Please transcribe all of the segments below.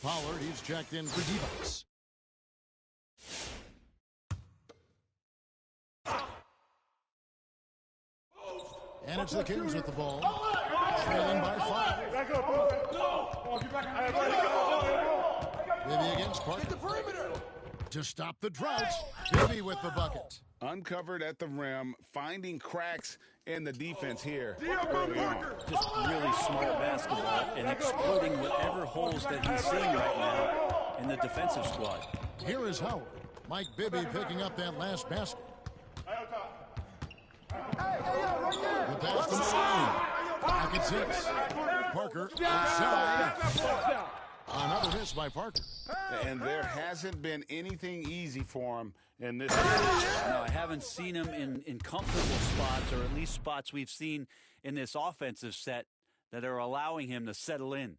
Pollard, he's checked in for D-Bucks. And it's the Kings with the ball, trailing by 5. Bibby against Parker. To stop the drought, Bibby with the bucket. Uncovered at the rim, finding cracks in the defense here early on. Just really smart basketball and exploiting whatever holes that he's seeing right now in the defensive squad. Here is Howard. Mike Bibby picking up that last basket. The pass to Malone. Pocket 6. Parker outside. Another miss by Parker. And there hasn't been anything easy for him in this game. No, I haven't seen him in comfortable spots, or at least spots we've seen in this offensive set that are allowing him to settle in.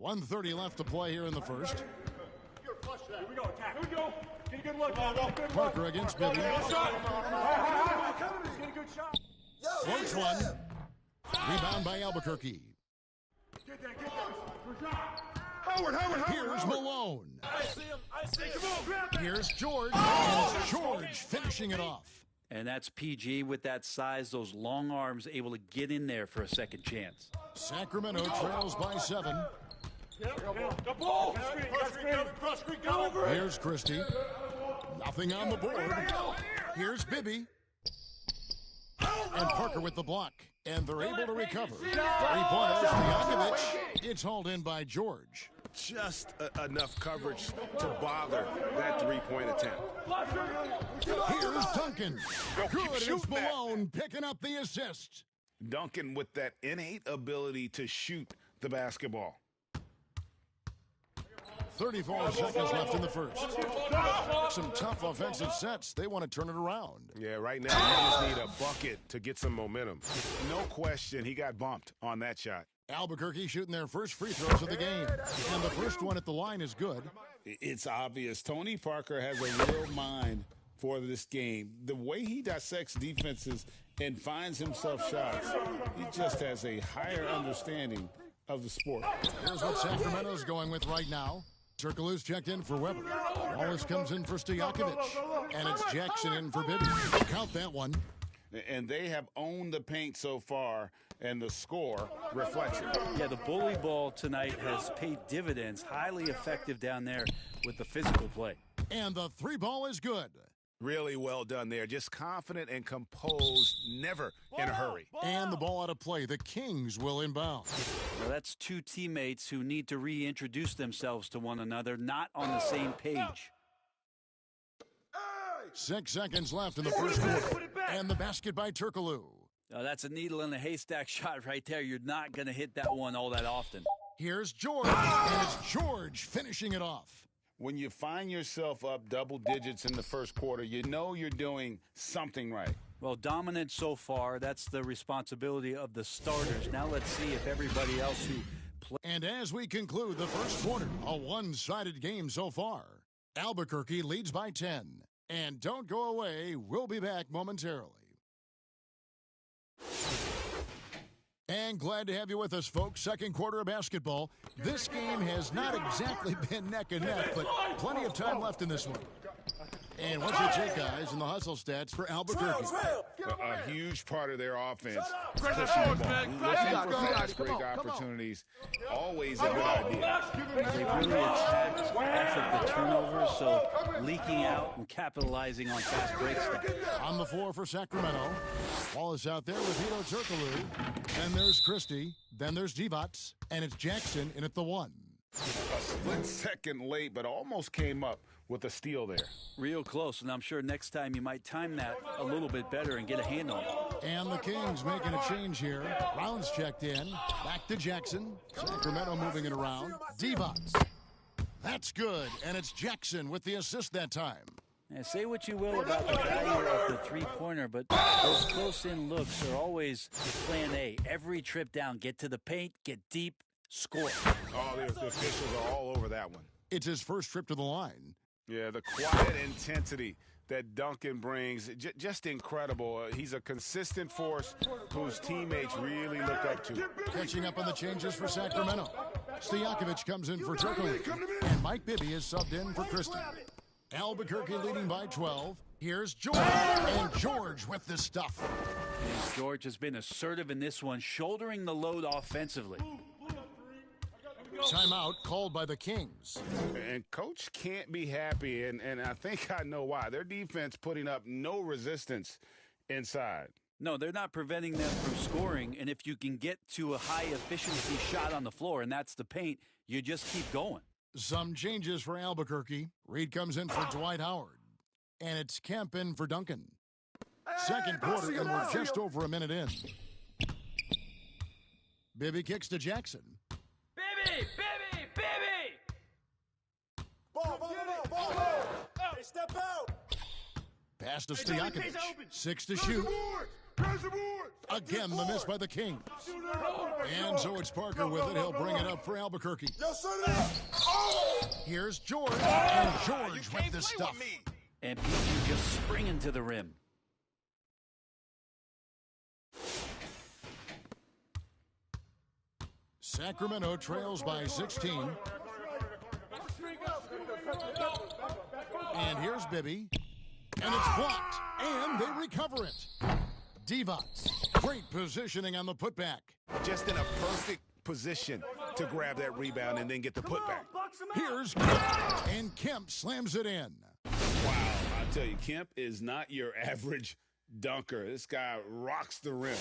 1:30 left to play here in the first. Here we go, attack. Here we go. Get a good look. Parker against Bibby. Get a good shot. Floats one. Rebound by Albuquerque. Get that. Good shot. Howard. Here's Malone. I see him. Come on, grab that. Here's George. And it's George finishing it off. And that's PG with that size, those long arms, able to get in there for a second chance. Sacramento trails by 7. The ball. Cross screen. Go over it. Here's Christie. Nothing on the board. Here's Bibby. And Parker with the block. And they're able to recover. 3-pointers from Yankovic. It's hauled in by George. Just enough coverage to bother that three-point attempt. Here's Duncan. Good, it's Malone picking up the assist. Duncan with that innate ability to shoot the basketball. 34 seconds left in the first. Some tough offensive sets. They want to turn it around. Yeah, right now you just need a bucket to get some momentum. No question, he got bumped on that shot. Albuquerque shooting their first free throws of the game. And the first one at the line is good. It's obvious. Tony Parker has a real mind for this game. The way he dissects defenses and finds himself shots, he just has a higher understanding of the sport. Here's what Sacramento's going with right now. Turkoglu's checked in for Weber. Wallace comes in for Stojakovic. And it's Jackson in for Bibby. Count that one. And they have owned the paint so far, and the score reflects it. Yeah, the bully ball tonight has paid dividends. Highly effective down there with the physical play. And the 3 ball is good. Really well done there. Just confident and composed, never in a hurry. And the ball out of play. The Kings will inbound. Well, that's two teammates who need to reintroduce themselves to one another, not on the same page. 6 seconds left in the first quarter. And the basket by Turkoglu. Now, that's a needle in a haystack shot right there. You're not going to hit that one all that often. Here's George. And it's George finishing it off. When you find yourself up double digits in the first quarter, you know you're doing something right. Well, dominant so far. That's the responsibility of the starters. Now let's see if everybody else who plays. And as we conclude the first quarter, a one-sided game so far. Albuquerque leads by 10. And don't go away. We'll be back momentarily. And glad to have you with us, folks. Second quarter of basketball. This game has not exactly been neck and neck, but plenty of time left in this one. And what's your take, guys, in the hustle stats for Albuquerque? A huge part of their offense. Pushing the ball, looking for fast break opportunities. Always a good idea. They really attacked off of the turnovers, so leaking out and capitalizing on fast break stuff. On the floor for Sacramento. Wallace out there with Vito Turkoglu. Then there's Christie. Then there's Divac. And it's Jackson in at the 1. A split second late, but almost came up with a steal there. Real close, and I'm sure next time you might time that a little bit better and get a hand on it. And the Kings making a change here. Brown's checked in. Back to Jackson. Sacramento moving it around. Divac. That's good, and it's Jackson with the assist that time. Now, say what you will about the value of the three-pointer, but those close-in looks are always plan A. Every trip down, get to the paint, get deep, score. Oh, the officials are all over that one. It's his first trip to the line. Yeah, the quiet intensity that Duncan brings, just incredible. He's a consistent force whose teammates really look up to. Catching up on the changes for Sacramento. Stojakovic comes in for Turkoglu, and Mike Bibby is subbed in for Christie. Albuquerque leading by 12. Here's George, and George with the stuff. And George has been assertive in this one, shouldering the load offensively. Timeout called by the Kings. And Coach can't be happy, and I think I know why. Their defense putting up no resistance inside. No, they're not preventing them from scoring, and if you can get to a high-efficiency shot on the floor, and that's the paint, you just keep going. Some changes for Albuquerque. Reed comes in for Dwight Howard. And it's Kemp in for Duncan. Second quarter, and we're just over a minute in. Bibby kicks to Jackson. Bibby! Ball! Hey, step out! Pass to Stojakovic. 6 to shoot. Again, the miss by the Kings. And so it's Parker with it. He'll bring it up for Albuquerque. Here's George. And George with the stuff. And PG just springing to the rim. Sacramento trails by 16. And here's Bibby. And it's blocked. And they recover it. Divac. Great positioning on the putback. Just in a perfect position to grab that rebound and then get the putback. Here's Kemp. And Kemp slams it in. Wow, I tell you, Kemp is not your average dunker. This guy rocks the rim.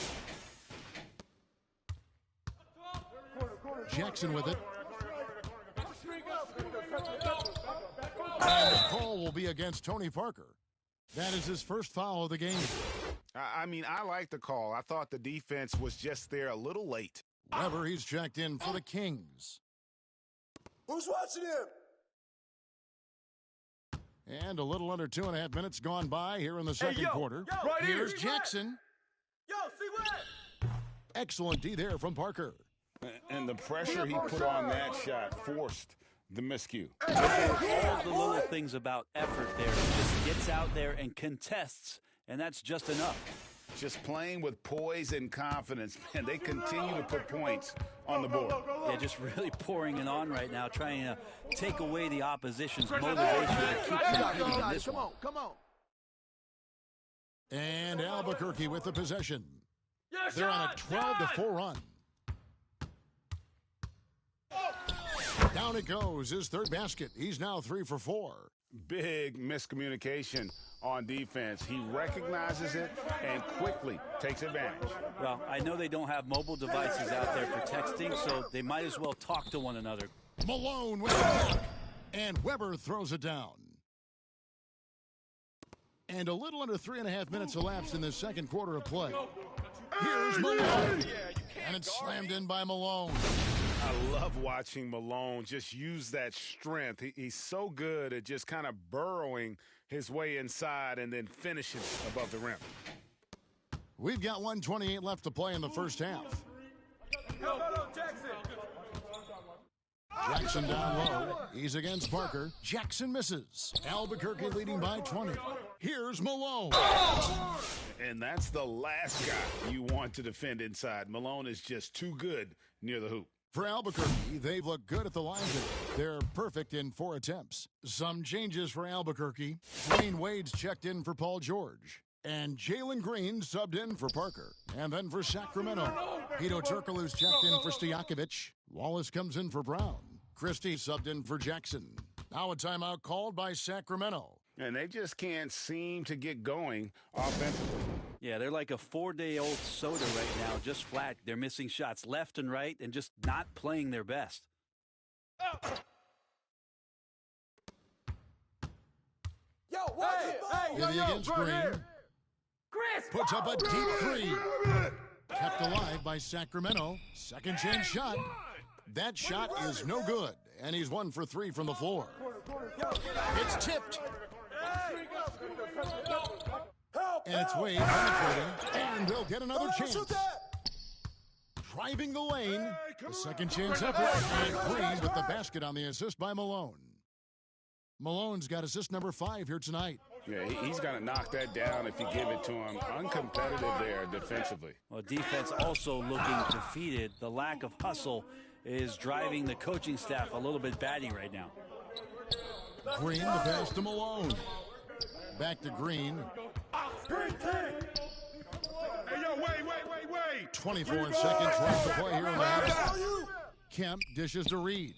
Jackson with it. And the call will be against Tony Parker. That is his first foul of the game. I mean, I like the call. I thought the defense was just there a little late. Weber, he's checked in for the Kings. Who's watching him? And a little under 2.5 minutes gone by here in the second quarter. Right Here's here. Jackson. See what? Excellent D there from Parker. And the pressure he put on that shot forced the miscue. All the little things about effort there. He just gets out there and contests, and that's just enough. Just playing with poise and confidence, man. They continue to put points on the board. Yeah, just really pouring it on right now, trying to take away the opposition's motivation to keep competing in this one. Come on. And Albuquerque with the possession. They're on a 12-4 run. Down it goes, his third basket. He's now 3 for 4. Big miscommunication on defense. He recognizes it and quickly takes advantage. Well, I know they don't have mobile devices out there for texting, so they might as well talk to one another. Malone with the block. And Weber throws it down. And a little under 3.5 minutes elapsed in the second quarter of play. Here's Malone. And it's slammed in by Malone. I love watching Malone just use that strength. He's so good at just kind of burrowing his way inside and then finishing above the rim. We've got 1:28 left to play in the first half. Jackson down low. He's against Parker. Jackson misses. Albuquerque leading by 20. Here's Malone. And that's the last guy you want to defend inside. Malone is just too good near the hoop. For Albuquerque, they've looked good at the line today. They're perfect in 4 attempts. Some changes for Albuquerque. Dwayne Wade's checked in for Paul George. And Jalen Green subbed in for Parker. And then for Sacramento, Hedo Turkoglu's checked in for Stojakovic. Wallace comes in for Brown. Christie subbed in for Jackson. Now a timeout called by Sacramento. And they just can't seem to get going offensively. Yeah, they're like a 4-day-old soda right now, just flat. They're missing shots left and right and just not playing their best. Yo, watch it, Bibby against Green. Puts up a deep 3. Kept alive by Sacramento. Second chance shot. That shot is no good. And he's 1 for 3 from the floor. It's tipped. And it's Wade penetrating. And they'll get another chance. Driving the lane. The second chance effort. And Green with the basket on the assist by Malone. Malone's got assist number 5 here tonight. Yeah, he's going to knock that down if you give it to him. Uncompetitive there defensively. Well, defense also looking defeated. The lack of hustle is driving the coaching staff a little bit batty right now. Green, the pass to Malone. Back to Green. Hey, yo, wait. 24 seconds left to play here in the half. Kemp dishes to Reed.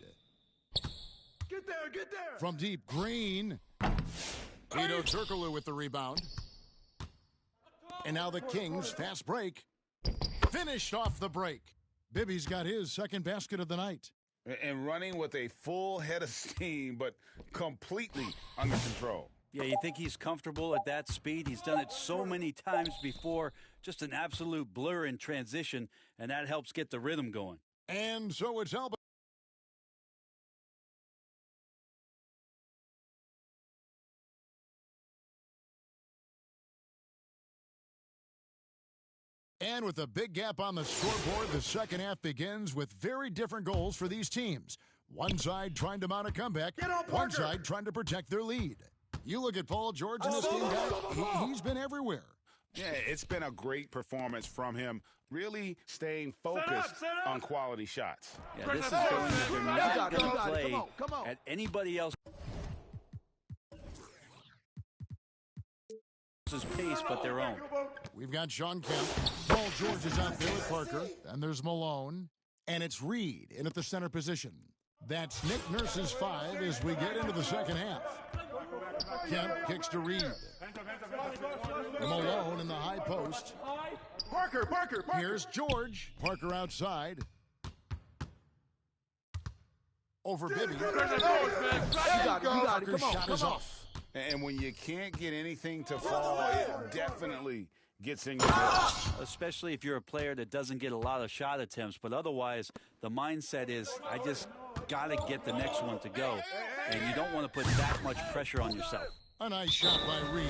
Get there. From deep, Green. Vito Turkoglu with the rebound. And now the Kings, fast break. Finished off the break. Bibby's got his second basket of the night. And running with a full head of steam, but completely under control. Yeah, you think he's comfortable at that speed? He's done it so many times before. Just an absolute blur in transition, and that helps get the rhythm going. And so it's Alba. And with a big gap on the scoreboard, the second half begins with very different goals for these teams. One side trying to mount a comeback, one side trying to protect their lead. You look at Paul George in this game, guys, he's been everywhere. Yeah, it's been a great performance from him, really staying focused on quality shots. Yeah, this is going to you're not going to play at anybody else's pace but their own. We've got Sean Kemp. Paul George is out there with Parker. And there's Malone. And it's Reed in at the center position. That's Nick Nurse's 5 as we get into the second half. Kemp kicks to Reed. Malone in the high post. Parker. Here's George. Parker outside. Over Bibby. Parker's shot is off. And when you can't get anything to fall, it definitely gets in your head. Especially if you're a player that doesn't get a lot of shot attempts. But otherwise, the mindset is, I just got to get the next one to go. And you don't want to put that much pressure on yourself. A nice shot by Reed.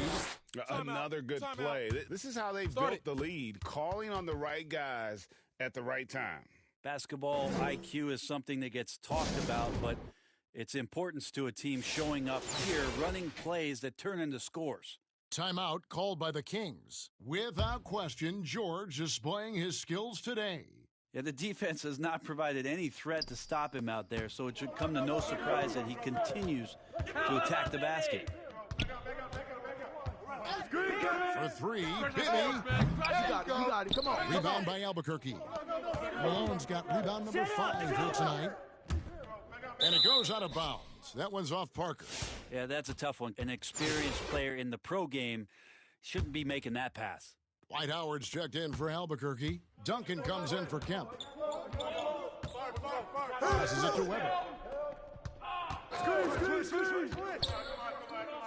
Another good play. This is how they've built the lead, calling on the right guys at the right time. Basketball IQ is something that gets talked about, but its importance to a team showing up here, running plays that turn into scores. Timeout called by the Kings. Without question, George displaying his skills today. Yeah, the defense has not provided any threat to stop him out there, so it should come to no surprise that he continues to attack the basket. For 3, Bibby. You got it. Come on. Rebound by Albuquerque. Malone's got rebound number 5 here tonight. And it goes out of bounds. That one's off Parker. Yeah, that's a tough one. An experienced player in the pro game shouldn't be making that pass. Dwight Howard's checked in for Albuquerque. Duncan comes in for Kemp. Passes it to Weber.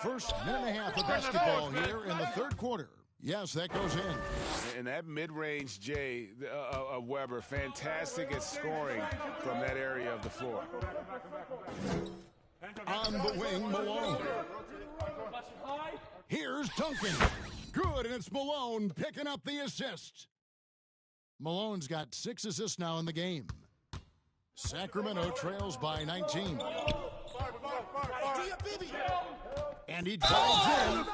First minute and a half of basketball here in the third quarter. Yes, that goes in. And that mid-range J of Weber, fantastic at scoring from that area of the floor. On the wing, Malone. Here's Duncan. Good, and it's Malone picking up the assist. Malone's got 6 assists now in the game. Sacramento trails by 19. And he drives in.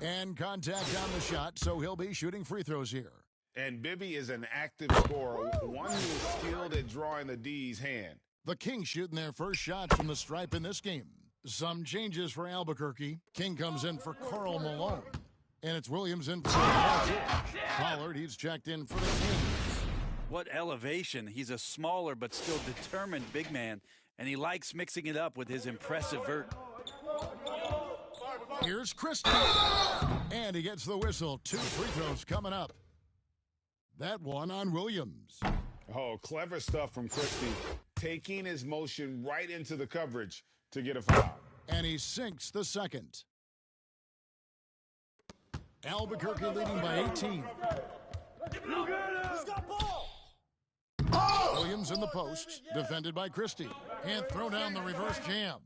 And contact on the shot, so he'll be shooting free throws here. And Bibby is an active scorer, one who is skilled at drawing the D's hand. The Kings shooting their first shots from the stripe in this game. Some changes for Albuquerque. King comes in for Karl Malone. And it's Williams in for Pollard. He's checked in for the Kings. What elevation. He's a smaller but still determined big man, and he likes mixing it up with his impressive vert. Here's Christie. And he gets the whistle. 2 free throws coming up. That one on Williams. Oh, clever stuff from Christie. Taking his motion right into the coverage to get a foul. And he sinks the second. Albuquerque leading by 18. Williams in the post. Defended by Christie. And throw down the reverse jam.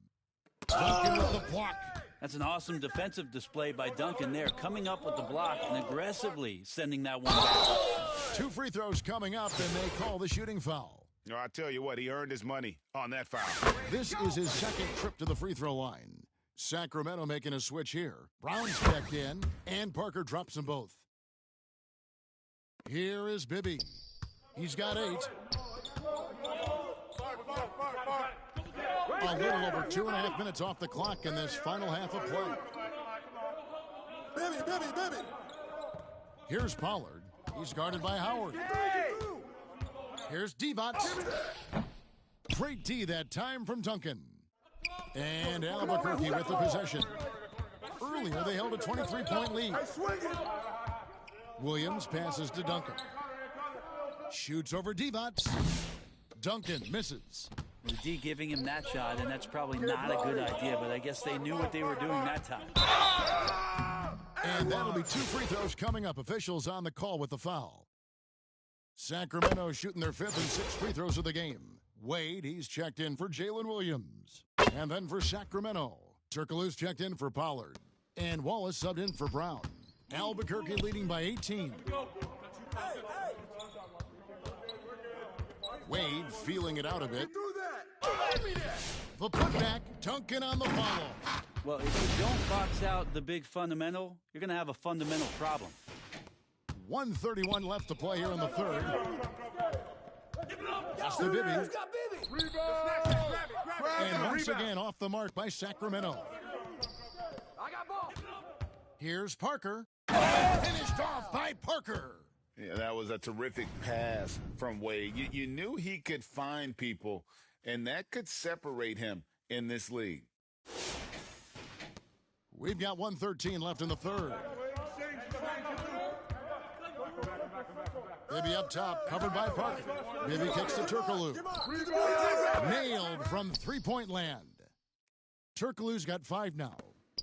Duncan with the block. That's an awesome defensive display by Duncan there, coming up with the block and aggressively sending that one back. 2 free throws coming up, and they call the shooting foul. I tell you what, he earned his money on that foul. This is his second trip to the free throw line. Sacramento making a switch here. Brown's checked in, and Parker drops them both. Here is Bibby. He's got 8. A little over 2.5 minutes off the clock in this final half of play. Bibby. Here's Pollard. He's guarded by Howard. Here's Divac. Great D that time from Duncan. And Albuquerque with the possession. Earlier, they held a 23-point lead. Williams passes to Duncan. Shoots over Divac. Duncan misses. The D giving him that shot, and that's probably not a good idea, but I guess they knew what they were doing that time. And that'll be 2 free throws coming up. Officials on the call with the foul. Sacramento shooting their 5th and 6th free throws of the game. Wade, he's checked in for Jalen Williams. And then for Sacramento, Turkoglu's checked in for Pollard. And Wallace subbed in for Brown. Albuquerque leading by 18. Wade feeling it out a bit. The putback, Duncan on the follow. Well, if you don't box out the big fundamental, you're going to have a fundamental problem. 1:31 left to play here in the third. That's the Bibby. And once again off the mark by Sacramento. Here's Parker. Finished off by Parker. Yeah, that was a terrific pass from Wade. You knew he could find people, and that could separate him in this league. We've got 1:13 left in the third. Bibby up top, covered by Parker. Bibby kicks to Turkoglu. Nailed from three-point land. Turkoglu's got 5 now.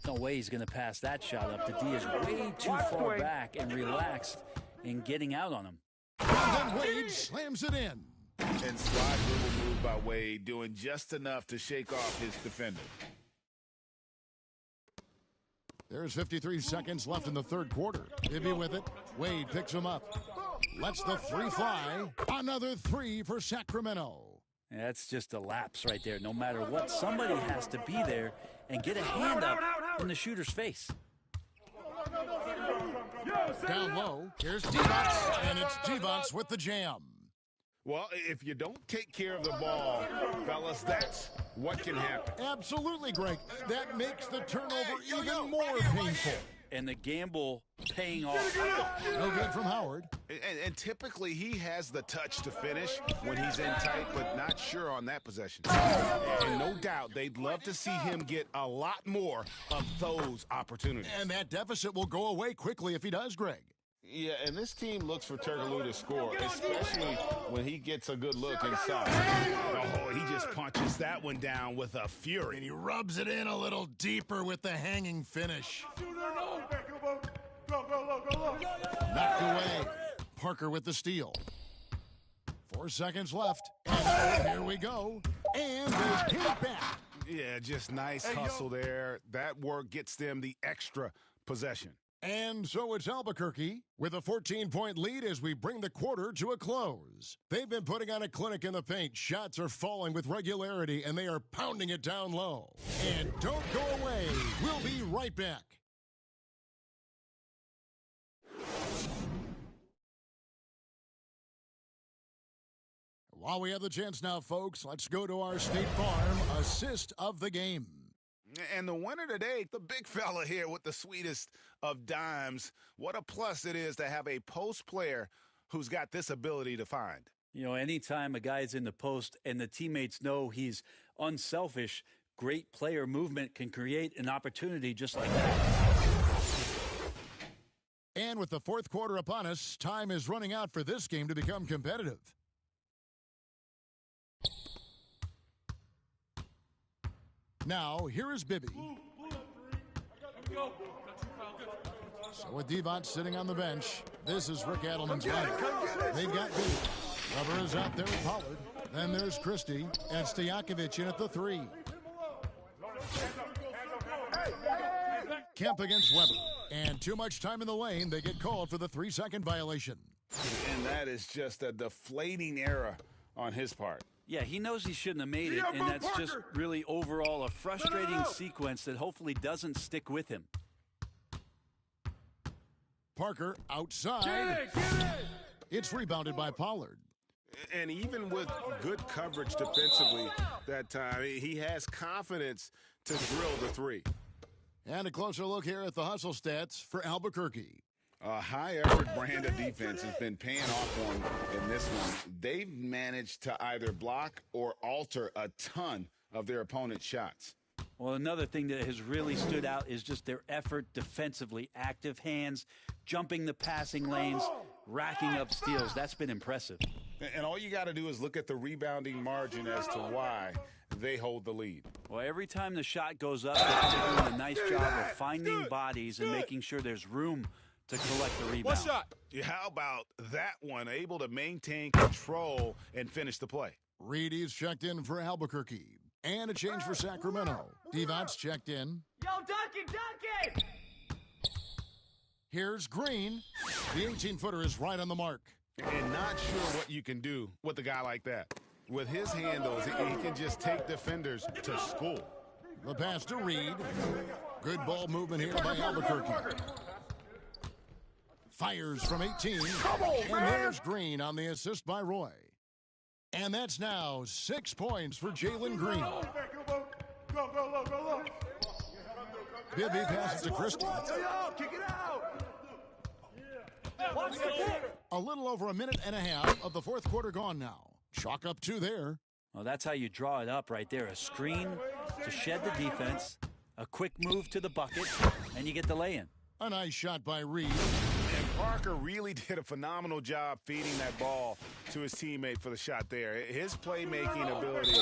No way he's going to pass that shot up. The D is way too far back and relaxed in getting out on him. And then Wade slams it in. And slide little move by Wade, doing just enough to shake off his defender. There's 53 seconds left in the third quarter. Bibby with it. Wade picks him up. Lets the 3 fly. Another 3 for Sacramento. That's just a lapse right there. No matter what, somebody has to be there and get a hand up in the shooter's face. Down low, here's Divac, and it's Divac with the jam. Well, if you don't take care of the ball, fellas, that's what can happen. Absolutely, Greg. That makes the turnover even more painful. And the gamble paying off. No good from Howard. And typically he has the touch to finish when he's in tight, but not sure on that possession. And no doubt they'd love to see him get a lot more of those opportunities. And that deficit will go away quickly if he does, Greg. Yeah, and this team looks for Turkoglu to score, especially when he gets a good look inside. Oh, he just punches that one down with a fury. And he rubs it in a little deeper with the hanging finish. Knocked away. Parker with the steal. 4 seconds left. And here we go. And they hit it back. Yeah, just nice hustle there. That work gets them the extra possession. And so it's Albuquerque with a 14-point lead as we bring the quarter to a close. They've been putting on a clinic in the paint. Shots are falling with regularity, and they are pounding it down low. And don't go away. We'll be right back. While we have the chance now, folks, let's go to our State Farm assist of the game. And the winner today, the big fella here with the sweetest of dimes. What a plus it is to have a post player who's got this ability to find. You know, anytime a guy's in the post and the teammates know he's unselfish, great player movement can create an opportunity just like that. And with the fourth quarter upon us, time is running out for this game to become competitive. Now, here is Bibby. So with Divac sitting on the bench, this is Rick Adelman's lineup. They've got Bibby. Weber is out there with Pollard. Then there's Christie and Stojakovic in at the 3. Kemp against Weber. And too much time in the lane, they get called for the 3-second violation. And that is just a deflating error on his part. Yeah, he knows he shouldn't have made it, and that's just really overall a frustrating sequence that hopefully doesn't stick with him. Parker outside. It's rebounded by Pollard. And even with good coverage defensively that time, he has confidence to drill the three. And a closer look here at the hustle stats for Albuquerque. A high-effort brand of defense has been paying off for them in this one. They've managed to either block or alter a ton of their opponent's shots. Well, another thing that has really stood out is just their effort defensively. Active hands, jumping the passing lanes, racking up steals. That's been impressive. And all you got to do is look at the rebounding margin as to why they hold the lead. Well, every time the shot goes up, they're doing a nice job of finding bodies and making sure there's room to collect the rebound. One shot. How about that one? Able to maintain control and finish the play. Reedy's checked in for Albuquerque. And a change for Sacramento. Devon's checked in. Yo, dunk it! Here's Green. The 18-footer is right on the mark. And not sure what you can do with a guy like that. With his handles, he can just take defenders to school. The pass to Reed. Good ball movement here by Albuquerque. Fires from 18. And there's Green on the assist by Roy. And that's now 6 points for Jalen Green. Bibby passes to Christie. A little over a minute and a half of the fourth quarter gone now. Chalk up 2 there. Well, that's how you draw it up right there. A screen to shed the defense, a quick move to the bucket, and you get the lay-in. A nice shot by Reed. And Parker really did a phenomenal job feeding that ball to his teammate for the shot there. His playmaking ability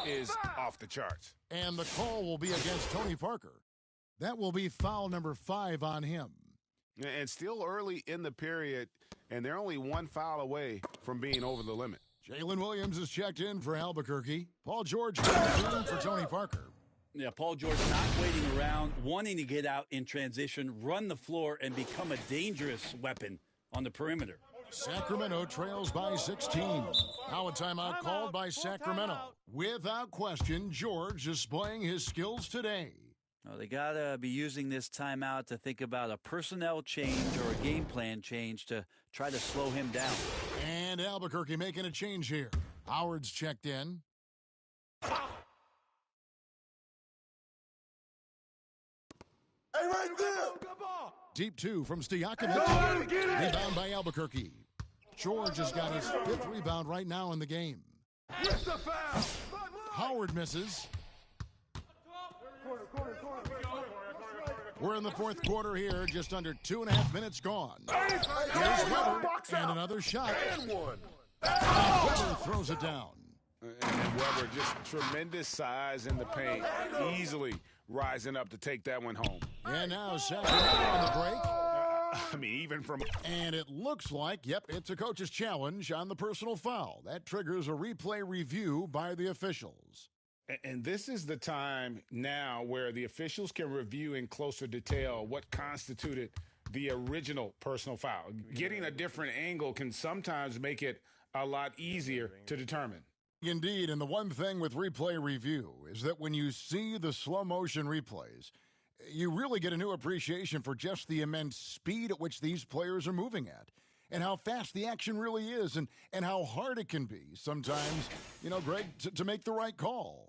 is off the charts. And the call will be against Tony Parker. That will be foul number 5 on him. And still early in the period, and they're only 1 foul away from being over the limit. Jalen Williams is checked in for Albuquerque. Paul George comes in for Tony Parker. Yeah, Paul George not waiting around, wanting to get out in transition, run the floor, and become a dangerous weapon on the perimeter. Sacramento trails by 16. Now a timeout called by Sacramento. Without question, George displaying his skills today. Well, they got to be using this timeout to think about a personnel change or a game plan change to try to slow him down. And Albuquerque making a change here. Howard's checked in. Hey, right there! Deep 2 from Stojakovic. Rebound by Albuquerque. George has got his 5th rebound right now in the game. Howard misses. We're in the fourth quarter here, just under 2.5 minutes gone. Here's Weber, and another shot. And Weber throws it down. And Weber, just tremendous size in the paint, easily rising up to take that one home. And now Sacramento on the break. I mean, even from... And it looks like, yep, it's a coach's challenge on the personal foul. That triggers a replay review by the officials. And this is the time now where the officials can review in closer detail what constituted the original personal foul. Getting a different angle can sometimes make it a lot easier to determine. Indeed, and the one thing with replay review is that when you see the slow motion replays, you really get a new appreciation for just the immense speed at which these players are moving at, and how fast the action really is, and how hard it can be sometimes, Greg, to make the right call.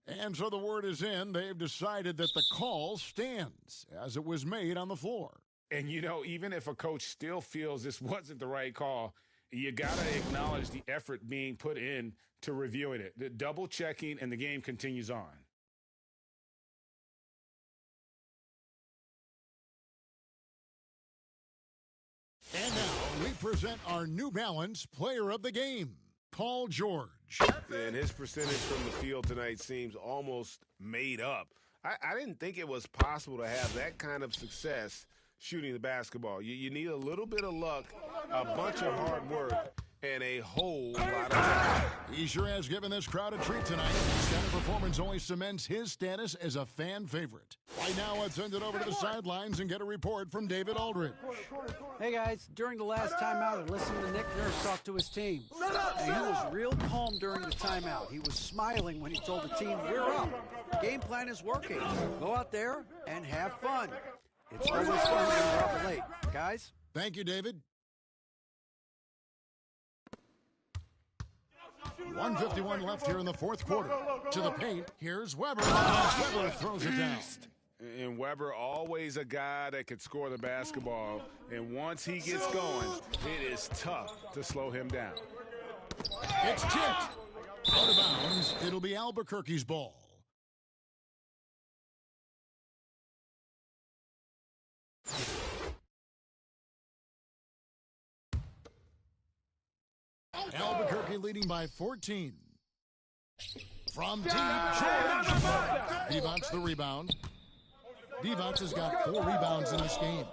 And so the word is in. They've decided that the call stands as it was made on the floor. And, even if a coach still feels this wasn't the right call, you got to acknowledge the effort being put in to reviewing it, the double checking, and the game continues on. And now we present our New Balance Player of the Game, Paul George. And his percentage from the field tonight seems almost made up. I didn't think it was possible to have that kind of success shooting the basketball. You need a little bit of luck, a bunch of hard work, and a whole lot of time. He sure has given this crowd a treat tonight. His kind of performance only cements his status as a fan favorite. Right now, let's send it over to the sidelines and get a report from David Aldridge. Hey guys, during the last timeout, I listened to Nick Nurse talk to his team. And he was real calm during the timeout. He was smiling when he told the team, we're up. Game plan is working. Go out there and have fun. It's always fun when we're up late. Guys? Thank you, David. 1:51 left here in the fourth quarter. To the paint, here's Weber. Weber throws it down. And Weber, always a guy that could score the basketball. And once he gets going, it is tough to slow him down. It's tipped. Out of bounds. It'll be Albuquerque's ball. Albuquerque leading by 14. From deep, George. Devon's the rebound. Devon's has got 4 rebounds in this game.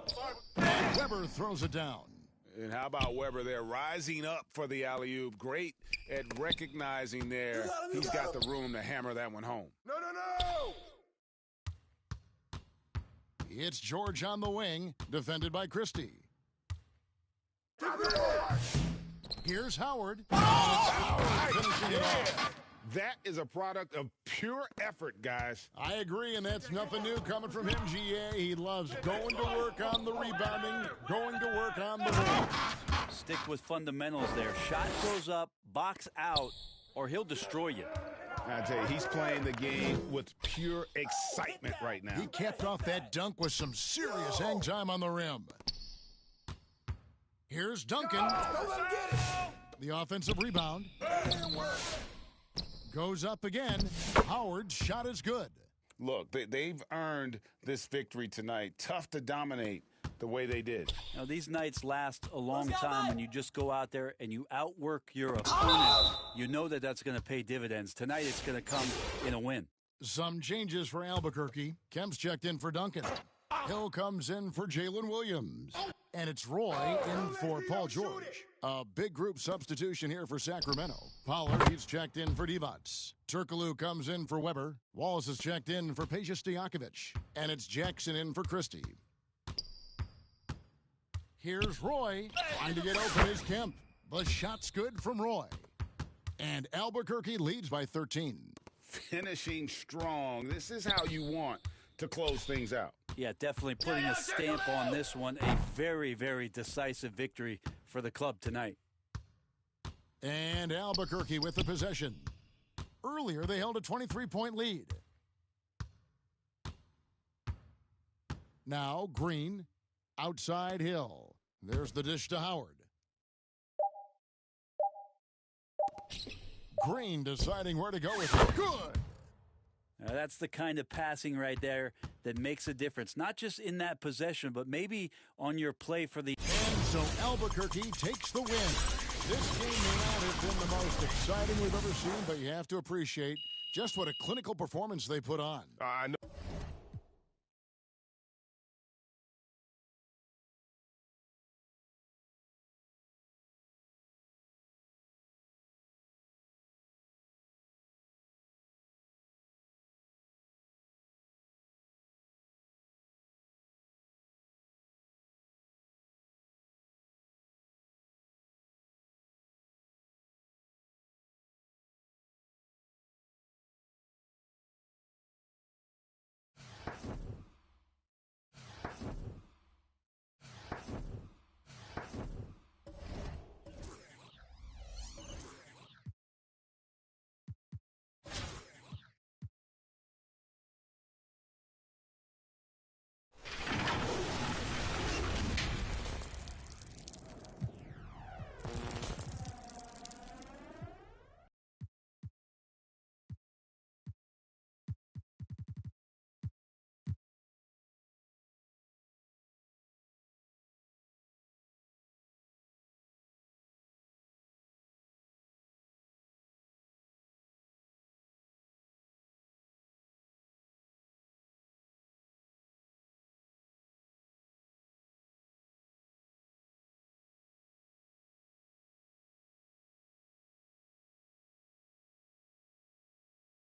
And Weber throws it down. And how about Weber there, rising up for the alley-oop. Great at recognizing there. He's got the room to hammer that one home. No! It's George on the wing, defended by Christie. Here's Howard. Finishing it off. That is a product of pure effort, guys. I agree, and that's nothing new coming from him, GA. He loves going to work on the rebounding, going to work on the wing. Stick with fundamentals there. Shot goes up, box out, or he'll destroy you. I tell you, he's playing the game with pure excitement right now. He capped off that dunk with some serious hang time on the rim. Here's Duncan. The offensive rebound. Goes up again. Howard's shot is good. Look, they've earned this victory tonight. Tough to dominate the way they did. Now, these nights last a long time when you just go out there and you outwork your opponent. You know that that's going to pay dividends. Tonight, it's going to come in a win. Some changes for Albuquerque. Kemp's checked in for Duncan. Hill comes in for Jalen Williams. And it's Roy in for Paul George. A big group substitution here for Sacramento. Pollard, he's checked in for Divac. Turkoglu comes in for Weber. Wallace is checked in for Peja Stojakovic. And it's Jackson in for Christie. Here's Roy. Trying to get open is Kemp. The shot's good from Roy. And Albuquerque leads by 13. Finishing strong. This is how you want to close things out. Yeah, definitely putting a stamp on this one. A very, very decisive victory for the club tonight. And Albuquerque with the possession. Earlier, they held a 23-point lead. Now, Green, outside Hill. There's the dish to Howard. Green deciding where to go with it. Good! Now, that's the kind of passing right there that makes a difference, not just in that possession, but maybe on your play for the... And so Albuquerque takes the win. This game may not have been the most exciting we've ever seen, but you have to appreciate just what a clinical performance they put on. I know.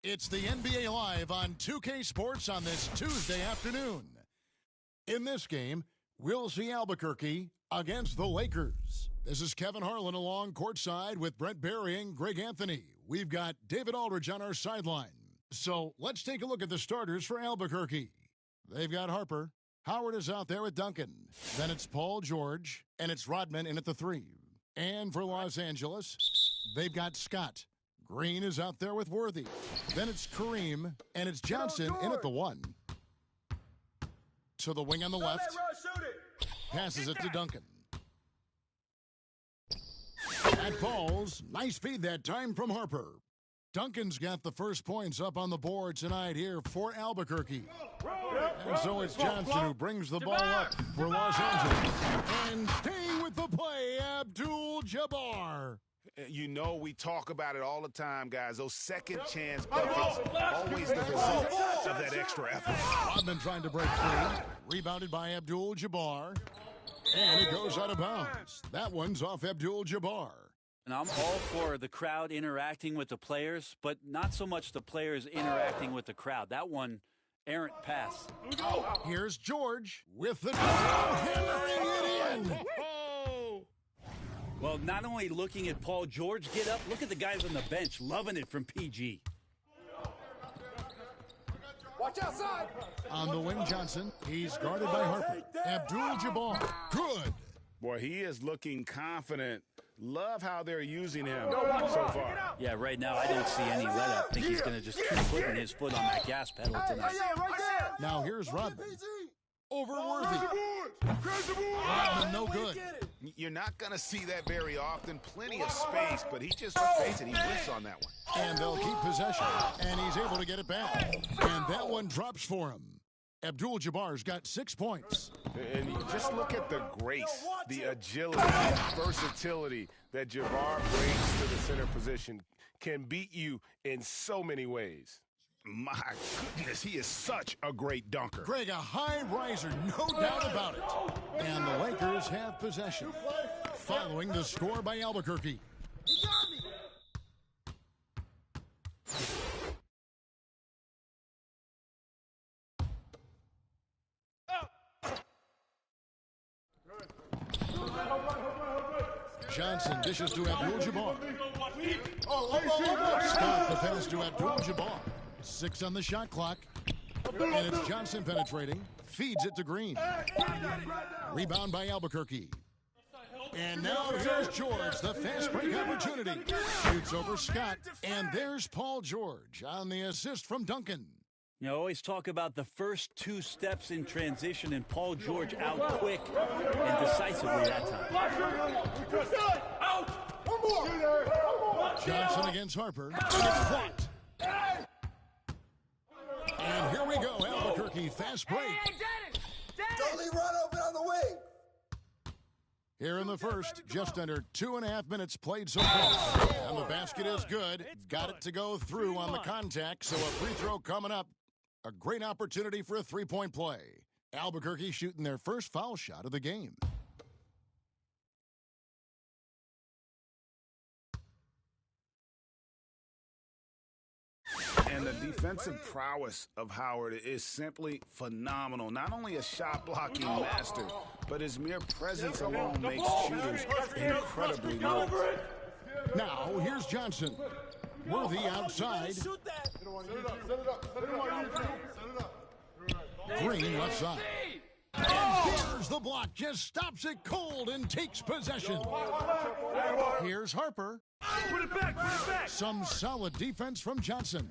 It's the NBA Live on 2K Sports on this Tuesday afternoon. In this game, we'll see Albuquerque against the Lakers. This is Kevin Harlan along courtside with Brent Barry and Greg Anthony. We've got David Aldridge on our sideline. So let's take a look at the starters for Albuquerque. They've got Harper. Howard is out there with Duncan. Then it's Paul George, and it's Rodman in at the 3. And for Los Angeles, they've got Scott. Green is out there with Worthy. Then it's Kareem, and it's Johnson in at the 1. To the wing on the left. Passes it to Duncan. That falls. Nice feed that time from Harper. Duncan's got the first points up on the board tonight here for Albuquerque. And so it's Johnson who brings the ball up for Los Angeles. And staying with the play, Abdul-Jabbar. You know, we talk about it all the time, guys. Those second chance buckets, always the result of that extra effort. Rodman trying to break free. Rebounded by Abdul-Jabbar. And it goes out of bounds. That one's off Abdul-Jabbar. And I'm all for the crowd interacting with the players, but not so much the players interacting with the crowd. That one, errant pass. Here's George with the hammering it in. Well, not only looking at Paul George get up, look at the guys on the bench loving it from PG. Watch outside. On the wing, Johnson. He's guarded by Harper. Abdul-Jabbar. Good. Boy, he is looking confident. Love how they're using him so far. Yeah, right now I don't see any let up. I think he's going to just keep putting his foot on that gas pedal tonight. Now here's Rodman. Over Worthy. Rodman no good. You're not going to see that very often. Plenty of space, but he just, let's face it, he whiffs on that one. And they'll keep possession. And he's able to get it back. And that one drops for him. Abdul-Jabbar's got 6 points. And you just look at the grace, the agility, the versatility that Jabbar brings to the center position. Can beat you in so many ways. My goodness, he is such a great dunker. Greg, a high riser, no doubt about it. And the Lakers have possession. Following the score by Albuquerque. Johnson dishes to Abdul-Jabbar. Scott the pass to Abdul-Jabbar. 6 on the shot clock. And it's Johnson penetrating. Feeds it to Green. Rebound by Albuquerque. And now here's George, the fast break opportunity. Shoots over Scott. And there's Paul George on the assist from Duncan. You know, always talk about the first 2 steps in transition, and Paul George out quick and decisively that time. Johnson against Harper. And it's blocked. And here we go, Albuquerque fast break. Don't leave Ron open on the wing. Here in the first, just under 2.5 minutes played so far. And the basket is good. Got it to go through on the contact, so a free throw coming up. A great opportunity for a three-point play. Albuquerque shooting their first foul shot of the game. And the defensive prowess of Howard is simply phenomenal. Not only a shot-blocking master, but his mere presence alone makes shooters incredibly nervous. Now, here's Johnson. Worthy outside. Green left side. And there's the block. Just stops it cold and takes possession. Here's Harper. Put it back. Some solid defense from Johnson.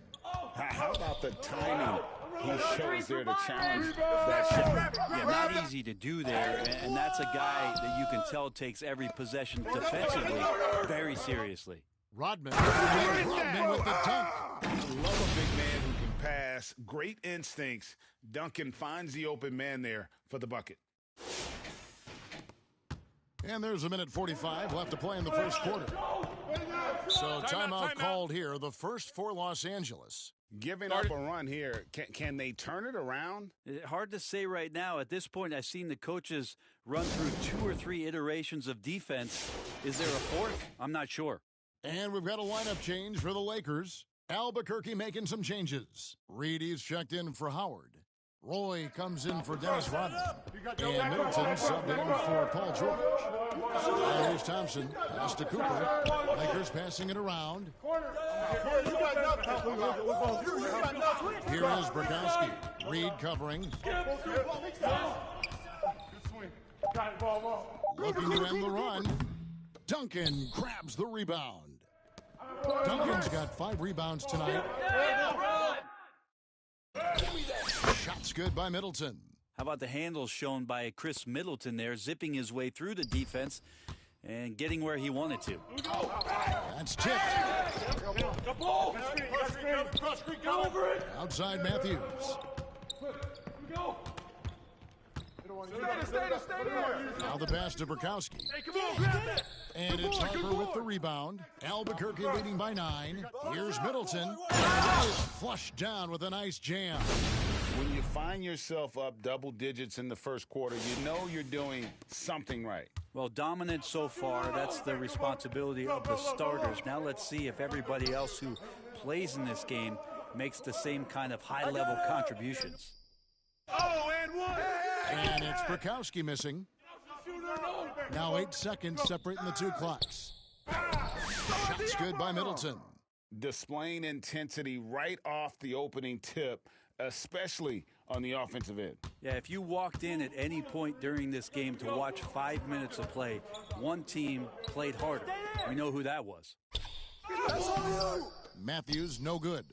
How about the timing he shows there to challenge that shot? Yeah, not easy to do there, and that's a guy that you can tell takes every possession defensively very seriously. Rodman with the dunk. I love a big man who can pass. Great instincts. Duncan finds the open man there for the bucket. And there's a minute 45 left to play in the first quarter. So timeout called here, the first for Los Angeles. Giving up a run here, can they turn it around? Hard to say right now. At this point, I've seen the coaches run through 2 or 3 iterations of defense. Is there a fourth? I'm not sure. And we've got a lineup change for the Lakers. Albuquerque making some changes. Reedy's checked in for Howard. Roy comes in for Dennis Rodman. And Middleton subbed in for Paul George. Here's Thompson. Pass to Cooper. Lakers passing it around. Here is Brakowski. Reed covering. Looking to end the run. Duncan grabs the rebound. Duncan's got 5 rebounds tonight. Shots good by Middleton. How about the handles shown by Chris Middleton there, zipping his way through the defense and getting where he wanted to. That's tipped. Outside Matthews. Now the pass to Brakowski. And it's Harper with the rebound. Albuquerque leading by 9. Here's Middleton. And it is flushed down with a nice jam. When you find yourself up double digits in the first quarter, you know you're doing something right. Well, dominant so far. That's the responsibility of the starters. Now let's see if everybody else who plays in this game makes the same kind of high-level contributions. And it's Brakowski missing. Now 8 seconds separating the 2 clocks. Shots good by Middleton. Displaying intensity right off the opening tip, especially on the offensive end. Yeah, if you walked in at any point during this game to watch 5 minutes of play, one team played harder. We know who that was. Matthews, no good.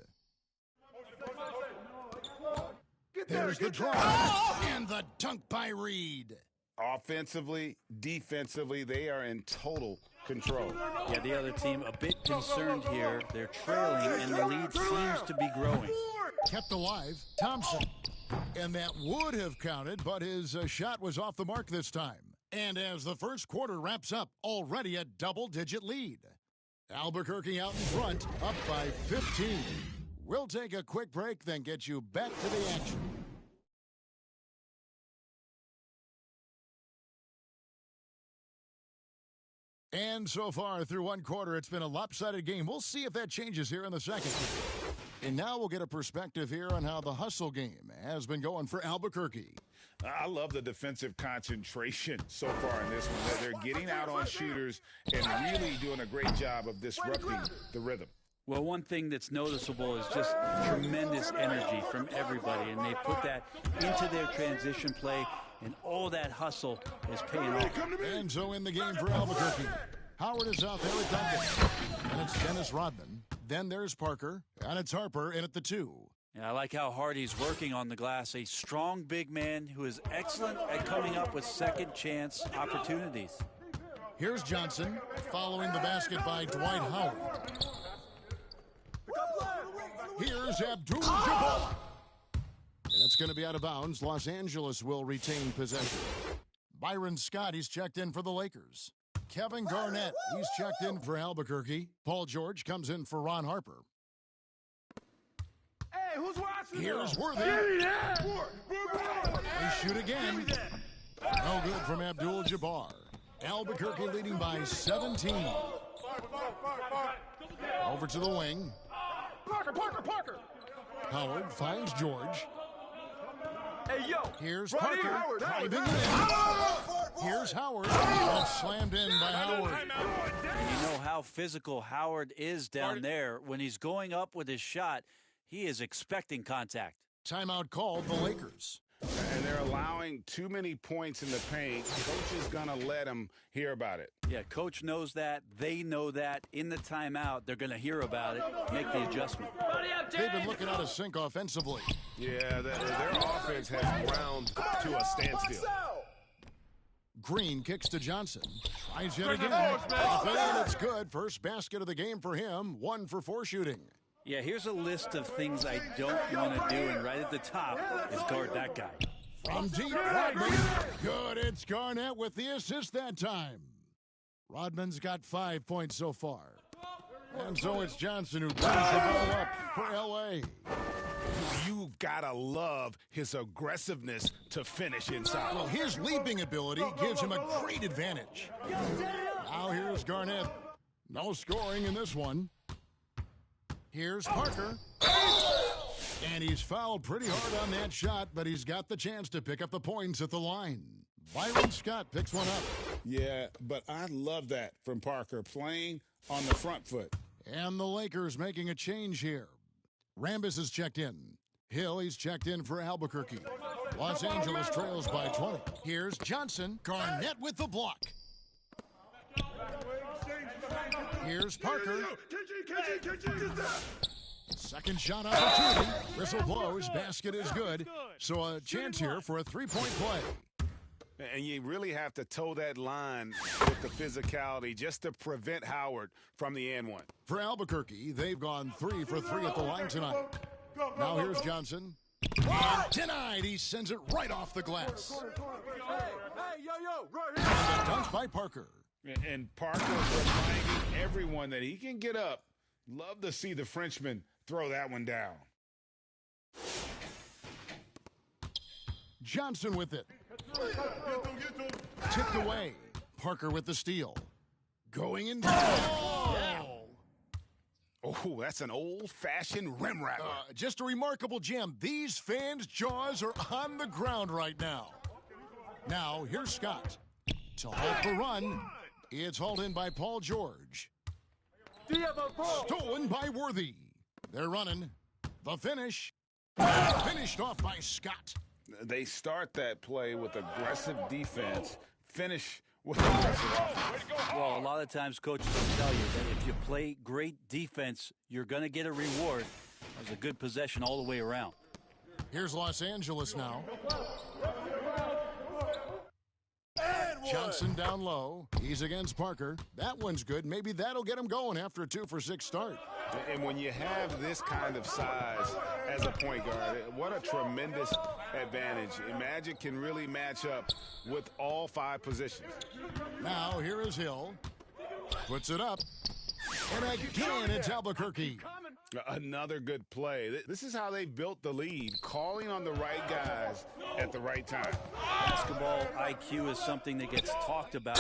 There's the draw. And the dunk by Reed. Offensively, defensively, they are in total control. Yeah, the other team a bit concerned here. They're trailing, and the lead seems to be growing. Kept alive, Thompson. And that would have counted, but his shot was off the mark this time. And as the first quarter wraps up, already a double-digit lead. Albuquerque out in front, up by 15. We'll take a quick break, then get you back to the action. And so far through one quarter, it's been a lopsided game. We'll see if that changes here in the second. And now we'll get a perspective here on how the hustle game has been going for Albuquerque. I love the defensive concentration so far in this one. They're getting out on shooters and really doing a great job of disrupting the rhythm. Well, one thing that's noticeable is just tremendous energy from everybody, and they put that into their transition play, and all that hustle is paying off. And so in the game for Albuquerque, Howard is out there at Duncan. And it's Dennis Rodman. Then there's Parker, and it's Harper in at the 2. Yeah, I like how hard he's working on the glass. A strong big man who is excellent at coming up with second chance opportunities. Here's Johnson, following the basket by Dwight Howard. Here's Abdul-Jabbar. And it's going to be out of bounds. Los Angeles will retain possession. Byron Scott, he's checked in for the Lakers. Kevin Garnett, he's checked in for Albuquerque. Paul George comes in for Ron Harper. Hey, who's watching? Here's Worthy. They shoot again. No good from Abdul-Jabbar. Albuquerque leading by 17. Over to the wing. Parker. Howard finds George. Hey, yo. Here's Right Parker. here, Howard. Driving in. Here's Howard. And slammed in by Howard. And you know how physical Howard is down there. When he's going up with his shot, he is expecting contact. Timeout called the Lakers. And they're allowing too many points in the paint. Coach is going to let them hear about it. Yeah, coach knows that. They know that. In the timeout, they're going to hear about it, make the adjustment. They've been looking out of sync offensively. Yeah, their offense has ground to a standstill. Green kicks to Johnson. Tries yet again. And it's good. First basket of the game for him. 1 for 4 shooting. Yeah, here's a list of things I don't want to do, and right at the top is guard that guy. From deep, Rodman. Good, it's Garnett with the assist that time. Rodman's got 5 points so far. And so it's Johnson who brings the ball up for L.A. You've got to love his aggressiveness to finish inside. Well, his leaping ability gives him a great advantage. Now here's Garnett. No scoring in this one. Here's Parker. And he's fouled pretty hard on that shot, but he's got the chance to pick up the points at the line. Byron Scott picks one up. Yeah, but I love that from Parker, playing on the front foot. And the Lakers making a change here. Rambis is checked in. Hill, he's checked in for Albuquerque. Los Angeles trails by 20. Here's Johnson. Garnett with the block. Here's Parker. Second shot opportunity. Whistle blows. Basket is good. So a chance here for a three-point play. And you really have to toe that line with the physicality just to prevent Howard from the and one. For Albuquerque, they've gone 3 for 3 at the line tonight. Now here's Johnson. And denied. He sends it right off the glass. And a dunk by Parker. And Parker reminding everyone that he can get up. Love to see the Frenchman throw that one down. Johnson with it. Tipped away. Parker with the steal. Going in. Oh, that's an old-fashioned rim rattler. Just a remarkable gem. These fans' jaws are on the ground right now. Now, here's Scott. To halt the run. It's hauled in by Paul George. Stolen by Worthy. They're running. The finish. Finished off by Scott. They start that play with aggressive defense, finish with aggressive offense. Well, a lot of times coaches will tell you that if you play great defense, you're going to get a reward. That was a good possession all the way around. Here's Los Angeles now. Johnson down low. He's against Parker. That one's good. Maybe that'll get him going after a 2-for-6 start. And when you have this kind of size as a point guard, what a tremendous advantage. Magic can really match up with all 5 positions. Now, here is Hill. Puts it up. And again, it's Albuquerque. Another good play. This is how they built the lead, calling on the right guys at the right time. Basketball IQ is something that gets talked about.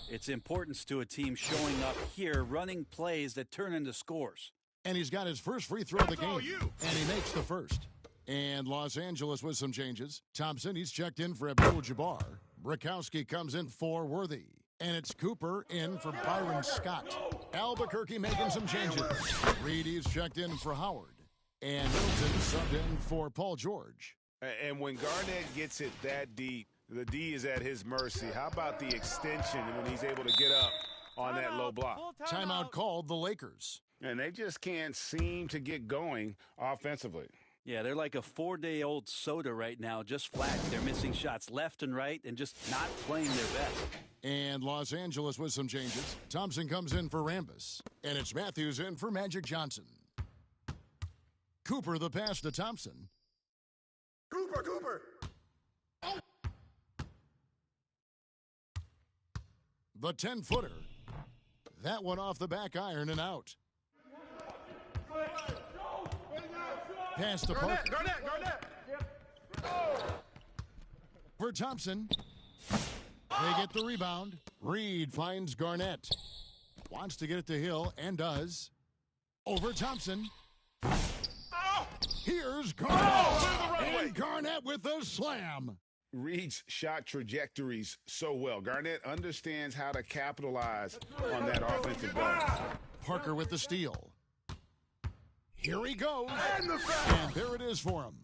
Its importance to a team showing up here, running plays that turn into scores. And he's got his first free throw of the game. And he makes the first. And Los Angeles with some changes. Thompson, he's checked in for Abdul-Jabbar. Brakowski comes in for Worthy. And it's Cooper in for Byron Scott. Albuquerque making some changes. Reed, he's checked in for Howard. And Middleton subbed in for Paul George. And when Garnett gets it that deep, the D is at his mercy. How about the extension when he's able to get up on that low block? Timeout called the Lakers. And they just can't seem to get going offensively. Yeah, they're like a 4-day-old soda right now, just flat. They're missing shots left and right and just not playing their best. And Los Angeles with some changes. Thompson comes in for Rambis. And it's Matthews in for Magic Johnson. Cooper the pass to Thompson. Cooper! The 10-footer. That one off the back iron and out. Pass to Parker. Garnett! For Thompson. They get the rebound. Reed finds Garnett. Wants to get it to Hill and does. Over Thompson. Here's Garnett. And Garnett with the slam. Reed's shot trajectories so well. Garnett understands how to capitalize on that offensive bonus. Parker with the steal. Here he goes. And there it is for him.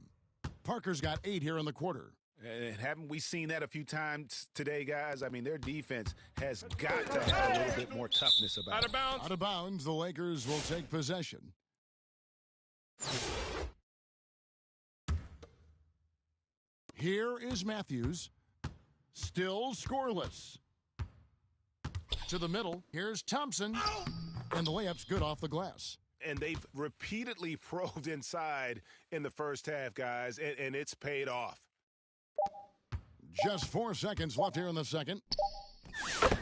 Parker's got 8 here in the quarter. And haven't we seen that a few times today, guys? I mean, their defense has got to have a little bit more toughness about it. Out of bounds, the Lakers will take possession. Here is Matthews. Still scoreless. To the middle. Here's Thompson. And the layup's good off the glass. And they've repeatedly probed inside in the first half, guys, and it's paid off. Just 4 seconds left here in the second.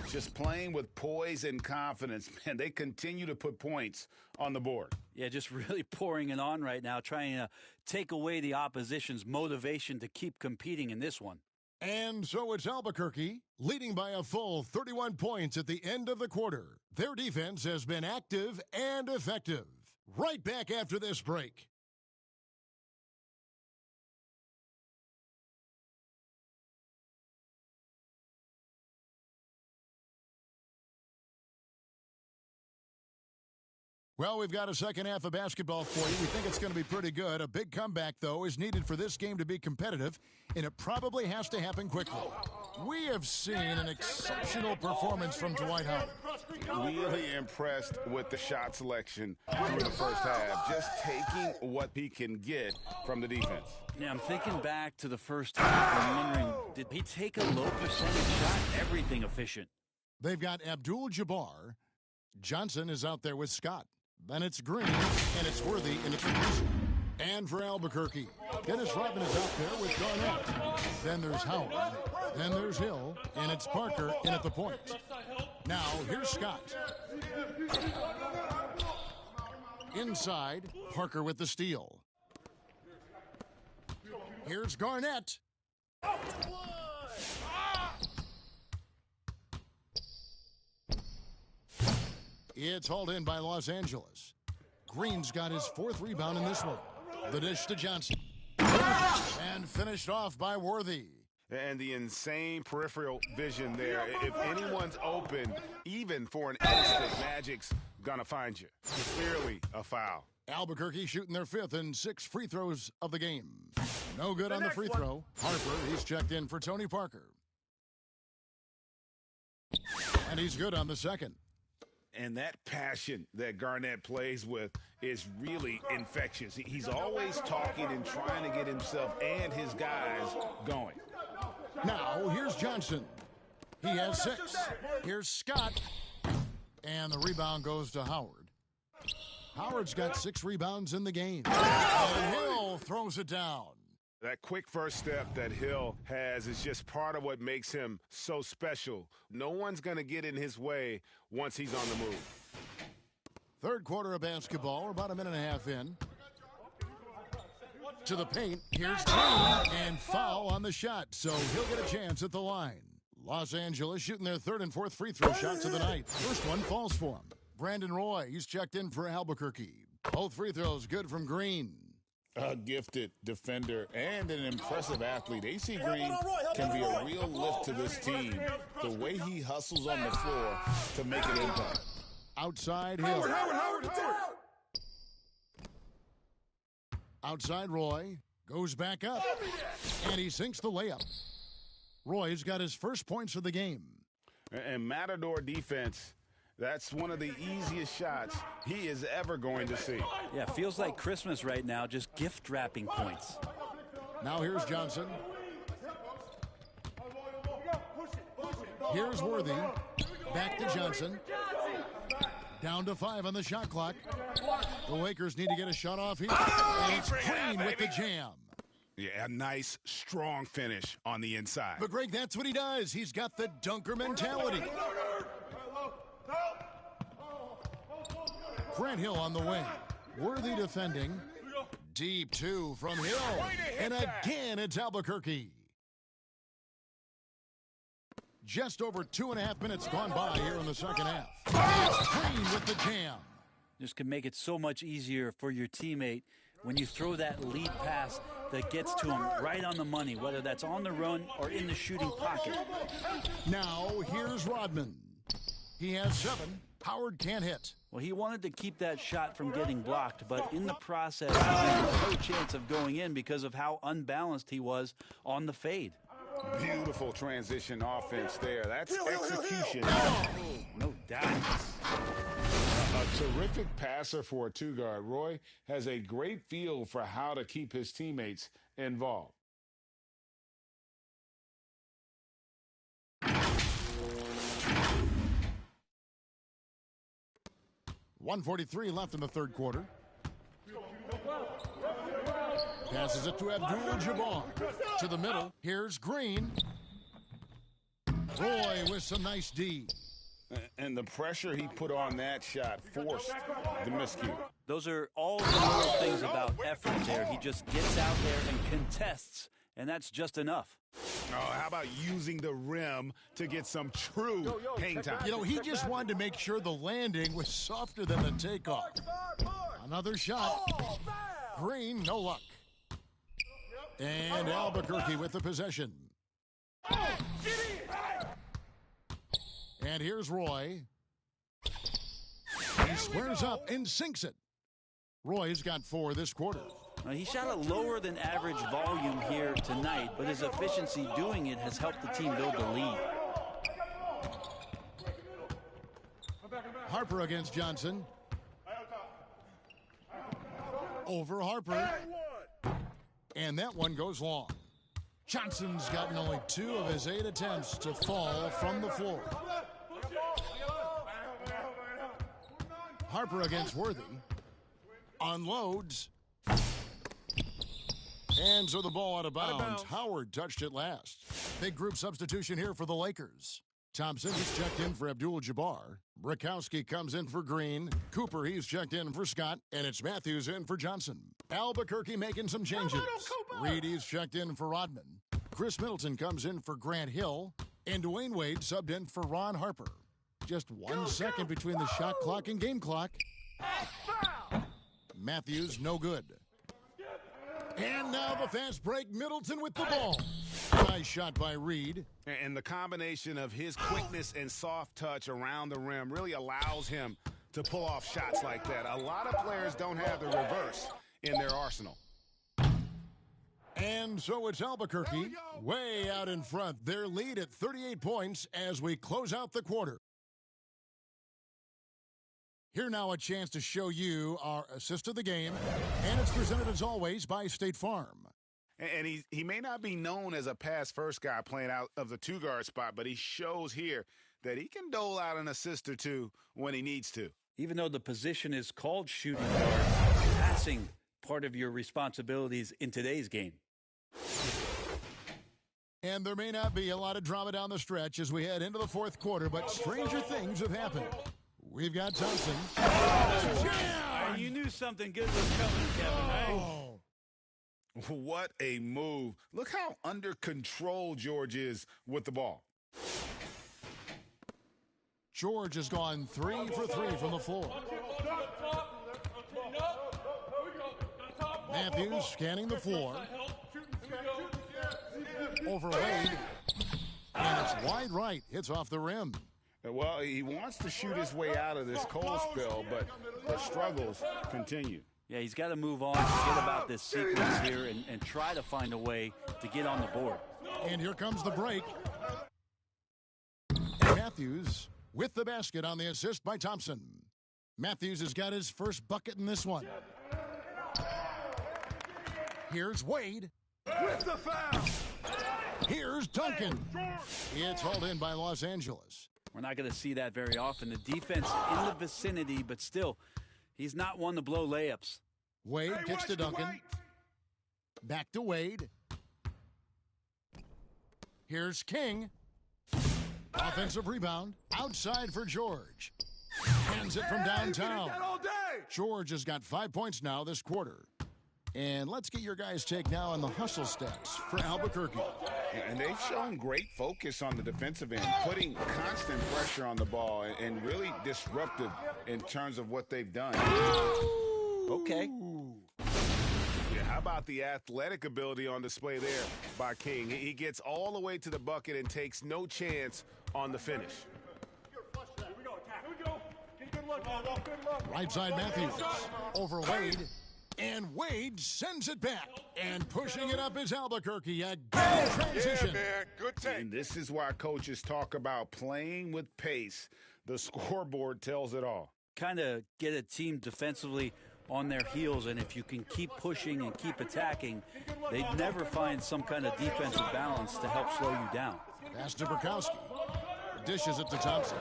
Just playing with poise and confidence. Man, they continue to put points on the board. Yeah, just really pouring it on right now, trying to take away the opposition's motivation to keep competing in this one. And so it's Albuquerque leading by a full 31 points at the end of the quarter. Their defense has been active and effective. Right back after this break. Well, we've got a second half of basketball for you. We think it's going to be pretty good. A big comeback, though, is needed for this game to be competitive, and it probably has to happen quickly. We have seen an exceptional performance from Dwight Howard. Really impressed with the shot selection through the first half, just taking what he can get from the defense. Yeah, I'm thinking back to the first half and wondering, did he take a low percentage shot? Everything efficient. They've got Abdul-Jabbar. Johnson is out there with Scott. Then it's Green, and it's Worthy, and it's Bruce. And for Albuquerque, Dennis Rodman is out there with Garnett. Then there's Howard. Then there's Hill, and it's Parker in at the point. Now, here's Scott. Inside, Parker with the steal. Here's Garnett. It's hauled in by Los Angeles. Green's got his fourth rebound in this one. The dish to Johnson. And finished off by Worthy. And the insane peripheral vision there. If anyone's open, even for an instant, Magic's gonna find you. Clearly a foul. Albuquerque shooting their fifth and 6 free throws of the game. No good on the free throw. Harper, he's checked in for Tony Parker. And he's good on the second. And that passion that Garnett plays with is really infectious. He's always talking and trying to get himself and his guys going. Now, here's Johnson. He has 6. Here's Scott. And the rebound goes to Howard. Howard's got 6 rebounds in the game. And Hill throws it down. That quick first step that Hill has is just part of what makes him so special. No one's going to get in his way once he's on the move. Third quarter of basketball. We're about a minute and a half in. To the paint. Here's Green. And foul on the shot. So he'll get a chance at the line. Los Angeles shooting their third and fourth free throw shots of the night. First one falls for him. Brandon Roy, he's checked in for Albuquerque. Both free throws good from Green. A gifted defender and an impressive athlete. AC Green can be a real lift to this team. The way he hustles on the floor to make an impact. Outside Hill. Howard. Outside Roy. Goes back up. And he sinks the layup. Roy's got his first points of the game. And Matador defense, that's one of the easiest shots he is ever going to see. Yeah, feels like Christmas right now, just gift wrapping points. Now here's Johnson. Here's Worthy. Back to Johnson. Down to 5 on the shot clock. The Lakers need to get a shot off here. And it's Green with the jam. Yeah, a nice, strong finish on the inside. But, Greg, that's what he does. He's got the dunker mentality. Grant Hill on the wing. Worthy defending. Deep 2 from Hill. And again, it's Albuquerque. Just over 2.5 minutes gone by here in the second half. It's Green with the jam. Just can make it so much easier for your teammate when you throw that lead pass that gets to him right on the money, whether that's on the run or in the shooting pocket. Now, here's Rodman. He has 7. Howard can't hit. Well, he wanted to keep that shot from getting blocked, but in the process, he had no chance of going in because of how unbalanced he was on the fade. Beautiful transition offense there. That's execution. No doubt. A terrific passer for a 2-guard. Roy has a great feel for how to keep his teammates involved. .143 left in the third quarter. Passes it to Abdul-Jabbar. To the middle. Here's Green. Roy with some nice D. And the pressure he put on that shot forced the miscue. Those are all the little things about effort there. He just gets out there and contests, and that's just enough. Oh, how about using the rim to get some true hang time? You know, he just wanted to make sure the landing was softer than the takeoff. Another shot. Green, no luck. And Albuquerque with the possession. And here's Roy. He squares up and sinks it. Roy's got 4 this quarter. He shot a lower than average volume here tonight, but his efficiency doing it has helped the team build the lead. Harper against Johnson. Over Harper. And that one goes long. Johnson's gotten only 2 of his 8 attempts to fall from the floor. Harper against Worthy. Unloads. And so the ball out of bounds. Howard touched it last. Big group substitution here for the Lakers. Thompson is checked in for Abdul-Jabbar. Brakowski comes in for Green. Cooper, he's checked in for Scott. And it's Matthews in for Johnson. Albuquerque making some changes. Reed, he's checked in for Rodman. Chris Middleton comes in for Grant Hill. And Dwayne Wade subbed in for Ron Harper. Just 1 second between the shot clock and game clock. Matthews, no good. And now the fast break. Middleton with the ball. Nice shot by Reed. And the combination of his quickness and soft touch around the rim really allows him to pull off shots like that. A lot of players don't have the reverse in their arsenal. And so it's Albuquerque way out in front. Their lead at 38 points as we close out the quarter. Here now a chance to show you our assist of the game, and it's presented as always by State Farm. And he may not be known as a pass-first guy playing out of the 2-guard spot, but he shows here that he can dole out an assist or 2 when he needs to. Even though the position is called shooting guard, passing part of your responsibilities in today's game. And there may not be a lot of drama down the stretch as we head into the 4th quarter, but stranger things have happened. We've got Thompson. You knew something good was coming, Kevin, right? What a move. Look how under control George is with the ball. George has gone 3 for 3 from the floor. Matthews scanning the floor. Over Wade. And it's wide right. Hits off the rim. Well, he wants to shoot his way out of this cold spell, but the struggles continue. Yeah, he's got to move on, forget about this sequence here, and try to find a way to get on the board. And here comes the break. And Matthews with the basket on the assist by Thompson. Matthews has got his first bucket in this one. Here's Wade. With the foul. Here's Duncan. It's hauled in by Los Angeles. We're not going to see that very often. The defense in the vicinity, but still, he's not one to blow layups. Wade kicks to Duncan. Back to Wade. Here's King. Offensive rebound. Outside for George. Hands it from downtown. George has got 5 points now this quarter. And let's get your guys' take now on the hustle stats for Albuquerque. And they've shown great focus on the defensive end, putting constant pressure on the ball and really disruptive in terms of what they've done. Okay. Yeah, how about the athletic ability on display there by King? He gets all the way to the bucket and takes no chance on the finish. Right side Matthews. Over Wade. And Wade sends it back. And pushing it up is Albuquerque. A good transition. Yeah, man. Good take. And this is why coaches talk about playing with pace. The scoreboard tells it all. Kind of get a team defensively on their heels, and if you can keep pushing and keep attacking, they'd never find some kind of defensive balance to help slow you down. Pass to Brakowski. Dishes it to Thompson.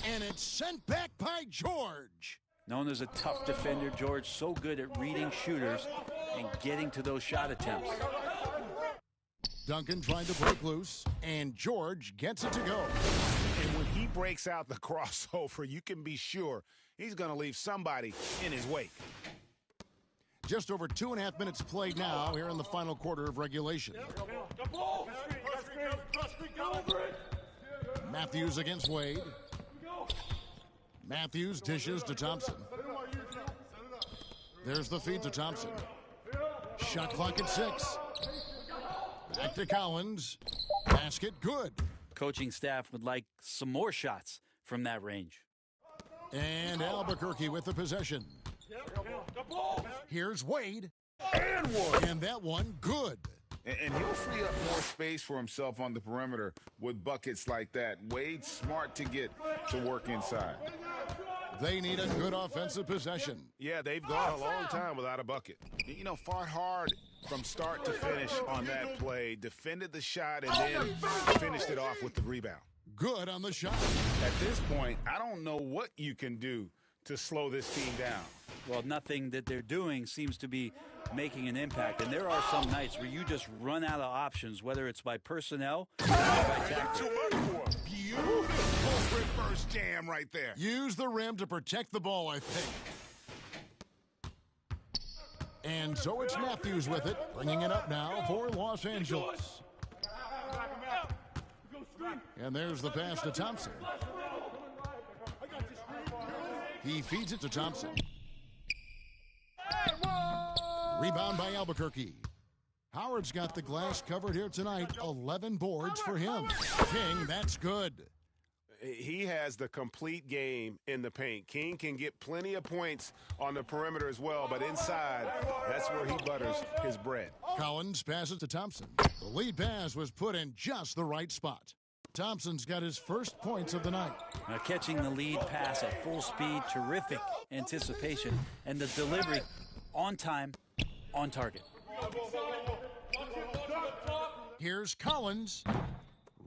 And it's sent back by George. Known as a tough defender, George so good at reading shooters and getting to those shot attempts. Duncan trying to break loose, and George gets it to go. And when he breaks out the crossover, you can be sure he's going to leave somebody in his wake. Just over 2.5 minutes played now here in the final quarter of regulation. Matthews against Wade. Matthews dishes to Thompson. There's the feed to Thompson. Shot clock at 6. Back to Collins. Basket good. Coaching staff would like some more shots from that range. And Albuquerque with the possession. Here's Wade. And one. And that one good. And he'll free up more space for himself on the perimeter with buckets like that. Wade's smart to get to work inside. They need a good offensive possession. Yeah, they've gone a long time without a bucket. You know, fought hard from start to finish on that play, defended the shot, and then finished it off with the rebound. Good on the shot. At this point, I don't know what you can do to slow this team down. Well, nothing that they're doing seems to be making an impact. And there are some nights where you just run out of options, whether it's by personnel or by tactics. Beautiful reverse jam right there. Use the rim to protect the ball, I think. And so it's Matthews with it, bringing it up now for Los Angeles. And there's the pass to Thompson. He feeds it to Thompson. Rebound by Albuquerque. Howard's got the glass covered here tonight. 11 boards for him. King, that's good. He has the complete game in the paint. King can get plenty of points on the perimeter as well, but inside, that's where he butters his bread. Collins passes to Thompson. The lead pass was put in just the right spot. Thompson's got his first points of the night. Now catching the lead pass at full speed, terrific anticipation, and the delivery on time, on target. Here's Collins.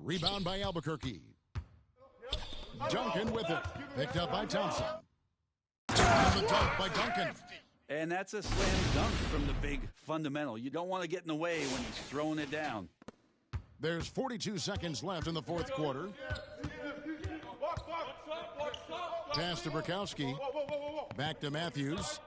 Rebound by Albuquerque. Duncan with it. Picked up by Thompson. And the dunk by Duncan. And that's a slam dunk from the big fundamental. You don't want to get in the way when he's throwing it down. There's 42 seconds left in the fourth quarter. Pass to Brakowski. Back to Matthews.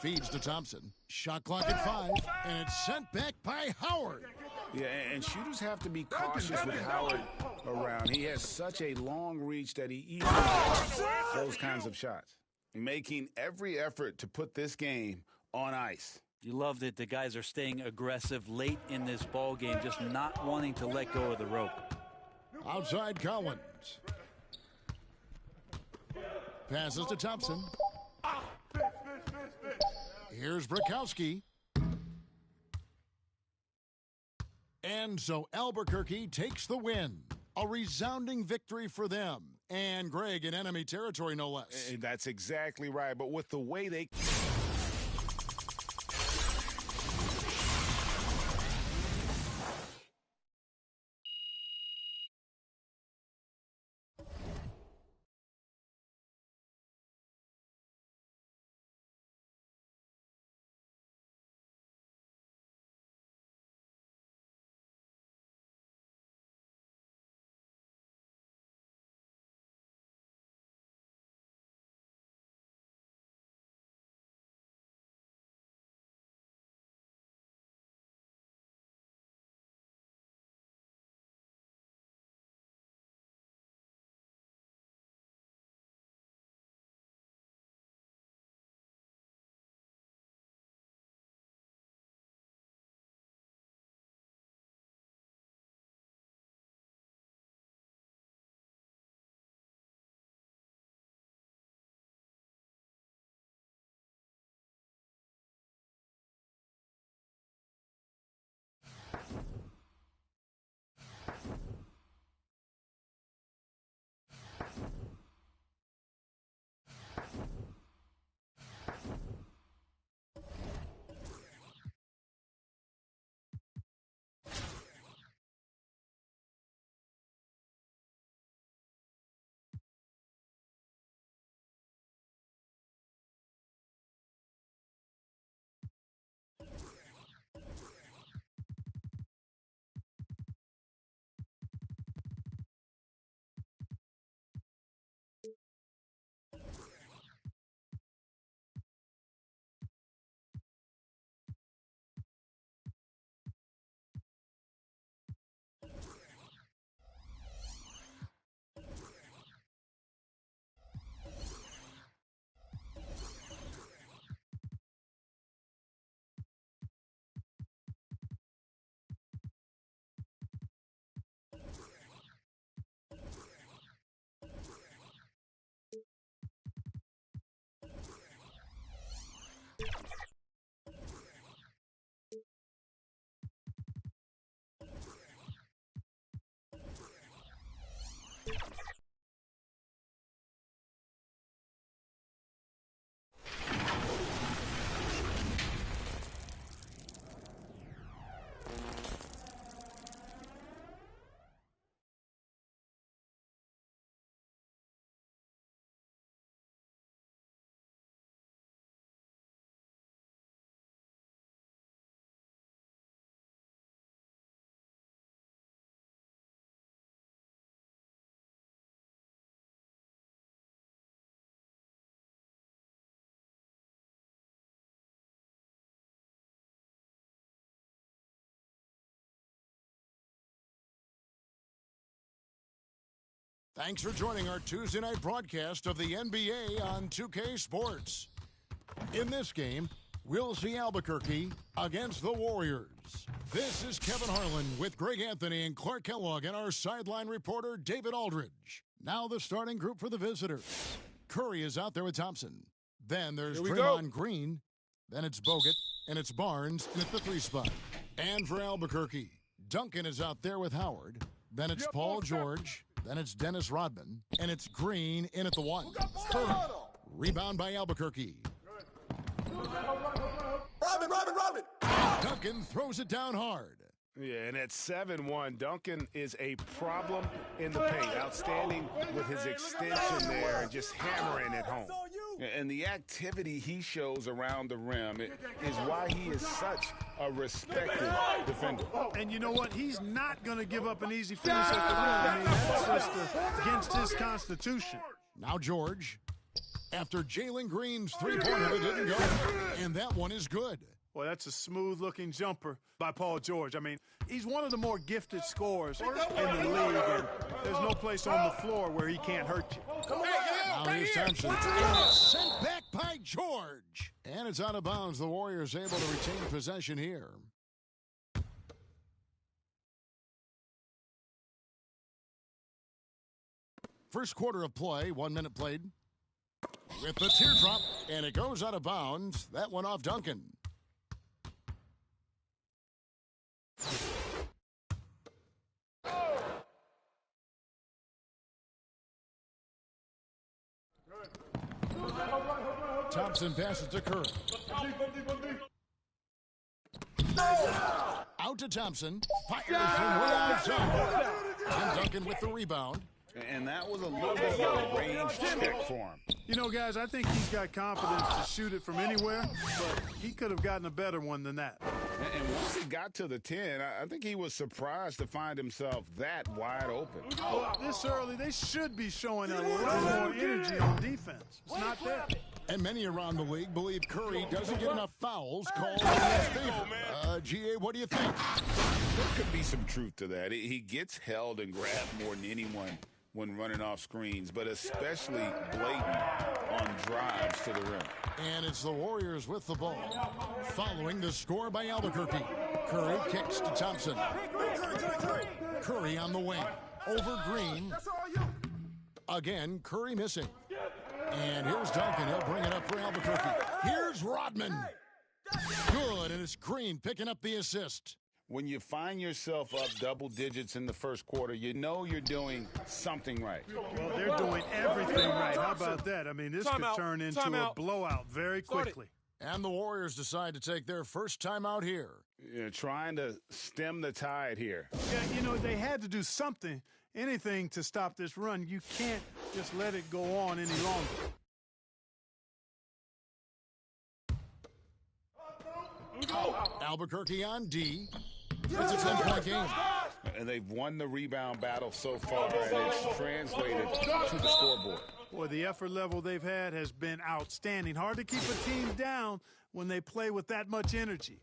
Feeds to Thompson. Shot clock at 5, and it's sent back by Howard. Yeah, and shooters have to be cautious with Howard around. He has such a long reach that he easily makes those kinds of shots, making every effort to put this game on ice. You love that the guys are staying aggressive late in this ball game, just not wanting to let go of the rope. Outside Collins. Passes to Thompson. Here's Brakowski. And so Albuquerque takes the win. A resounding victory for them. And Greg in enemy territory, no less. That's exactly right. But with the way they... Thanks for joining our Tuesday night broadcast of the NBA on 2K Sports. In this game, we'll see Albuquerque against the Warriors. This is Kevin Harlan with Greg Anthony and Clark Kellogg and our sideline reporter, David Aldridge. Now the starting group for the visitors. Curry is out there with Thompson. Then there's Draymond Green. Then it's Bogut, and it's Barnes, and it's the 3 spot. And for Albuquerque, Duncan is out there with Howard. Then it's Paul George. Then it's Dennis Rodman. And it's Green in at the 1. Curry. Rebound by Albuquerque. Robin! Duncan throws it down hard. Yeah, and at 7-1, Duncan is a problem in the paint. Outstanding with his extension there and just hammering it home. And the activity he shows around the rim is why he is such a respected defender. And you know what? He's not going to give up an easy finish at the rim. I mean, that's just against his constitution. Now George, after Jalen Green's three-pointer didn't go, and that one is good. Well, that's a smooth-looking jumper by Paul George. I mean, he's one of the more gifted scorers in the league, and there's no place on the floor where he can't hurt you. Now here's Thompson. And it's sent back by George. And it's out of bounds. The Warriors able to retain possession here. First quarter of play, 1 minute played. With the teardrop, and it goes out of bounds. That one off Duncan. Thompson passes to Curry. Out to Thompson. Fires from way outside. And Duncan with the rebound. And that was a little bit of a range check for him. You know, guys, I think he's got confidence to shoot it from anywhere, but he could have gotten a better one than that. And once he got to the 10, I think he was surprised to find himself that wide open. Well, this early, they should be showing a little more energy on defense. It's not there. And many around the league believe Curry doesn't get enough fouls called in his favor. GA, what do you think? There could be some truth to that. He gets held and grabbed more than anyone when running off screens, but especially blatant on drives to the rim. And it's the Warriors with the ball. Following the score by Albuquerque. Curry kicks to Thompson. Curry on the wing. Over Green. Again, Curry missing. And here's Duncan. He'll bring it up for Albuquerque. Here's Rodman. Good, and it's Green picking up the assist. When you find yourself up double digits in the first quarter, you know you're doing something right. Well, they're doing everything right. How about that? I mean, this could turn into a blowout very quickly. And the Warriors decide to take their first timeout here. You're trying to stem the tide here. Yeah, you know, they had to do something, anything to stop this run. You can't just let it go on any longer. Albuquerque on D. It's a 10-point game. And they've won the rebound battle so far, and it's translated to the scoreboard. Boy, the effort level they've had has been outstanding. Hard to keep a team down when they play with that much energy.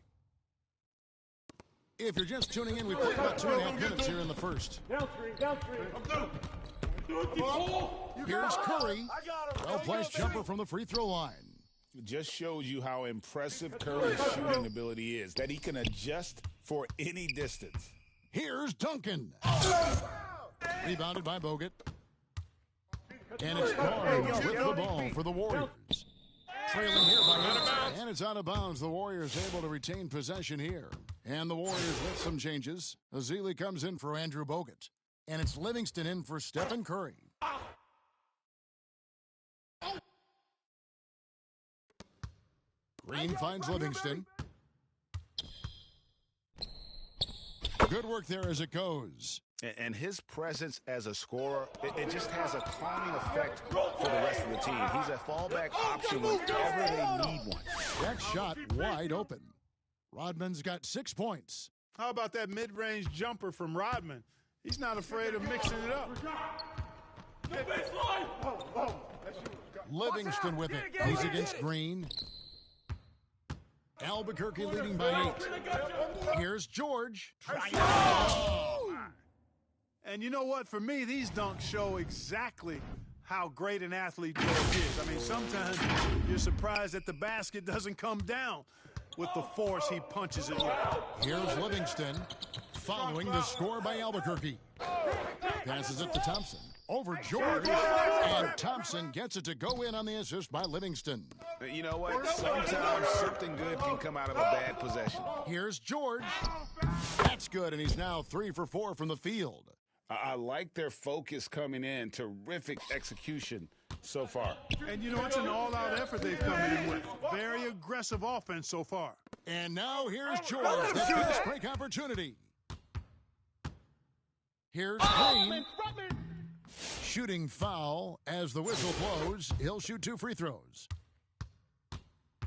If you're just tuning in, we played about 2.5 minutes here in the first. Here's Curry. Well-placed jumper from the free throw line. It just shows you how impressive Curry's shooting ability is, that he can adjust for any distance. Here's Duncan. Rebounded by Bogut. And it's Barnes with the ball for the Warriors. Trailing here by 8. And it's out of bounds. The Warriors able to retain possession here. And the Warriors with some changes. Azili comes in for Andrew Bogut. And it's Livingston in for Stephen Curry. Green finds Livingston. Good work there as it goes. And his presence as a scorer, it just has a calming effect for the rest of the team. He's a fallback option whenever they need one. That shot wide open. Rodman's got 6 points. How about that mid-range jumper from Rodman? He's not afraid of mixing it up. Livingston with it. He's against Green. Albuquerque leading by 8. Here's George. And you know what? For me, these dunks show exactly how great an athlete George is. I mean, sometimes you're surprised that the basket doesn't come down with the force he punches it with. Here's Livingston following the score by Albuquerque. Passes it to Thompson. Over George, and Thompson gets it to go in on the assist by Livingston. You know what? Sometimes something good can come out of a bad possession. Here's George. That's good, and he's now 3 for 4 from the field. I like their focus coming in. Terrific execution so far. And you know, it's an all-out effort they've come in with. Very aggressive offense so far. And now here's George. The fast break opportunity. Here's Green. Shooting foul as the whistle blows. He'll shoot 2 free throws.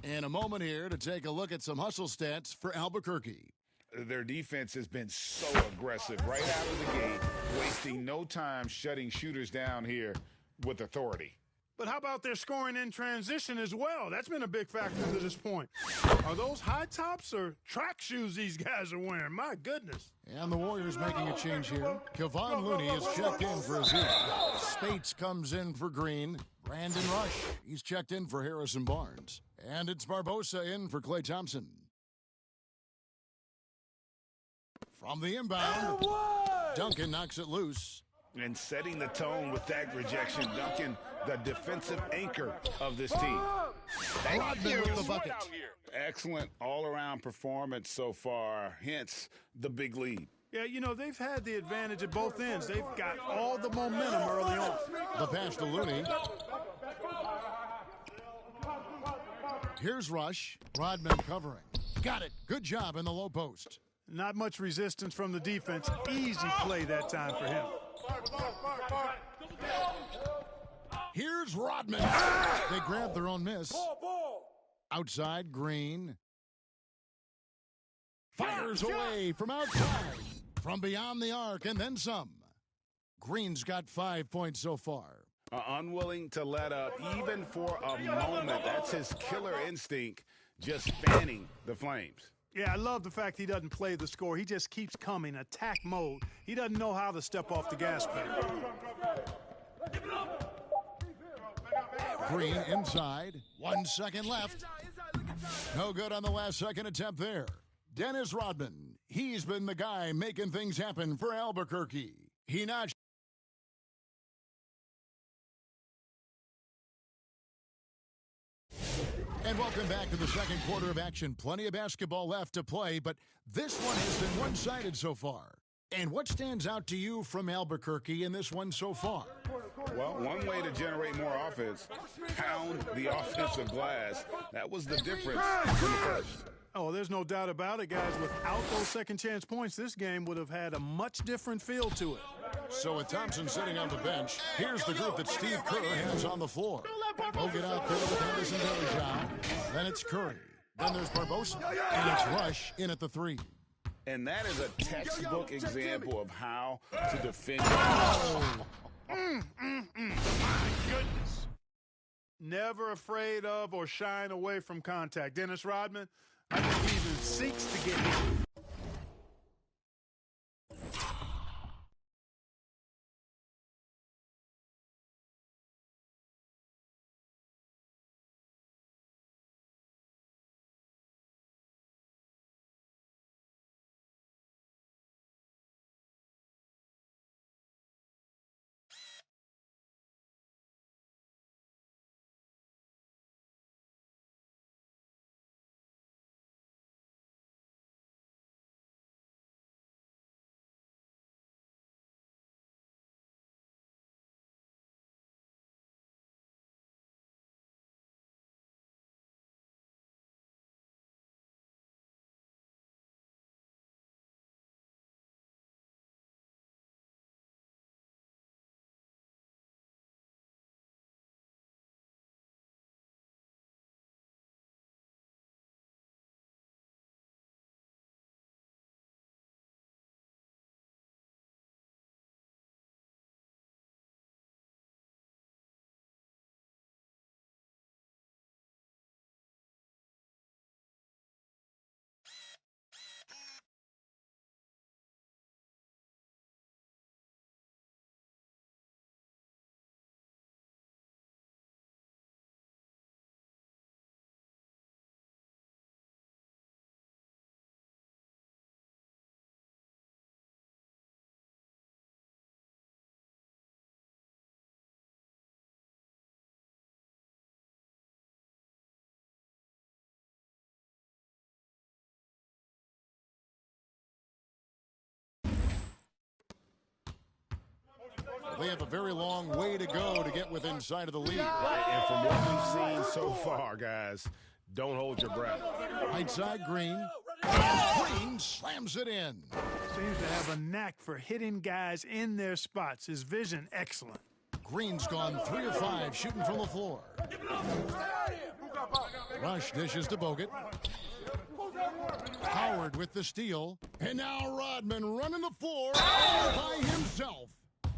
And a moment here to take a look at some hustle stats for Albuquerque. Their defense has been so aggressive right out of the gate, wasting no time shutting shooters down here with authority. But how about their scoring in transition as well? That's been a big factor to this point. Are those high tops or track shoes these guys are wearing? My goodness. And the Warriors making a change here. Kevon Looney is checked in for Azul. Spates comes in for Green. Brandon Rush, he's checked in for Harrison Barnes. And it's Barbosa in for Klay Thompson. From the inbound, Duncan knocks it loose. And setting the tone with that rejection, Duncan, the defensive anchor of this team. Rodman with the bucket. Excellent all-around performance so far, hence the big lead. Yeah, you know, they've had the advantage at both ends. They've got all the momentum early on. The pass to Looney. Here's Rush. Rodman covering. Got it. Good job in the low post. Not much resistance from the defense. Easy play that time for him. Here's Rodman. They grab their own miss. Outside, Green. Fires away from outside. From beyond the arc, and then some. Green's got 5 points so far. Unwilling to let up even for a moment. That's his killer instinct, just fanning the flames. Yeah, I love the fact he doesn't play the score. He just keeps coming, attack mode. He doesn't know how to step off the gas pedal. Green inside. 1 second left. No good on the last second attempt there. Dennis Rodman. He's been the guy making things happen for Albuquerque. He notched. And welcome back to the second quarter of action. Plenty of basketball left to play, but this one has been one-sided so far. And what stands out to you from Albuquerque in this one so far? Well, one way to generate more offense, pound the offensive glass. That was the difference from the first. Oh, there's no doubt about it, guys. Without those second-chance points, this game would have had a much different feel to it. So with Thompson sitting on the bench, here's the group that Steve Kerr has on the floor. They'll get out there with Henderson Derejon. Then it's Curry. Then there's Barbosa. And it's Rush in at the 3. And that is a textbook example of how to defend. My goodness. Never afraid of or shying away from contact. Dennis Rodman, I think he even seeks to get hit. They have a very long way to go to get within sight of the lead. And from what we've seen so far, guys, don't hold your breath. Right side, Green. Green slams it in. Seems to have a knack for hitting guys in their spots. His vision, excellent. Green's gone 3 of 5 shooting from the floor. Rush dishes to Bogut. Howard with the steal. And now Rodman running the floor by himself.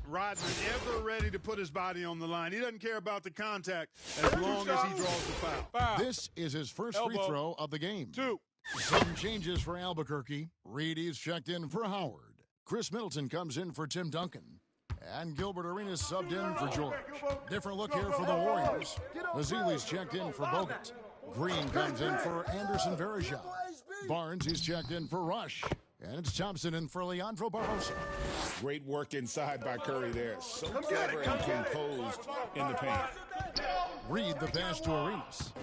Rodman ever ready to put his body on the line. He doesn't care about the contact as long as he draws the foul. This is his first free throw of the game. 2. Some changes for Albuquerque. Reedy's checked in for Howard. Chris Middleton comes in for Tim Duncan. And Gilbert Arenas subbed in for George. Different look here for the Warriors. Vasili's checked in for Bogut. Green comes in for Anderson Varejao. Barnes is checked in for Rush. And it's Thompson in for Leandro Barbosa. Great work inside by Curry there. So clever and composed in the paint. Reed the pass to Arenas.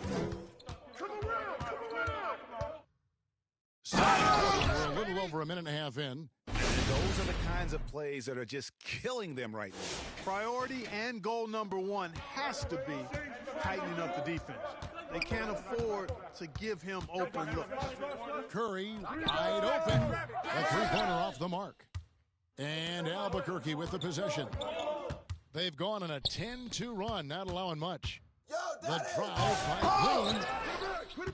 We're a little over a minute and a half in. Those are the kinds of plays that are just killing them right now. Priority and goal number 1 has to be tightening up the defense. They can't afford to give him open looks. Curry wide open. A three-pointer off the mark. And Albuquerque with the possession. They've gone on a 10-2 run, not allowing much. The drive by Green.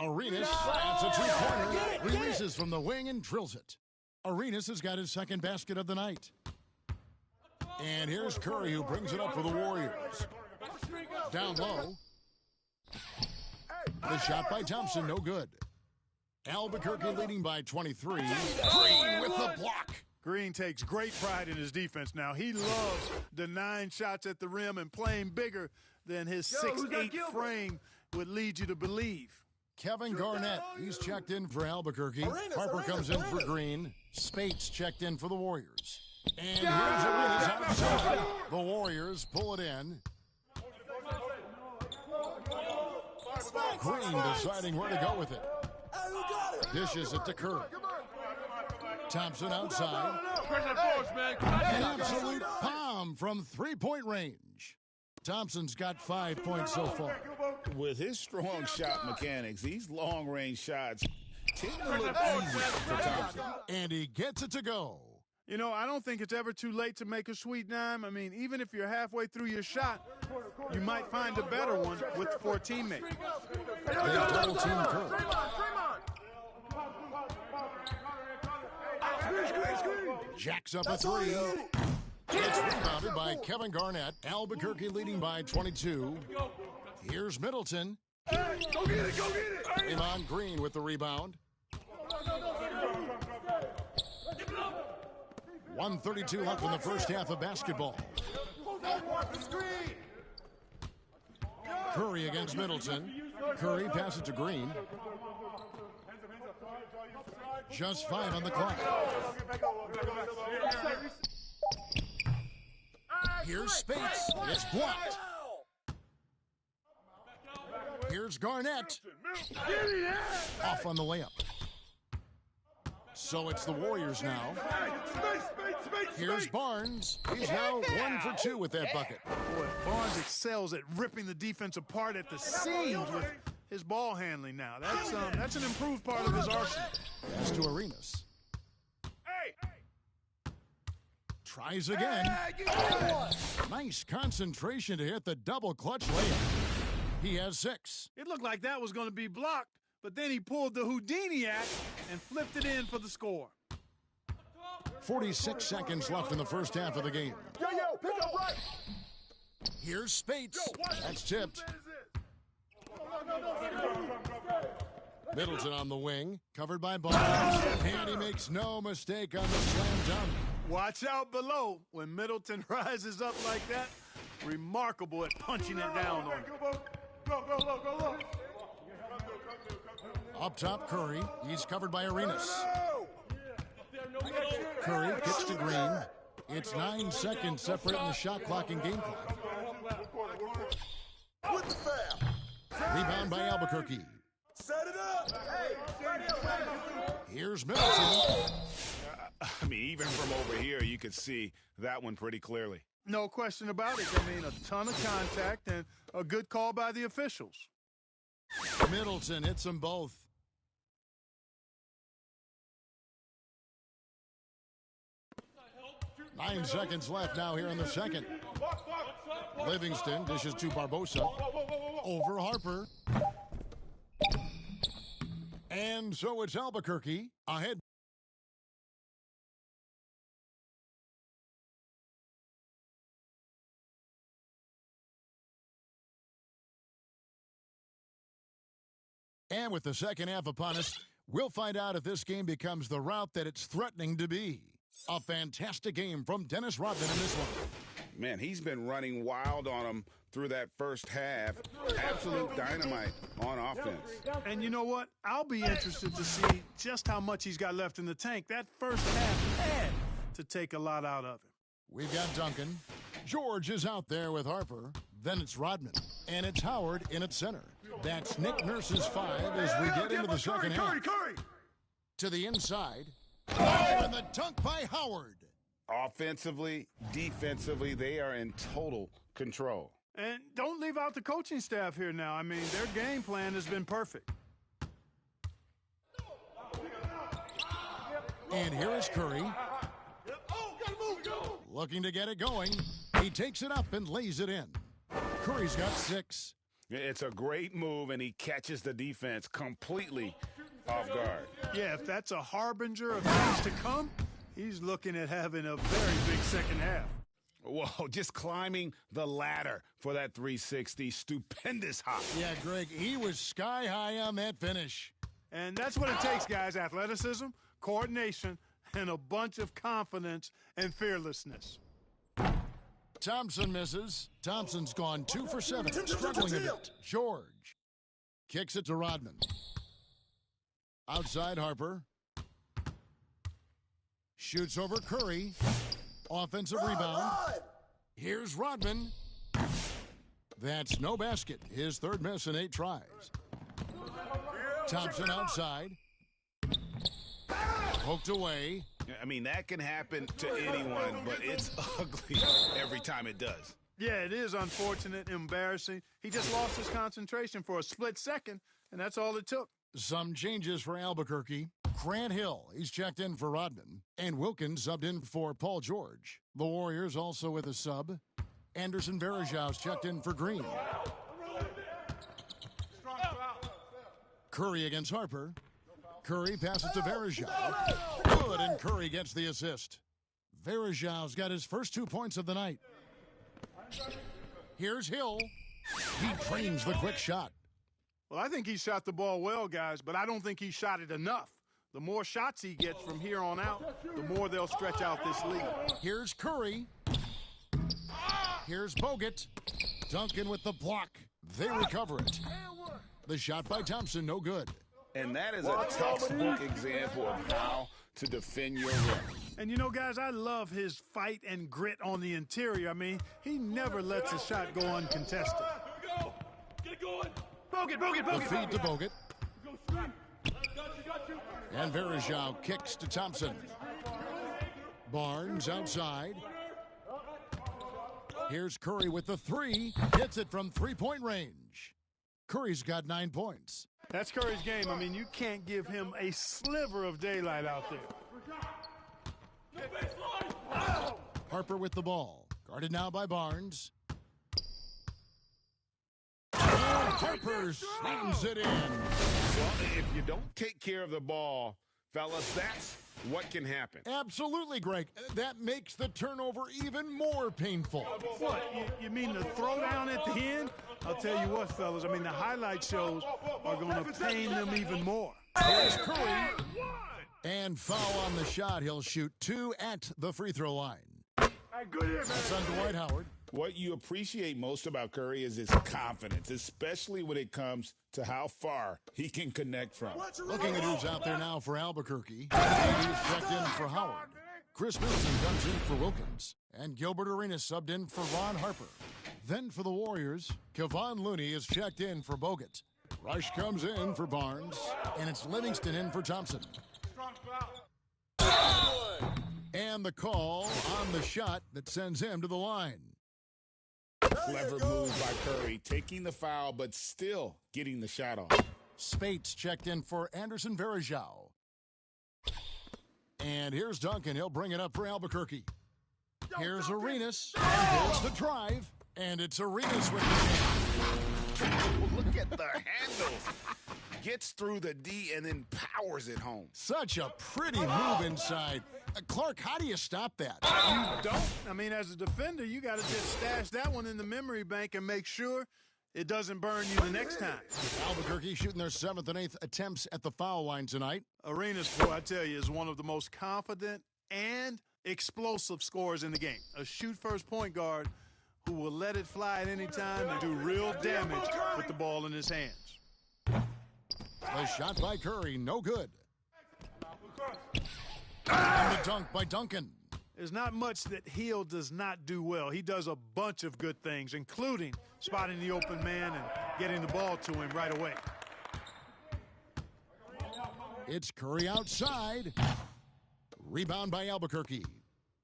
Arenas, that's a three-pointer. Releases from the wing and drills it. Arenas has got his second basket of the night. And here's Curry who brings it up for the Warriors. Down low. The shot by Thompson, no good. Albuquerque leading by 23. Green with the block. Green takes great pride in his defense now. He loves denying shots at the rim and playing bigger than his 6'8" frame would lead you to believe. Kevin Garnett, he's checked in for Albuquerque. Harper comes in for Green. Spates checked in for the Warriors. And here's Arenas outside. The Warriors pull it in. Green deciding where to go with it. Dishes it to Curry. Thompson outside. An absolute bomb from three-point range. Thompson's got 5 points so far. With his strong shot mechanics, these long-range shots tend to look easy for Thompson. And he gets it to go. You know, I don't think it's ever too late to make a sweet dime. I mean, even if you're halfway through your shot, you might find a better one for a teammate. They double team Curry. Jacks up a three. It's rebounded by Kevin Garnett. Albuquerque leading by 22. Here's Middleton. Go get it, go get it. Iman Green with the rebound. 1:32 left in the first half of basketball. Curry against Middleton. Curry passes to Green. Just 5 on the clock. Here's Spates. It's blocked. Here's Garnett. Off on the layup. So it's the Warriors now. Here's Barnes. He's now 1 for 2 with that bucket. Boy, Barnes excels at ripping the defense apart at the seams with his ball handling now. That's an improved part of his arsenal. Pass to Arenas. Tries again. Nice concentration to hit the double clutch layup. He has 6. It looked like that was going to be blocked, but then he pulled the Houdini act and flipped it in for the score. 46 seconds left in the first half of the game. Yo, pick up right. Here's Spates. That's tipped. Middleton on the wing, covered by Barnes. And he makes no mistake on the slam dunk. Watch out below when Middleton rises up like that. Remarkable at punching it down on him. Go. Up top, Curry. He's covered by Arenas. Curry gets to Green. It's 9 seconds separating the shot clock and game clock. With the foul. Rebound by Albuquerque. Set it up. Here's Middleton. mean, even from over here, you could see that one pretty clearly. No question about it. I mean, a ton of contact and a good call by the officials. Middleton hits them both. Nine seconds left now here in the second. Livingston dishes to Barbosa. Over Harper. And so it's Albuquerque ahead. And with the second half upon us, we'll find out if this game becomes the route that it's threatening to be. A fantastic game from Dennis Rodman in this one. Man, he's been running wild on him through that first half. Absolute dynamite on offense. And you know what? I'll be interested to see just how much he's got left in the tank. That first half had to take a lot out of him. We've got Duncan. George is out there with Harper. Then it's Rodman. And it's Howard in at center. That's Nick Nurse's 5 as we get into the second half. Curry! To the inside. And the dunk by Howard. Offensively, defensively, they are in total control. And don't leave out the coaching staff here now. I mean, their game plan has been perfect. And here is Curry. Looking to get it going. He takes it up and lays it in. Curry's got 6. It's a great move, and he catches the defense completely off guard. Yeah, if that's a harbinger of things to come, he's looking at having a very big second half. Whoa, just climbing the ladder for that 360. Stupendous hop. Yeah, Greg, he was sky high on that finish. And that's what it takes, guys. Athleticism, coordination, and a bunch of confidence and fearlessness. Thompson misses. Thompson's gone 2 for 7, struggling a bit. George kicks it to Rodman. Outside Harper. Shoots over Curry. Offensive rebound. Here's Rodman. That's no basket. His third miss in 8 tries. Thompson outside. Poked away. I mean, that can happen to anyone, but it's ugly every time it does. Yeah, it is unfortunate, embarrassing. He just lost his concentration for a split second, and that's all it took. Some changes for Albuquerque. Grant Hill, he's checked in for Rodman. And Wilkins subbed in for Paul George. The Warriors also with a sub. Anderson Varejau's checked in for Green. Curry against Harper. Curry passes to Varejau. Good, and Curry gets the assist. Varejau's got his first 2 points of the night. Here's Hill. He trains the quick shot. Well, I think he shot the ball well, guys, but I don't think he shot it enough. The more shots he gets from here on out, the more they'll stretch out this lead. Here's Curry. Here's Bogut. Duncan with the block. They recover it. The shot by Thompson, no good. And that is a textbook example of how to defend your rim. And you know, guys, I love his fight and grit on the interior. I mean, he never lets a shot go uncontested. Get it going. The feed to Bogut. And Varejau kicks to Thompson. Barnes outside. Here's Curry with the 3. Hits it from three-point range. Curry's got 9 points. That's Curry's game. I mean, you can't give him a sliver of daylight out there. Harper with the ball. Guarded now by Barnes. Harper slams it in. Well, if you don't take care of the ball, fellas, that's what can happen. Absolutely, Greg. That makes the turnover even more painful. What? You mean the throwdown at the end? I'll tell you what, fellas. I mean, the highlight shows are going to pain them even more. Here's Curry. And foul on the shot. He'll shoot 2 at the free throw line. That's on Dwight Howard. What you appreciate most about Curry is his confidence, especially when it comes to how far he can connect from. Looking at who's out there now for Albuquerque. He's checked in for Howard. Chris Middleton comes in for Wilkins. And Gilbert Arenas subbed in for Ron Harper. Then for the Warriors, Kevon Looney is checked in for Bogut. Rush comes in for Barnes. And it's Livingston in for Thompson. And the call on the shot that sends him to the line. Clever move by Curry, taking the foul, but still getting the shot off. Spates checked in for Anderson Varejao. And here's Duncan. He'll bring it up for Albuquerque. Here's Arenas. And here's the drive. And it's Arenas with the jam. Look at the handles. Gets through the D and then powers it home. Such a pretty move inside. Clark, how do you stop that? You don't. I mean, as a defender, you got to just stash that one in the memory bank and make sure it doesn't burn you the next time. Albuquerque shooting their 7th and 8th attempts at the foul line tonight. Arenas, boy, I tell you, is one of the most confident and explosive scorers in the game. A shoot-first point guard who will let it fly at any time and do real damage with the ball in his hands. The shot by Curry, no good. And the dunk by Duncan. There's not much that Hill does not do well. He does a bunch of good things, including spotting the open man and getting the ball to him right away. It's Curry outside. Rebound by Albuquerque.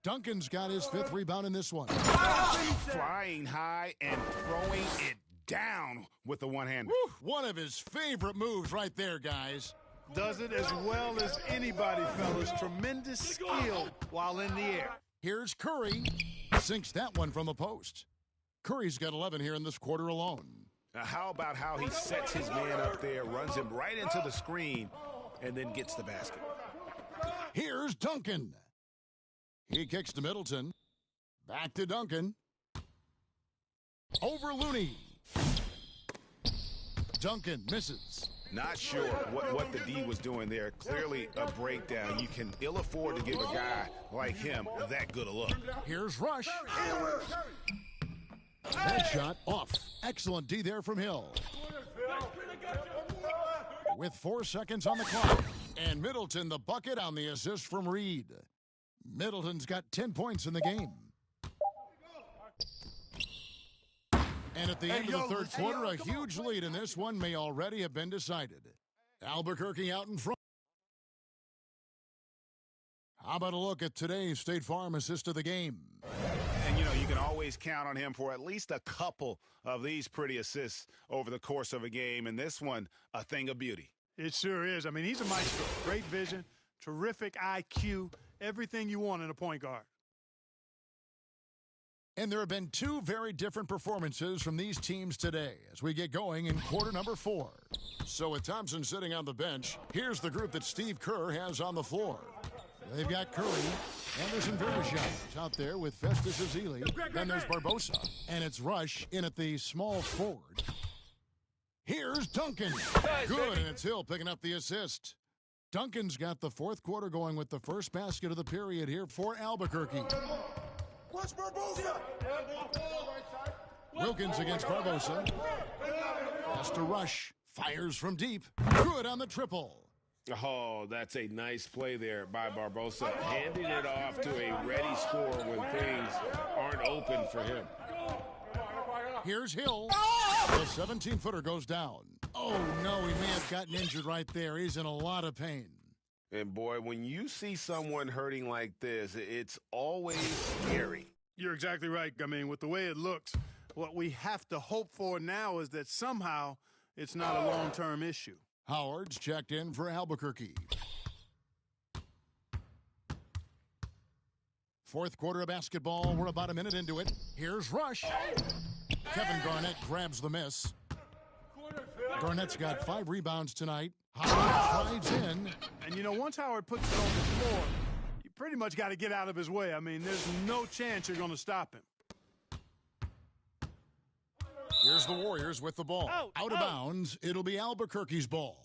Duncan's got his 5th rebound in this one. Flying high and throwing it down with the one-hander. One of his favorite moves right there, guys. Does it as well as anybody, fellas. Tremendous skill while in the air. Here's Curry. Sinks that one from the post. Curry's got 11 here in this quarter alone. Now, how about how he sets his man up there, runs him right into the screen, and then gets the basket? Here's Duncan. He kicks to Middleton. Back to Duncan. Over Looney. Duncan misses. Not sure what the D was doing there. Clearly a breakdown. You can ill afford to give a guy like him that good a look. Here's Rush. That shot off. Excellent D there from Hill. With 4 seconds on the clock. And Middleton the bucket on the assist from Reed. Middleton's got 10 points in the game. And at the end of the third quarter, a huge lead in this one may already have been decided. Albuquerque out in front. How about a look at today's State Farm assist of the game? And, you can always count on him for at least a couple of these pretty assists over the course of a game. And this one, a thing of beauty. It sure is. I mean, he's a maestro. Great vision, terrific IQ, everything you want in a point guard. And there have been 2 very different performances from these teams today as we get going in quarter number 4. So with Thompson sitting on the bench, here's the group that Steve Kerr has on the floor. They've got Curry, Anderson Varejao out there with Festus Ezeli. Then there's Barbosa, and it's Rush in at the small forward. Here's Duncan. Good, and it's Hill picking up the assist. Duncan's got the 4th quarter going with the first basket of the period here for Albuquerque. Watch Barbosa. Wilkins against Barbosa. Has to Rush. Fires from deep. Good on the triple. Oh, that's a nice play there by Barbosa. Handing it off to a ready scorer when things aren't open for him. Here's Hill. The 17-footer goes down. Oh, no, he may have gotten injured right there. He's in a lot of pain. And, boy, when you see someone hurting like this, it's always scary. You're exactly right. I mean, with the way it looks, what we have to hope for now is that somehow it's not a long-term issue. Howard's checked in for Albuquerque. 4th quarter of basketball. We're about a minute into it. Here's Rush. Kevin Garnett grabs the miss. Garnett's got 5 rebounds tonight. Howard drives in. And, once Howard puts it on the floor, you pretty much got to get out of his way. I mean, there's no chance you're going to stop him. Here's the Warriors with the ball. Out of bounds. It'll be Albuquerque's ball.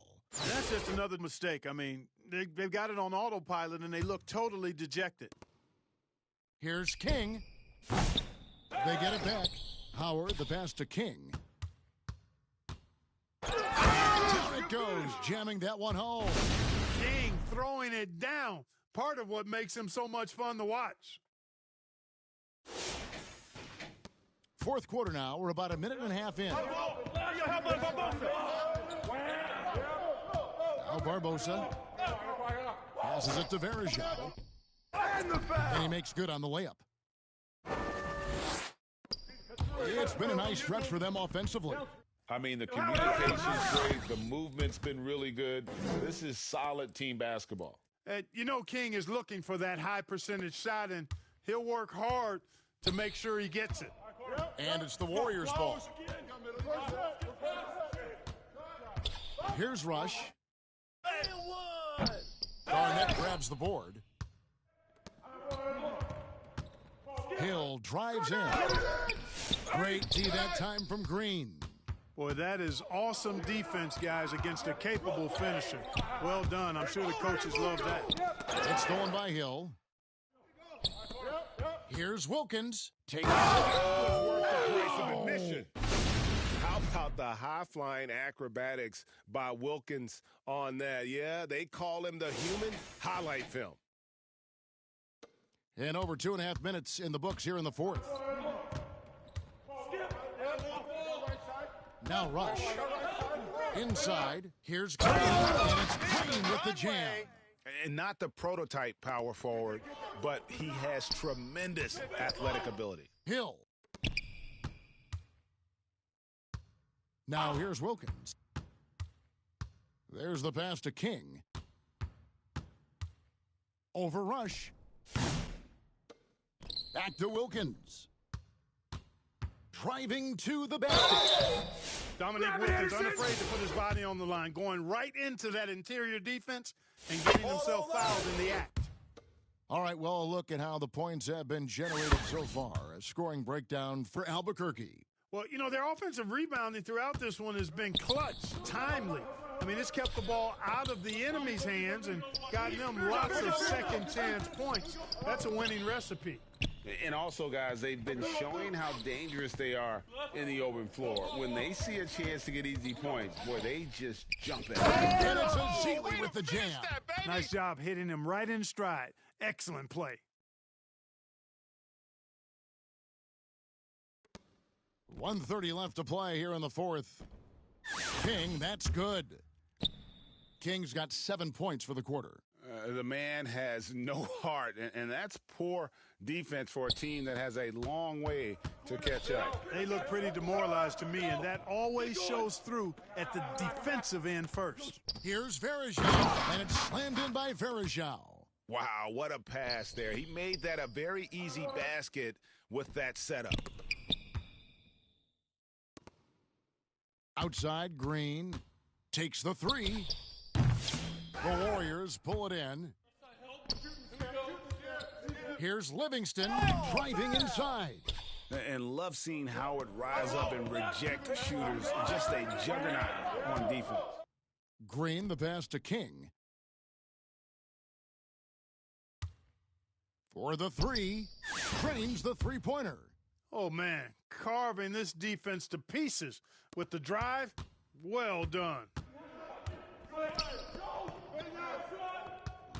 And that's just another mistake. I mean, they've got it on autopilot, and they look totally dejected. Here's King. They get it back. Howard, the pass to King. Down it goes, jamming that one home. King throwing it down. Part of what makes him so much fun to watch. 4th quarter now. We're about a minute and a half in. Now Barbosa passes it to Varejao. And he makes good on the layup. It's been a nice stretch for them offensively. I mean, the communication's great. The movement's been really good. This is solid team basketball. You know King is looking for that high percentage shot, and he'll work hard to make sure he gets it. And it's the Warriors' ball. Here's Rush. Garnett grabs the board. Hill drives in. Great D that time from Green. Boy, that is awesome defense, guys, against a capable finisher. Well done. I'm sure the coaches love that. It's stolen by Hill. Here's Wilkins. Takes it. How about the high-flying acrobatics by Wilkins on that? Yeah, they call him the human highlight film. And over 2.5 minutes in the books here in the fourth. Now Rush. Inside. Here's Green. And it's Green with the jam. And not the prototype power forward, but he has tremendous athletic ability. Hill. Now here's Wilkins. There's the pass to King. Over Rush. Back to Wilkins. Driving to the basket. Dominique Wilkins unafraid to put his body on the line, going right into that interior defense and getting himself fouled in the act. All right, well, a look at how the points have been generated so far. A scoring breakdown for Albuquerque. Well, you know, their offensive rebounding throughout this one has been clutch, timely. I mean, it's kept the ball out of the enemy's hands and gotten them lots of second chance points. That's a winning recipe. And also, guys, they've been showing how dangerous they are in the open floor. When they see a chance to get easy points, boy, they just jump at it. And it's Zealy with the jam. Nice job hitting him right in stride. Excellent play. .130 left to play here in the fourth. King, that's good. King's got 7 points for the quarter. The man has no heart, and that's poor defense for a team that has a long way to catch up. They look pretty demoralized to me, and that always shows through at the defensive end first. Here's Verajao, and it's slammed in by Verajao. Wow, what a pass there. He made that a very easy basket with that setup. Outside, Green takes the three. The Warriors pull it in. Here's Livingston driving inside. And love seeing Howard rise up and reject shooters. Just a juggernaut on defense. Green, the pass to King. For the three, trains the three-pointer. Oh, man, carving this defense to pieces with the drive. Well done.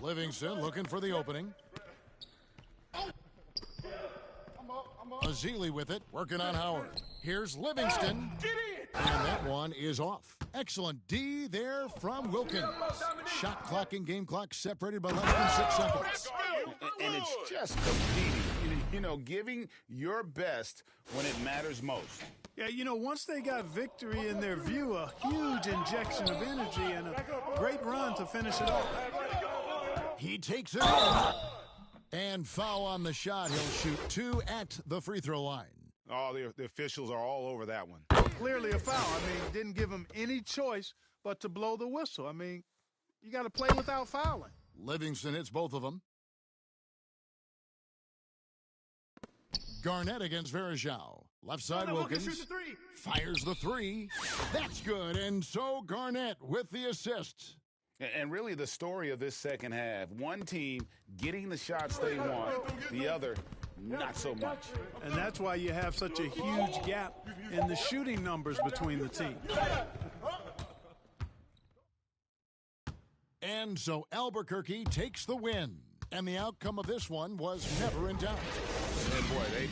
Livingston looking for the opening. Zealy with it, working on Howard. Here's Livingston. And that one is off. Excellent D there from Wilkins. Shot clock and game clock separated by less than 6 seconds. And it's just competing, you know, giving your best when it matters most. Yeah, you know, once they got victory in their view, a huge injection of energy and a great run to finish it off. He takes it in. And foul on the shot. He'll shoot 2 at the free throw line. Oh, the officials are all over that one. Clearly a foul. I mean, didn't give him any choice but to blow the whistle. I mean, you got to play without fouling. Livingston hits both of them. Garnett against Verajao. Left side, Wilkins fires the three. That's good. And so Garnett with the assist. And really the story of this second half, one team getting the shots they want, the other not so much. And that's why you have such a huge gap in the shooting numbers between the teams. And so Albuquerque takes the win. And the outcome of this one was never in doubt. And boy, they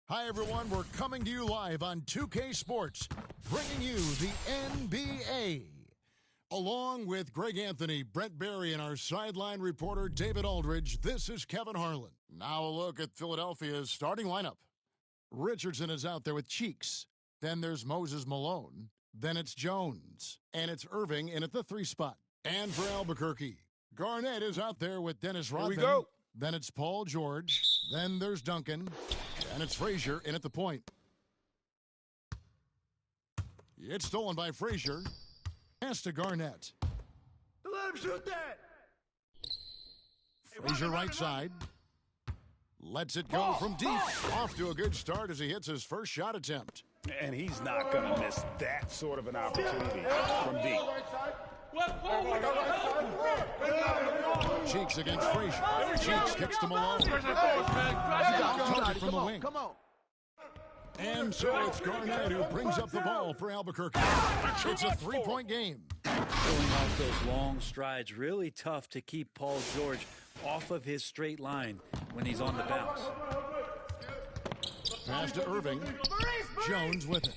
Hi, everyone. We're coming to you live on 2K Sports, bringing you the NBA. Along with Greg Anthony, Brent Barry, and our sideline reporter, David Aldridge, this is Kevin Harlan. Now a look at Philadelphia's starting lineup. Richardson is out there with Cheeks. Then there's Moses Malone. Then it's Jones. And it's Irving in at the 3 spot. And for Albuquerque, Garnett is out there with Dennis Rodman. Here we go. Then it's Paul George. Then there's Duncan. And it's Frazier in at the point. It's stolen by Frazier. Pass to Garnett. Let him shoot that. Frazier right side. Lets it go from deep. Off to a good start as he hits his first shot attempt. And he's not going to miss that sort of an opportunity from deep. Cheeks against Frazier. Cheeks kicks to Malone. Took it from the wing. Come on. And so it's Garnett who brings up the ball for Albuquerque. It's a 3-point game. Going off those long strides, really tough to keep Paul George off of his straight line when he's on the bounce. Pass to Irving. Jones with it.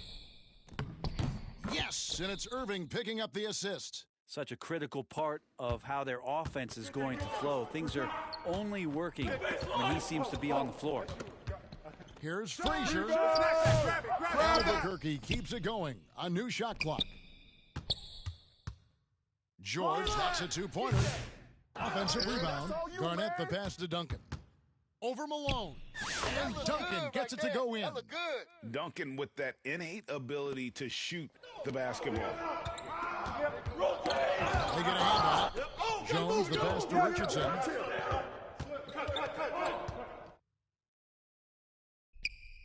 Yes, and it's Irving picking up the assist. Such a critical part of how their offense is going to flow. Things are only working when he seems to be on the floor. Here's Frazier. Albuquerque keeps it going. A new shot clock. George hacks a 2-pointer. Offensive rebound. Garnett the pass to Duncan. Over Malone. And Duncan gets it to go in. Duncan with that innate ability to shoot the basketball. They get a hand on it. Jones the pass to Richardson.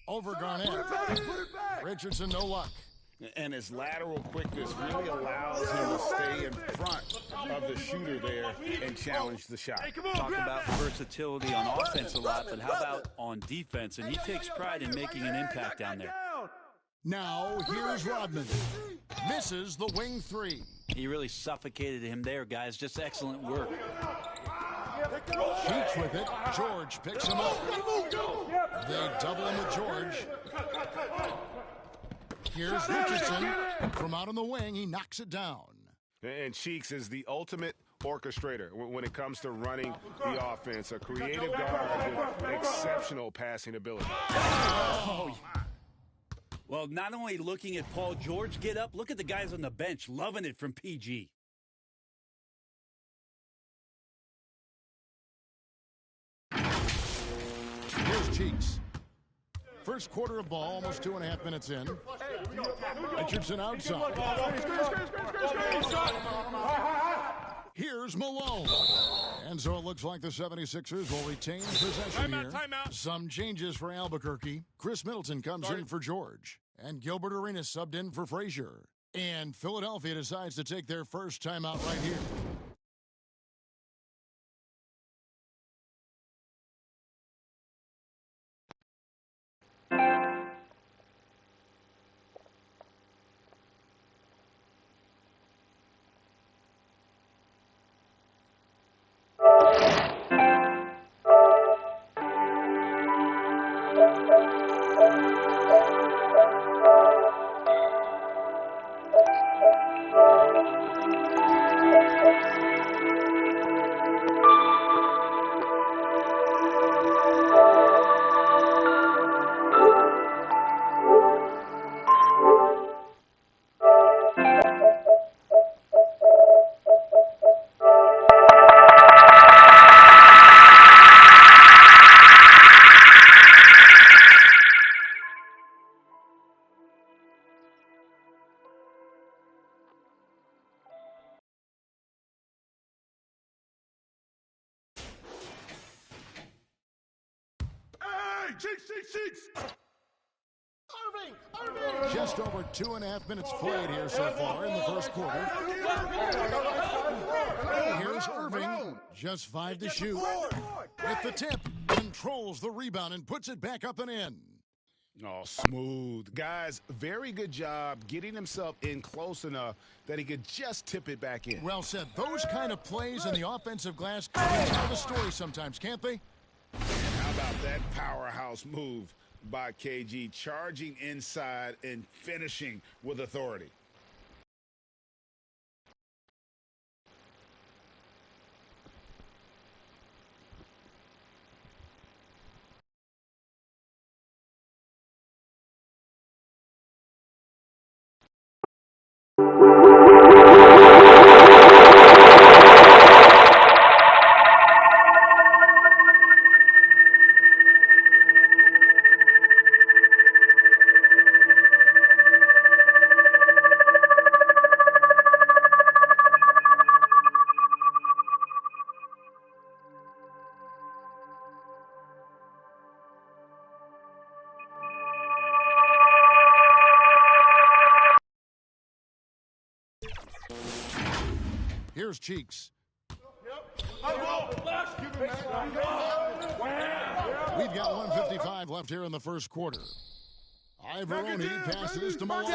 Over Garnett. Richardson, no luck. And his lateral quickness really allows him to stay in front of the shooter there and challenge the shot. Talk about versatility on offense a lot, but how about on defense? And he takes pride in making an impact down there. Now, here's Rodman. Misses the wing 3. He really suffocated him there, guys. Just excellent work. Cheeks with it. George picks him up. They double him with George. Here's Richardson. From out on the wing, he knocks it down. And Cheeks is the ultimate orchestrator when it comes to running the offense. A creative guard with exceptional passing ability. Oh, well, not only looking at Paul George get up, look at the guys on the bench loving it from PG. Here's Cheeks. First quarter of ball, almost 2.5 minutes in. Richardson outside. Here's Malone. And so it looks like the 76ers will retain possession here. Some changes for Albuquerque. Chris Middleton comes in for George. And Gilbert Arenas subbed in for Frazier. And Philadelphia decides to take their first timeout right here. Just over 2.5 minutes played here so far in the first quarter. Here's Irving, just 5 to shoot. With the tip, controls the rebound and puts it back up and in. Oh, smooth. Guys, very good job getting himself in close enough that he could just tip it back in. Well said. Those kind of plays in the offensive glass can tell the story sometimes, can't they? How about that powerhouse move by KG, charging inside and finishing with authority? Here's Cheeks. We've got 1:55 left here in the first quarter. Ivoroni passes to Malone.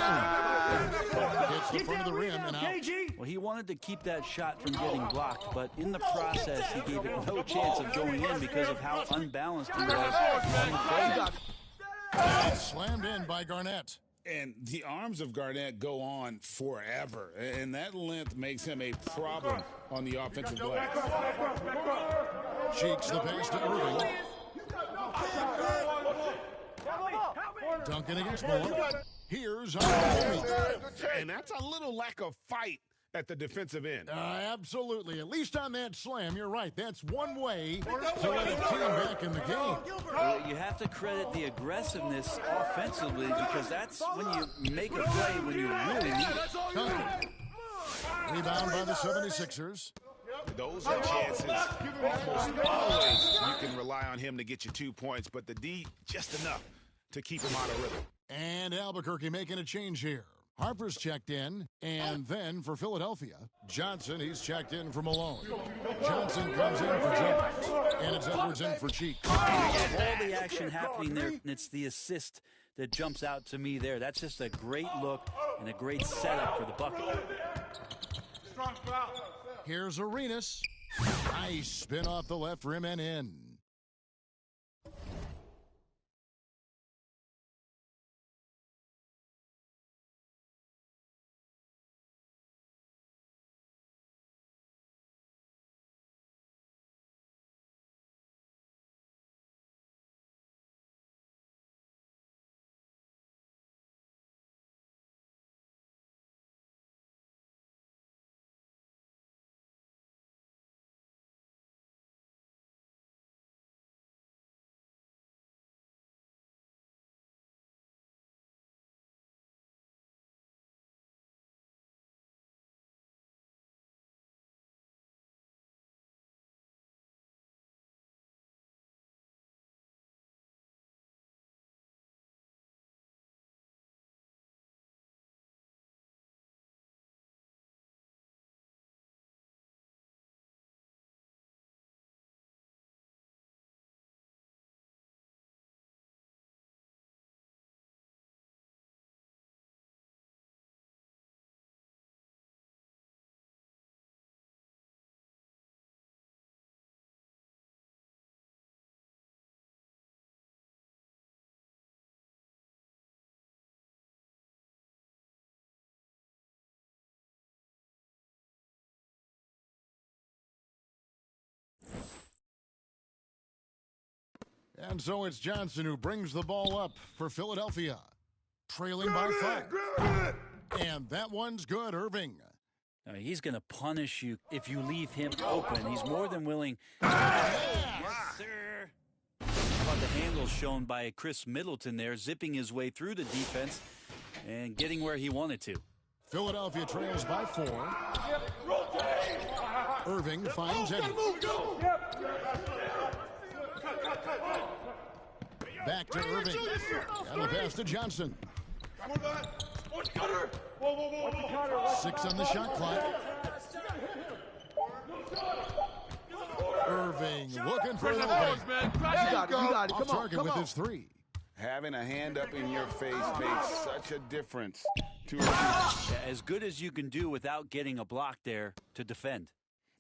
Hits the front of the rim and out. Well, he wanted to keep that shot from getting blocked, but in the process, he gave it no chance of going in because of how unbalanced he was on the frame. And slammed in by Garnett. And the arms of Garnett go on forever, and that length makes him a problem on the offensive glass. Cheeks the pass to Irving. Duncan against Malone. Here's Ivoroni. And that's a little lack of fight at the defensive end. Absolutely. At least on that slam, you're right. That's one way to let a team back in the game. Well, you have to credit the aggressiveness offensively because that's when you make a play when you really need it. Rebound by the 76ers. Those are chances. Almost always you can rely on him to get you 2 points, but the D just enough to keep him out of rhythm. And Albuquerque making a change here. Harper's checked in, and then for Philadelphia, Johnson, he's checked in for Malone. Johnson comes in for Jones, and it's Edwards in for Cheeks. All the action happening there, and it's the assist that jumps out to me there. That's just a great look and a great setup for the bucket. Here's Arenas. Nice spin off the left rim and in. And so it's Johnson who brings the ball up for Philadelphia. Trailing by 5. And that one's good, Irving. I mean, he's going to punish you if you leave him open. He's more than willing. Yes, sir. How about the handle shown by Chris Middleton there, zipping his way through the defense and getting where he wanted to. Philadelphia trails by 4. Irving finds Edwards. Back to Irving. And the pass to Johnson. 6 on the shot clock. Irving looking for an opening. You got it. Off target with his 3. Having a hand up in your face makes such a difference to a team. Yeah, as good as you can do without getting a block there to defend.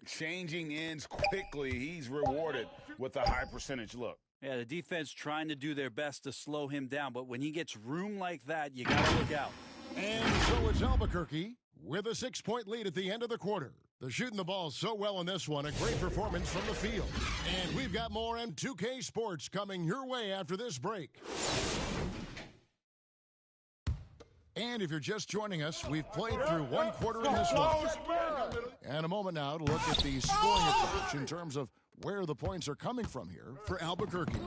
Changing ends quickly, he's rewarded with a high percentage look. Yeah, the defense trying to do their best to slow him down, but when he gets room like that, you got to look out. And so it's Albuquerque with a 6-point lead at the end of the quarter. They're shooting the ball so well in this one, a great performance from the field. And we've got more M2K Sports coming your way after this break. And if you're just joining us, we've played through 1 quarter in this one. And a moment now to look at the scoring approach in terms of where the points are coming from here for Albuquerque.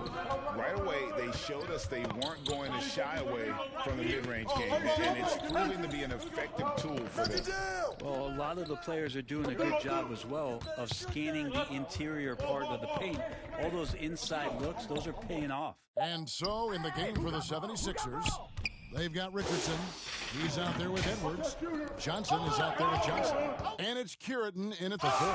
Right away, they showed us they weren't going to shy away from the mid-range game, and it's proving to be an effective tool for them. Well, a lot of the players are doing a good job as well of scanning the interior part of the paint. All those inside looks, those are paying off. And so in the game for the 76ers, they've got Richardson. He's out there with Edwards. Johnson is out there with Johnson. And it's Curitin in at the 4.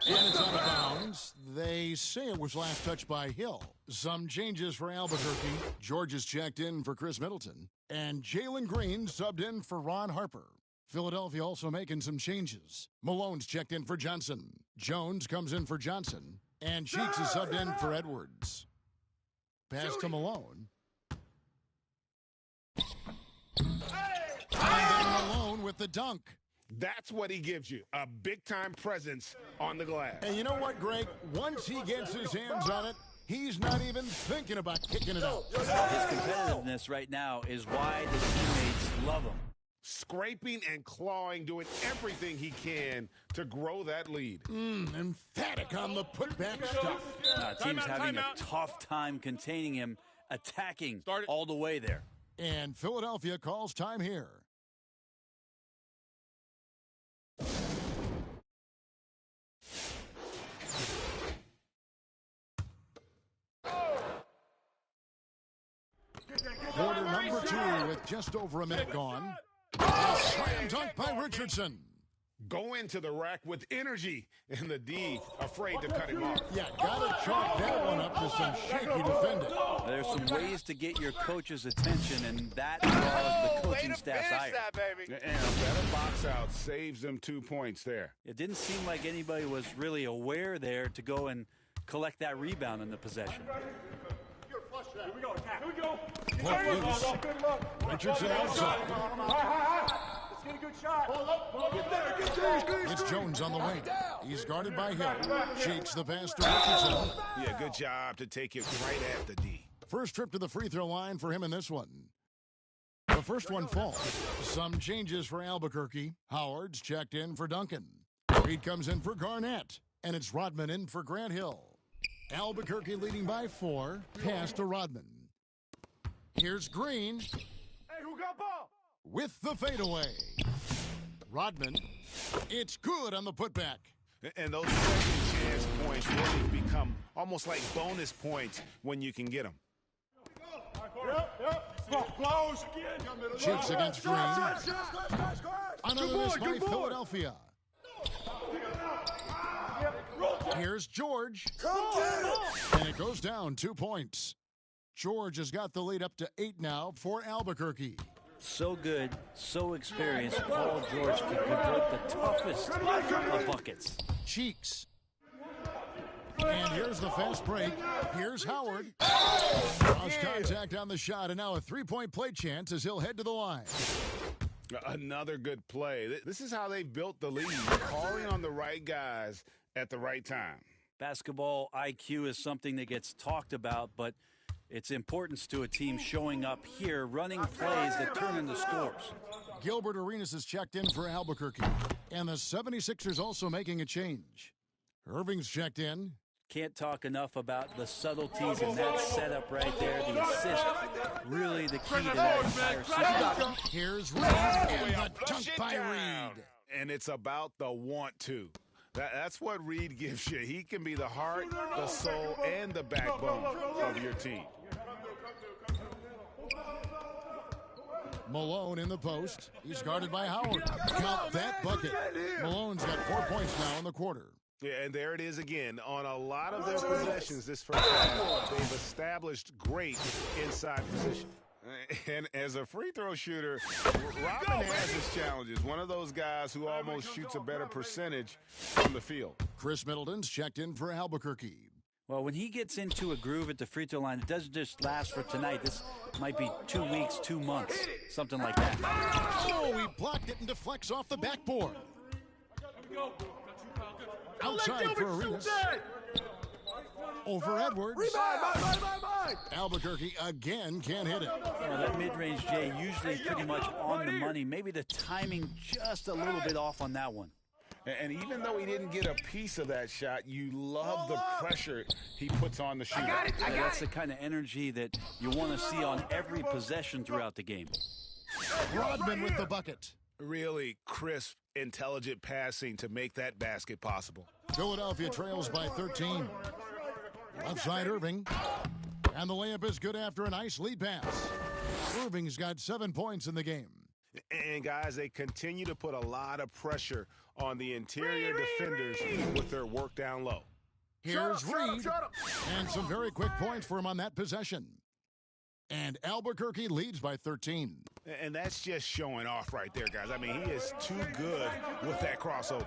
And it's out of bounds. They say it was last touched by Hill. Some changes for Albuquerque. George is checked in for Chris Middleton. And Jalen Green subbed in for Ron Harper. Philadelphia also making some changes. Malone's checked in for Johnson. Jones comes in for Johnson. And Cheeks is subbed in for Edwards. Pass to Malone. And then Malone with the dunk. That's what he gives you, a big-time presence on the glass. And you know what, Greg? Once he gets his hands on it, he's not even thinking about kicking it out. His competitiveness right now is why the teammates love him. Scraping and clawing, doing everything he can to grow that lead. Emphatic on the putback stuff. Team's having a tough time containing him, attacking all the way there. And Philadelphia calls time here. Quarter number 2 with just over a minute gone. A slam dunk by Richardson. Go into the rack with energy, and the D afraid to cut him off. Yeah, gotta chalk that one up to some shaky defending. There's some ways to get your coach's attention, and that draws the coaching staff's ire. And a better box out saves them 2 points there. It didn't seem like anybody was really aware there to go and collect that rebound in the possession. Here we go, attack. Here we go. Puck loose. Richardson outside. Let's get a good shot. Get there. It's Jones on the wing. He's guarded by Hill. Cheeks the pass to Richardson. Yeah, good job to take it right at the D. First trip to the free throw line for him in this one. The first one falls. Some changes for Albuquerque. Howard's checked in for Duncan. Reed comes in for Garnett. And it's Rodman in for Grant Hill. Albuquerque leading by 4. Pass to Rodman. Here's Green. Hey, who got ball? With the fadeaway. Rodman. It's good on the putback. And those second chance points really become almost like bonus points when you can get them. Close. Cheeks against Green. Another miss by Philadelphia. Here's George. And it goes down 2 points. George has got the lead up to 8 now for Albuquerque. So good, so experienced. Paul George can convert the toughest of buckets. Cheeks. And here's the fast break. Here's Howard. Cross contact on the shot, and now a 3-point play chance as he'll head to the line. Another good play. This is how they built the lead, calling on the right guys at the right time. Basketball IQ is something that gets talked about, but its importance to a team showing up here, running plays that turn into scores. Gilbert Arenas is checked in for Albuquerque, and the 76ers also making a change. Irving's checked in. Can't talk enough about the subtleties in that setup right there. The assist, really the key to that entire system. Here's Reed, and the dunk by Reed. And it's about the want to. That's what Reed gives you. He can be the heart, the soul, and the backbone of your team. Malone in the post. He's guarded by Howard. Count that bucket. Malone's got 4 points now in the quarter. Yeah, and there it is again. On a lot of their possessions this first half, they've established great inside position. And as a free throw shooter, Rodman has his challenges. One of those guys who almost shoots a better percentage from the field. Chris Middleton's checked in for Albuquerque. Well, when he gets into a groove at the free throw line, it doesn't just last for tonight. This might be 2 weeks, 2 months, something like that. Oh, he blocked it and deflects off the backboard. Outside for Arenas. Over Edwards. Albuquerque again can't hit it. Well, that mid-range, Jay, usually pretty much on the money. Maybe the timing just a little bit off on that one. And even though he didn't get a piece of that shot, you love the pressure he puts on the shooter. That's the kind of energy that you want to see on every possession throughout the game. Rodman with the bucket. Really crisp, intelligent passing to make that basket possible. Philadelphia trails by 13. Left side Irving. And the layup is good after a nice lead pass. Irving's got 7 points in the game. And, guys, they continue to put a lot of pressure on the interior defenders with their work down low. Here's Reed. And some very quick points for him on that possession. And Albuquerque leads by 13. And that's just showing off right there, guys. I mean, he is too good with that crossover.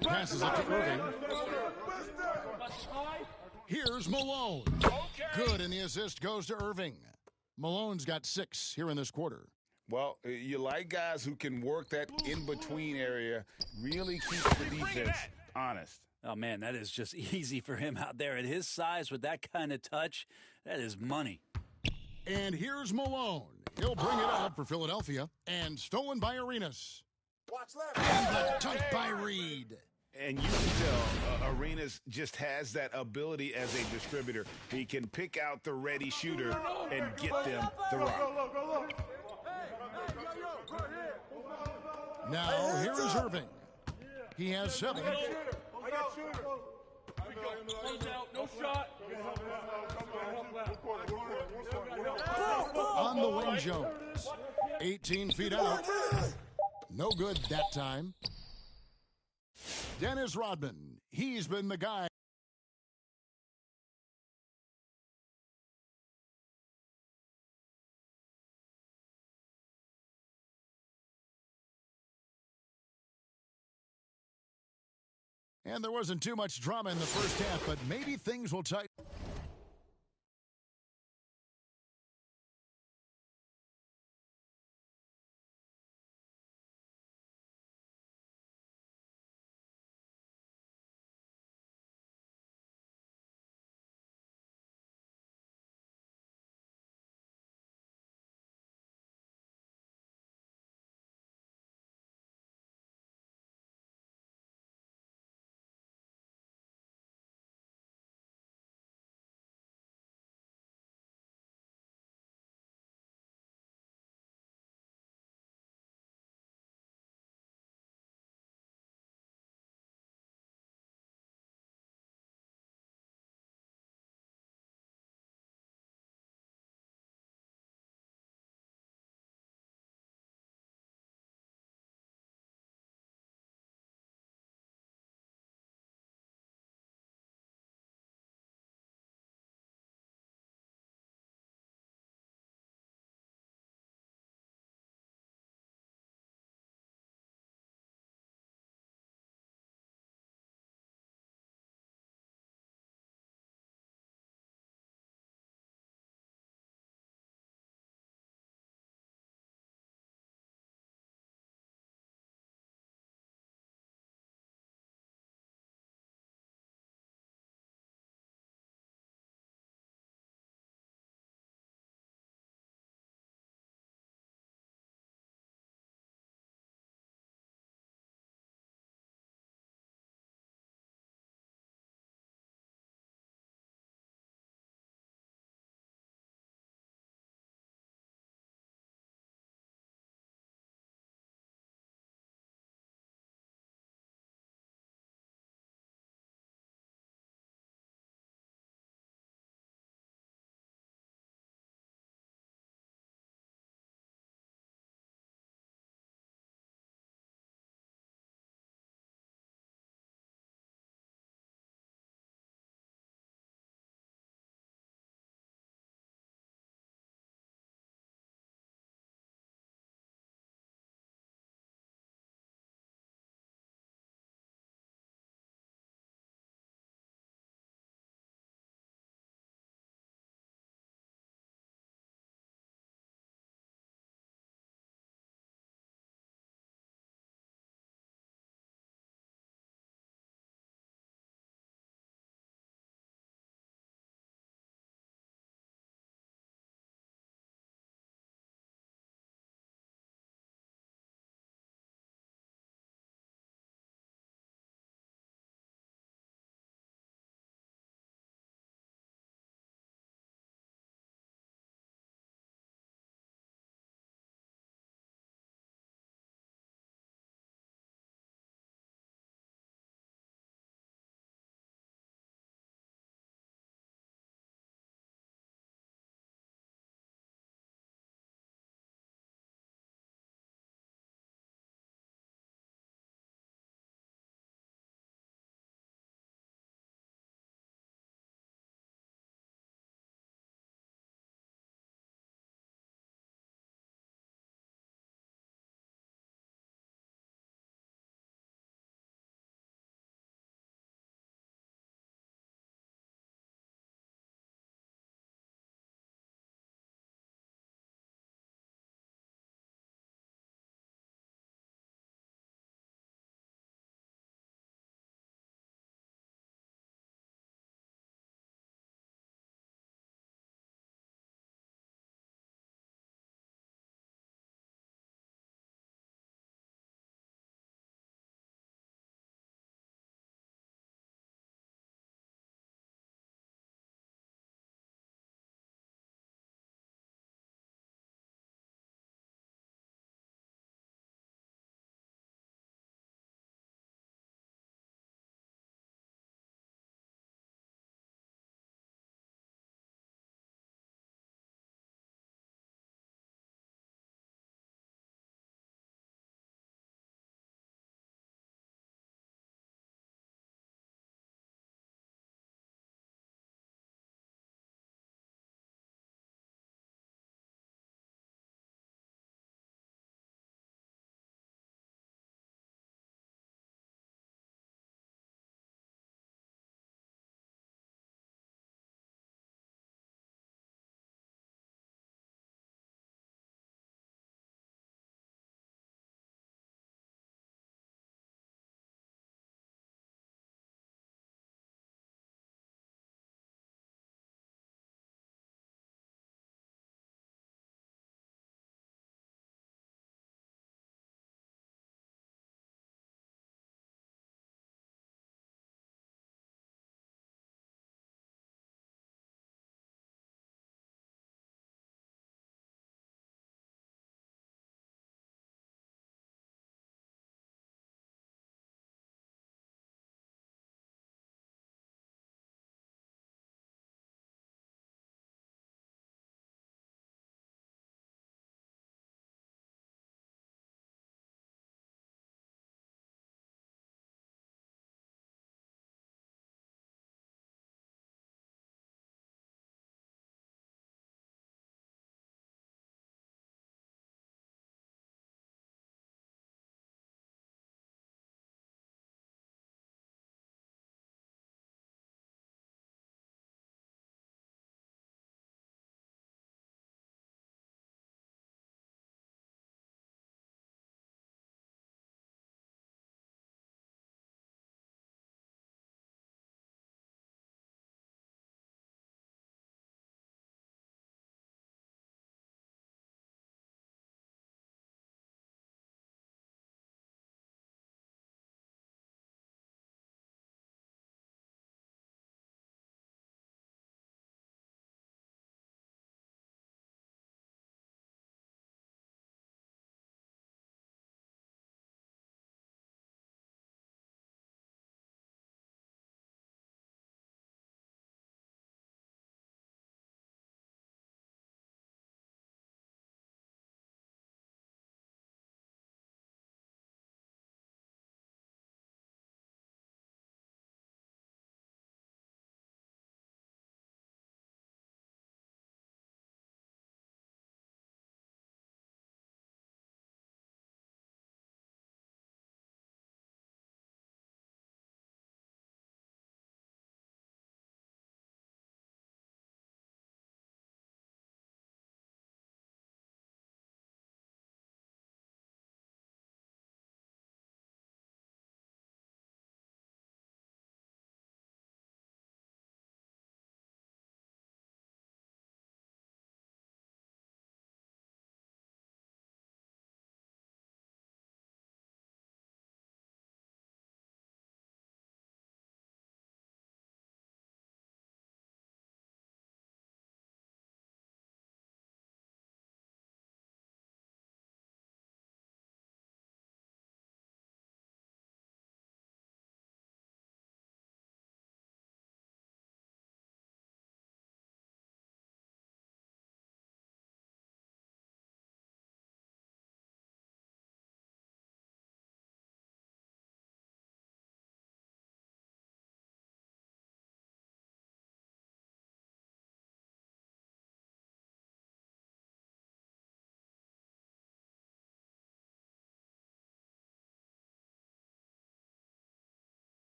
Passes it to Irving. Here's Malone. Good, and the assist goes to Irving. Malone's got 6 here in this quarter. Well, you like guys who can work that in-between area, really keep the defense honest. Oh, man, that is just easy for him out there. At his size with that kind of touch, that is money. And here's Malone. He'll bring it up for Philadelphia. And stolen by Arenas. And the dunk by Reed. And you can tell Arenas just has that ability as a distributor. He can pick out the ready shooter and get them the rock. Now, here is Irving. He has 7. No shot. On the wing, Jones. 18 feet out. No good that time. Dennis Rodman. He's been the guy. And there wasn't too much drama in the first half, but maybe things will tighten.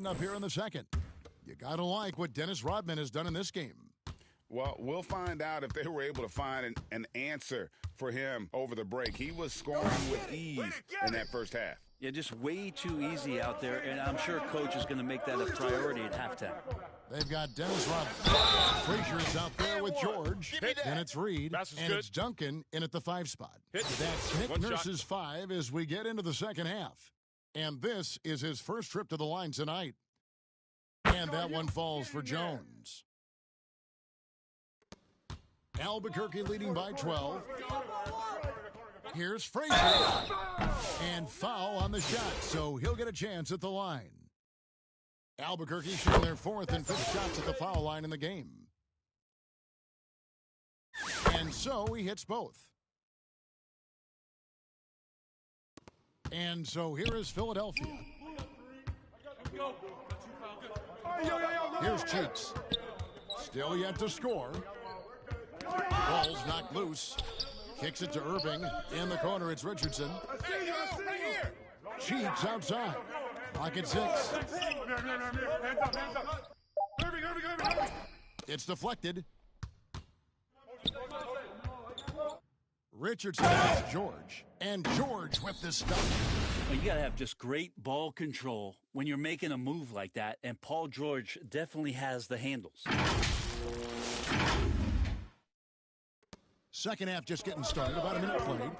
Up here in the second. You got to like what Dennis Rodman has done in this game. Well, we'll find out if they were able to find an answer for him over the break. He was scoring with ease in that first half. Yeah, just way too easy out there, and I'm sure Coach is going to make that a priority at halftime. They've got Dennis Rodman. Frazier is out there with George. And it's Reed. And it's Duncan in at the 5 spot. That's Nick Nurse's 5 as we get into the second half. And this is his first trip to the line tonight. And that one falls for Jones. Albuquerque leading by 12. Here's Frazier. And foul on the shot, so he'll get a chance at the line. Albuquerque shooting their 4th and 5th shots at the foul line in the game. And so he hits both. And so here is Philadelphia. Here's Cheeks. Still yet to score. Ball's knocked loose. Kicks it to Irving. In the corner, it's Richardson. Cheeks outside. Clock at 6. It's deflected. Richardson has George. And George with the stuff. Well, you got to have just great ball control when you're making a move like that, and Paul George definitely has the handles. Second half just getting started, about a minute played.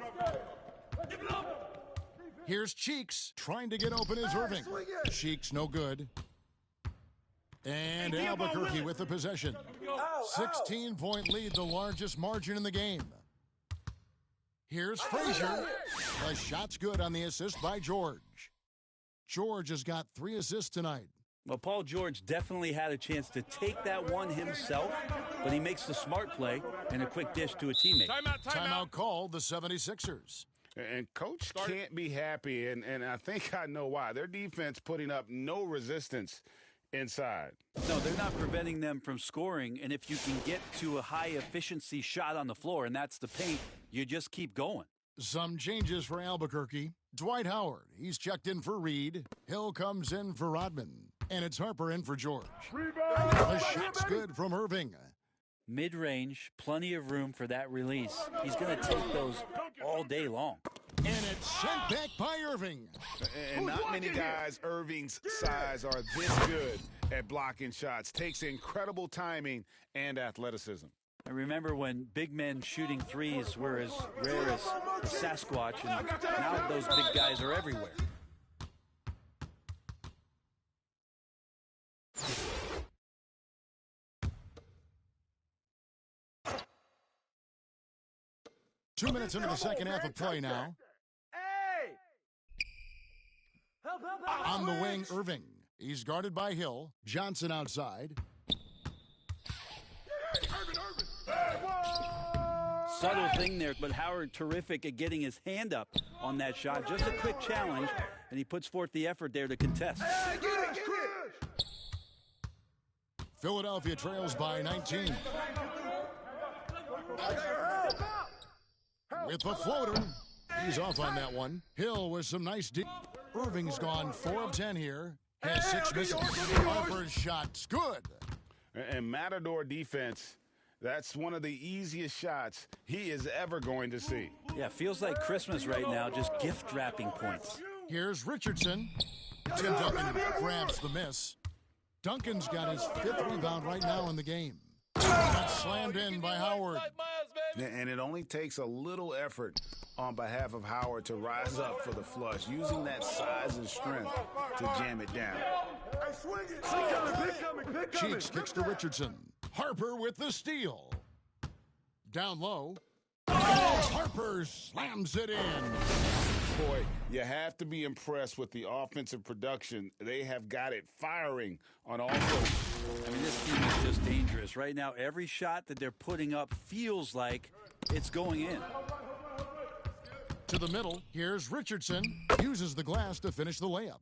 Here's Cheeks trying to get open is Irving. Cheeks no good. And Albuquerque with the possession. 16-point lead, the largest margin in the game. Here's Frazier. The shot's good on the assist by George. George has got 3 assists tonight. Well, Paul George definitely had a chance to take that one himself, but he makes the smart play and a quick dish to a teammate. Timeout called the 76ers. And Coach can't be happy, and I think I know why. Their defense putting up no resistance inside. No, they're not preventing them from scoring, and if you can get to a high-efficiency shot on the floor, and that's the paint, you just keep going. Some changes for Albuquerque. Dwight Howard, he's checked in for Reed. Hill comes in for Rodman. And it's Harper in for George. The shot's good from Irving. Mid-range, plenty of room for that release. He's going to take those all day long. And it's sent back by Irving. And not many guys Irving's size are this good at blocking shots. Takes incredible timing and athleticism. I remember when big men shooting threes were as rare as Sasquatch, and now those big guys are everywhere. Two minutes into the second half of play now. On the wing, Irving. He's guarded by Hill. Johnson outside. Subtle thing there, but Howard terrific at getting his hand up on that shot. Just a quick challenge, and he puts forth the effort there to contest. Philadelphia trails by 19. With the floater. He's off on that one. Hill with some nice deep. Irving's gone 4 of 10 here. Has 6 misses. Harper's shot's good. And Matador defense, that's one of the easiest shots he is ever going to see. Yeah, feels like Christmas right now, just gift wrapping points. Here's Richardson. Tim Duncan grabs the miss. Duncan's got his 5th rebound right now in the game. Got slammed in by Howard. And it only takes a little effort on behalf of Howard to rise up for the flush, using that size and strength to jam it down. Cheeks kicks to Richardson. Harper with the steal. Down low. Harper slams it in. Boy, you have to be impressed with the offensive production. They have got it firing on all fronts. I mean, this team is just dangerous. Right now, every shot that they're putting up feels like it's going in. To the middle, here's Richardson. Uses the glass to finish the layup.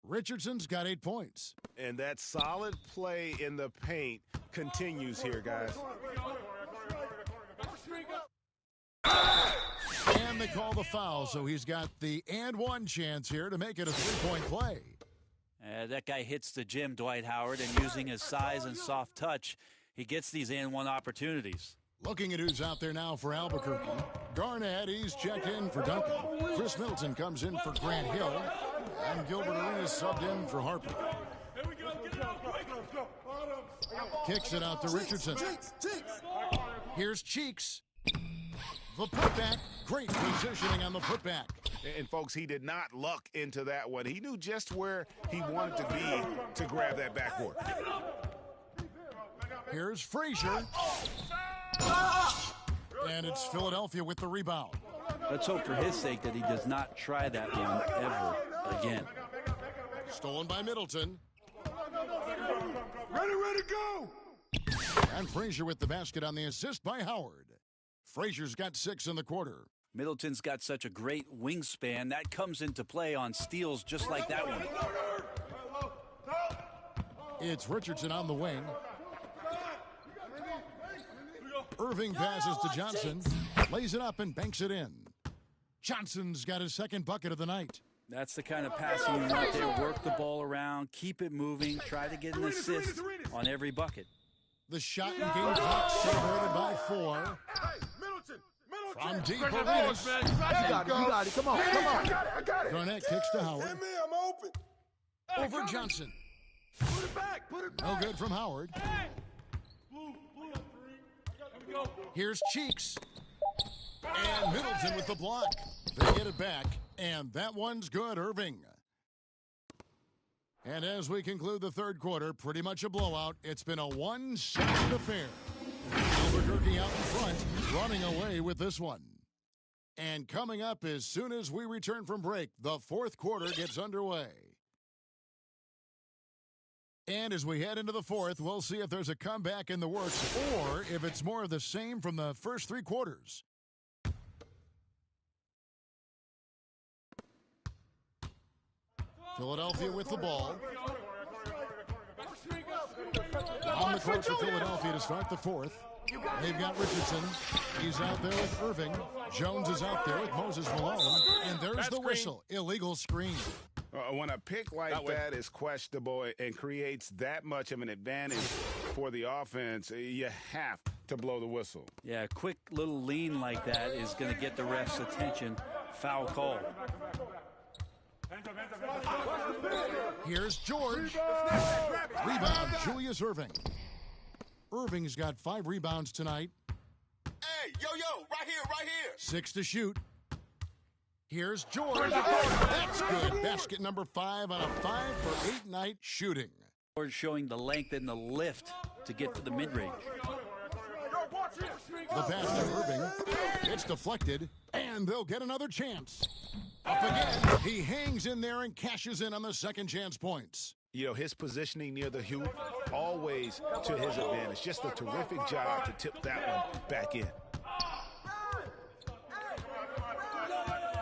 Richardson's got 8 points. And that solid play in the paint continues here, guys. And they call the foul, so he's got the and one chance here to make it a 3-point play. That guy hits the gym, Dwight Howard, and using his size and soft touch, he gets these and-one opportunities. Looking at who's out there now for Albuquerque. Garnett, he's checked in for Duncan. Chris Middleton comes in for Grant Hill. And Gilbert Arenas subbed in for Harper. Kicks it out to Richardson. Here's Cheeks. The putback. Great positioning on the putback. And, folks, he did not luck into that one. He knew just where he wanted to be to grab that backboard. Here's Frazier. And it's Philadelphia with the rebound. Let's hope for his sake that he does not try that one ever again. Stolen by Middleton. Ready, go! And Frazier with the basket on the assist by Howard. Frazier's got 6 in the quarter. Middleton's got such a great wingspan. That comes into play on steals just like that one. It's Richardson on the wing. Irving passes to Johnson. Lays it up and banks it in. Johnson's got his second bucket of the night. That's the kind of passing you want there. Work the ball around, keep it moving, try to get an assist on every bucket. The shot and game clock separated by 4. From deep, Arenas. You got it. Come on. I got it. Garnett kicks to Howard. Hit me, I'm open. Over Johnson. Put it back. No good from Howard. Here's Cheeks. And Middleton with the block. They get it back. And that one's good, Irving. And as we conclude the third quarter, pretty much a blowout. It's been a one-sided affair. Albuquerque out in front, running away with this one. And coming up as soon as we return from break, the fourth quarter gets underway. And as we head into the fourth, we'll see if there's a comeback in the works or if it's more of the same from the first 3 quarters. Philadelphia with the ball. On the court for Philadelphia to start the fourth. They've got Richardson. He's out there with Irving. Jones is out there with Moses Malone. And there's the whistle. Illegal screen. When a pick like that is questionable and creates that much of an advantage for the offense, you have to blow the whistle. Yeah, a quick little lean like that is going to get the ref's attention. Foul call. Here's George. Rebound, Julius Irving. Irving's got 5 rebounds tonight. Hey, yo, right here. 6 to shoot. Here's George. That's good. Basket number 5 on a 5-for-8 night shooting. George showing the length and the lift to get to the mid-range. The pass to Irving. It's deflected, and they'll get another chance. Up again. He hangs in there and cashes in on the second chance points. You know, his positioning near the hoop, always to his advantage. Just a terrific job to tip that one back in.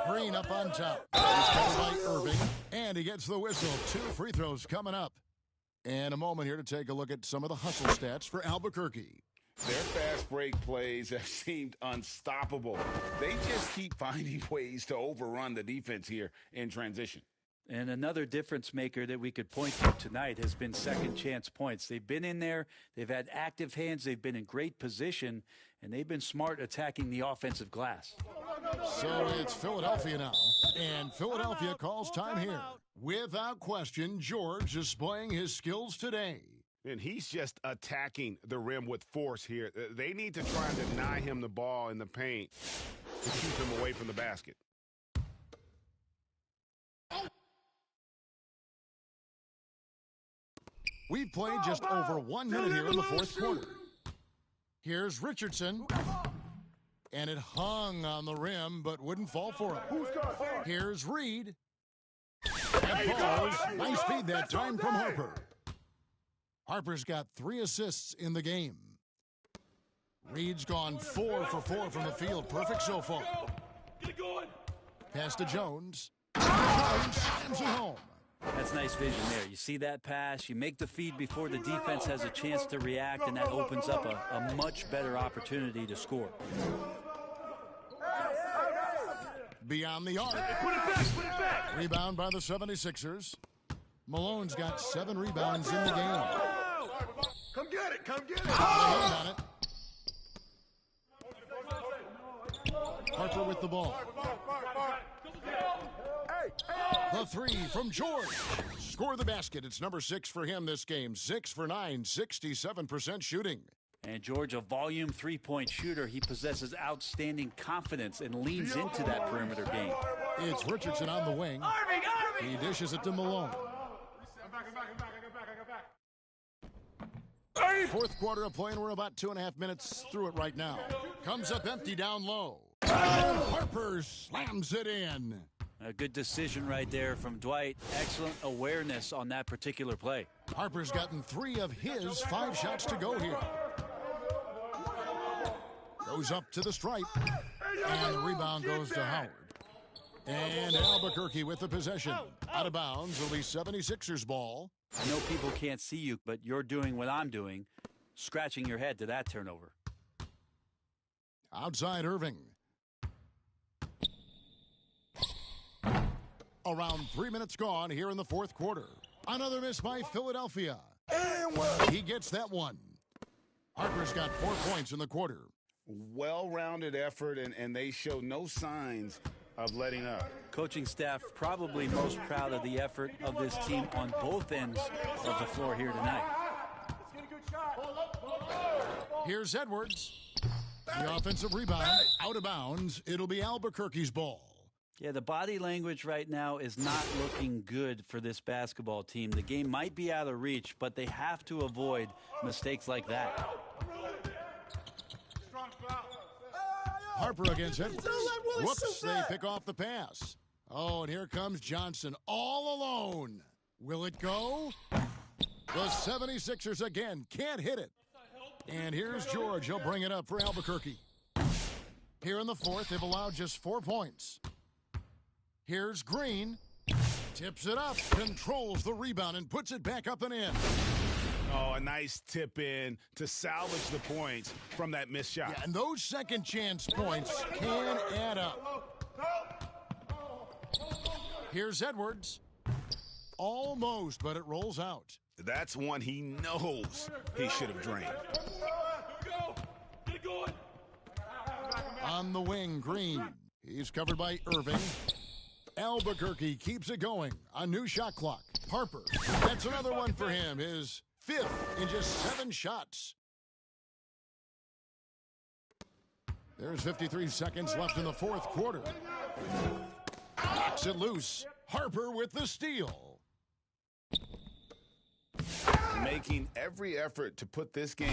Green up on top. He's covered by Irving, and he gets the whistle. 2 free throws coming up. And a moment here to take a look at some of the hustle stats for Albuquerque. Their fast break plays have seemed unstoppable. They just keep finding ways to overrun the defense here in transition. And another difference maker that we could point to tonight has been second chance points. They've been in there, they've had active hands, they've been in great position, and they've been smart attacking the offensive glass. So it's Philadelphia now, and Philadelphia calls time here. Without question, George displaying his skills today. And he's just attacking the rim with force here. They need to try and deny him the ball in the paint to keep him away from the basket. We've played just over 1 minute here in the fourth quarter. Here's Richardson. And it hung on the rim, but wouldn't fall for him. Here's Reed. And falls. Nice feed that time from Harper. Harper's got 3 assists in the game. Reed's gone 4 for 4 from the field. Perfect so far. Pass to Jones. Jones slams it home. That's nice vision there. You see that pass, you make the feed before the defense has a chance to react, and that opens up a much better opportunity to score. Beyond the arc. Put it back. Rebound by the 76ers. Malone's got 7 rebounds in the game. Come get it, come get it. Got a hand on it. Harper with the ball. The 3 from George. Score the basket. It's number 6 for him this game. 6 for 9, 67% shooting. And George, a volume three-point shooter, he possesses outstanding confidence and leans into that perimeter game. It's Richardson on the wing. He dishes it to Malone. Fourth quarter of play, and we're about 2.5 minutes through it right now. Comes up empty down low. Harper slams it in. A good decision right there from Dwight. Excellent awareness on that particular play. Harper's gotten 3 of his 5 shots to go here. Goes up to the stripe. And the rebound goes to Howard. And Albuquerque with the possession. Out of bounds, it'll be 76ers ball. I know people can't see you, but you're doing what I'm doing, scratching your head to that turnover. Outside Irving. Around 3 minutes gone here in the fourth quarter. Another miss by Philadelphia. He gets that one. Harper's got 4 points in the quarter. Well-rounded effort, and they show no signs of letting up. Coaching staff probably most proud of the effort of this team on both ends of the floor here tonight. Here's Edwards. The offensive rebound, out of bounds. It'll be Albuquerque's ball. Yeah, the body language right now is not looking good for this basketball team. The game might be out of reach, but they have to avoid mistakes like that. Harper against Edwards. Whoops, they pick off the pass. Oh, and here comes Johnson all alone. Will it go? The 76ers again can't hit it. And here's George. He'll bring it up for Albuquerque. Here in the fourth, they've allowed just 4 points. Here's Green. Tips it up, controls the rebound, and puts it back up and in. Oh, a nice tip in to salvage the points from that missed shot. Yeah, and those second chance points can add up. Here's Edwards. Almost, but it rolls out. That's one he knows he should have drained. On the wing, Green. He's covered by Irving. Albuquerque keeps it going. A new shot clock. Harper. That's another one for him. His 5th in just 7 shots. There's 53 seconds left in the fourth quarter. Knocks it loose. Harper with the steal. Making every effort to put this game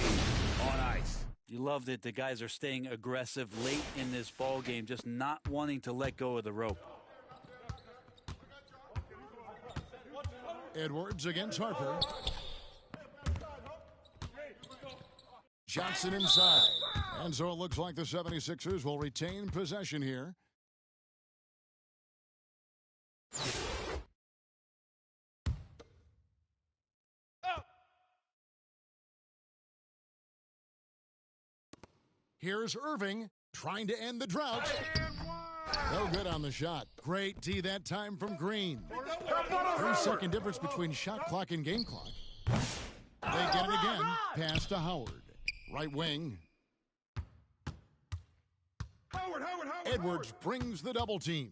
on ice. You love that the guys are staying aggressive late in this ball game, just not wanting to let go of the rope. Edwards against Harper. Johnson inside. And so it looks like the 76ers will retain possession here. Here's Irving trying to end the drought. No good on the shot. Great D that time from Green. 3-second difference between shot clock and game clock. They get it again. Pass to Howard. Right wing. Edwards brings the double team.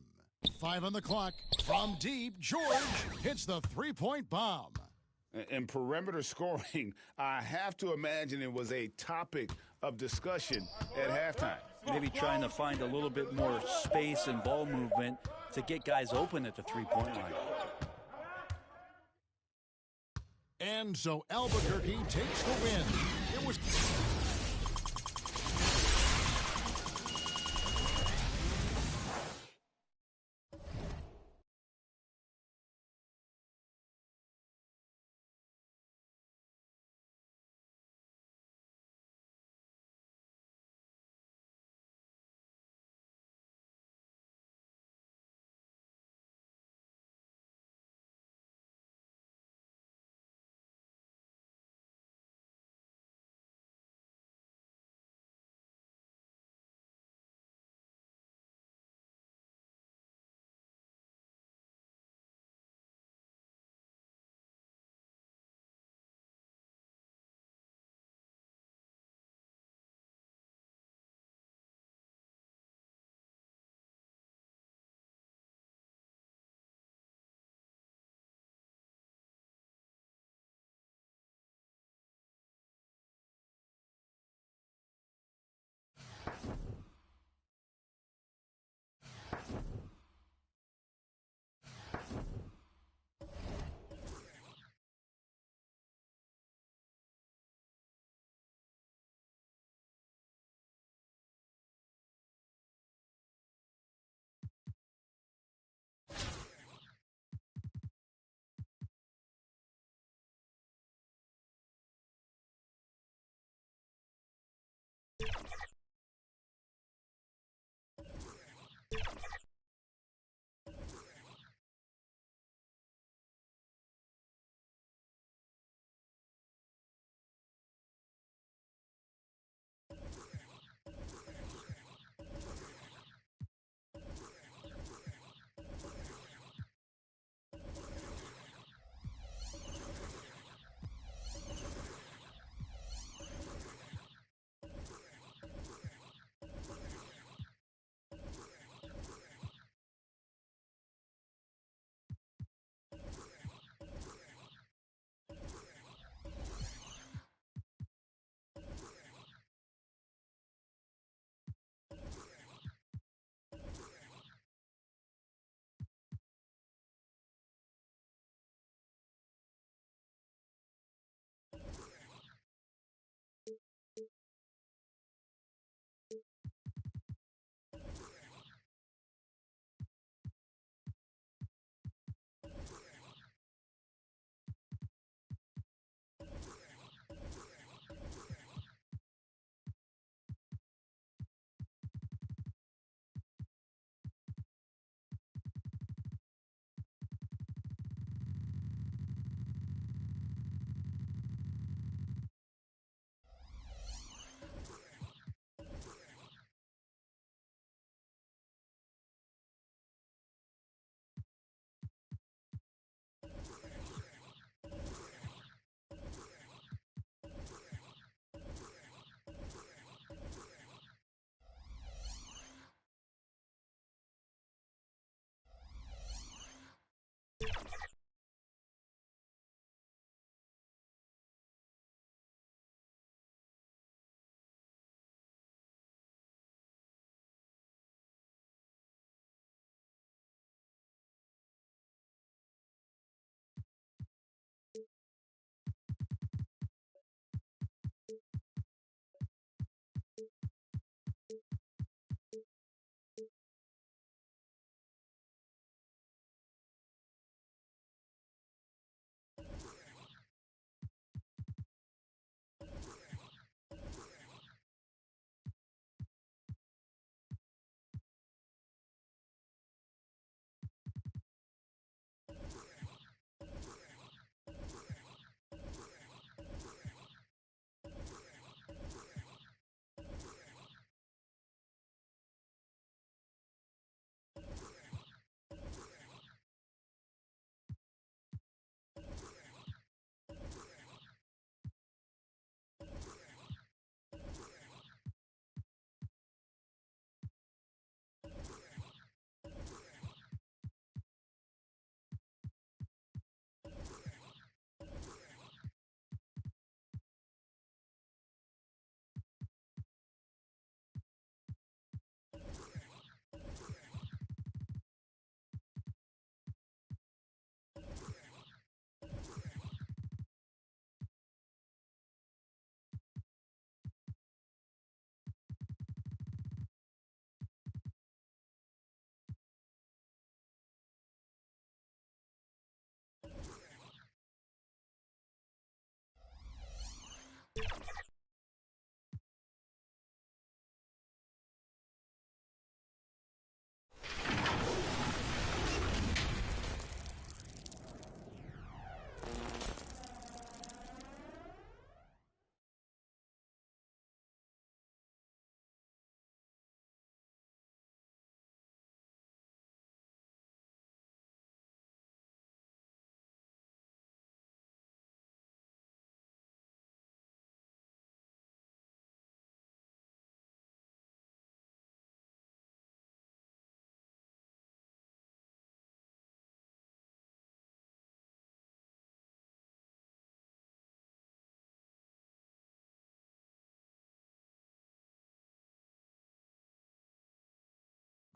5 on the clock. From deep, George hits the 3-point bomb. In perimeter scoring, I have to imagine it was a topic of discussion at halftime. Maybe trying to find a little bit more space and ball movement to get guys open at the 3-point line. And so Albuquerque takes the win. It was...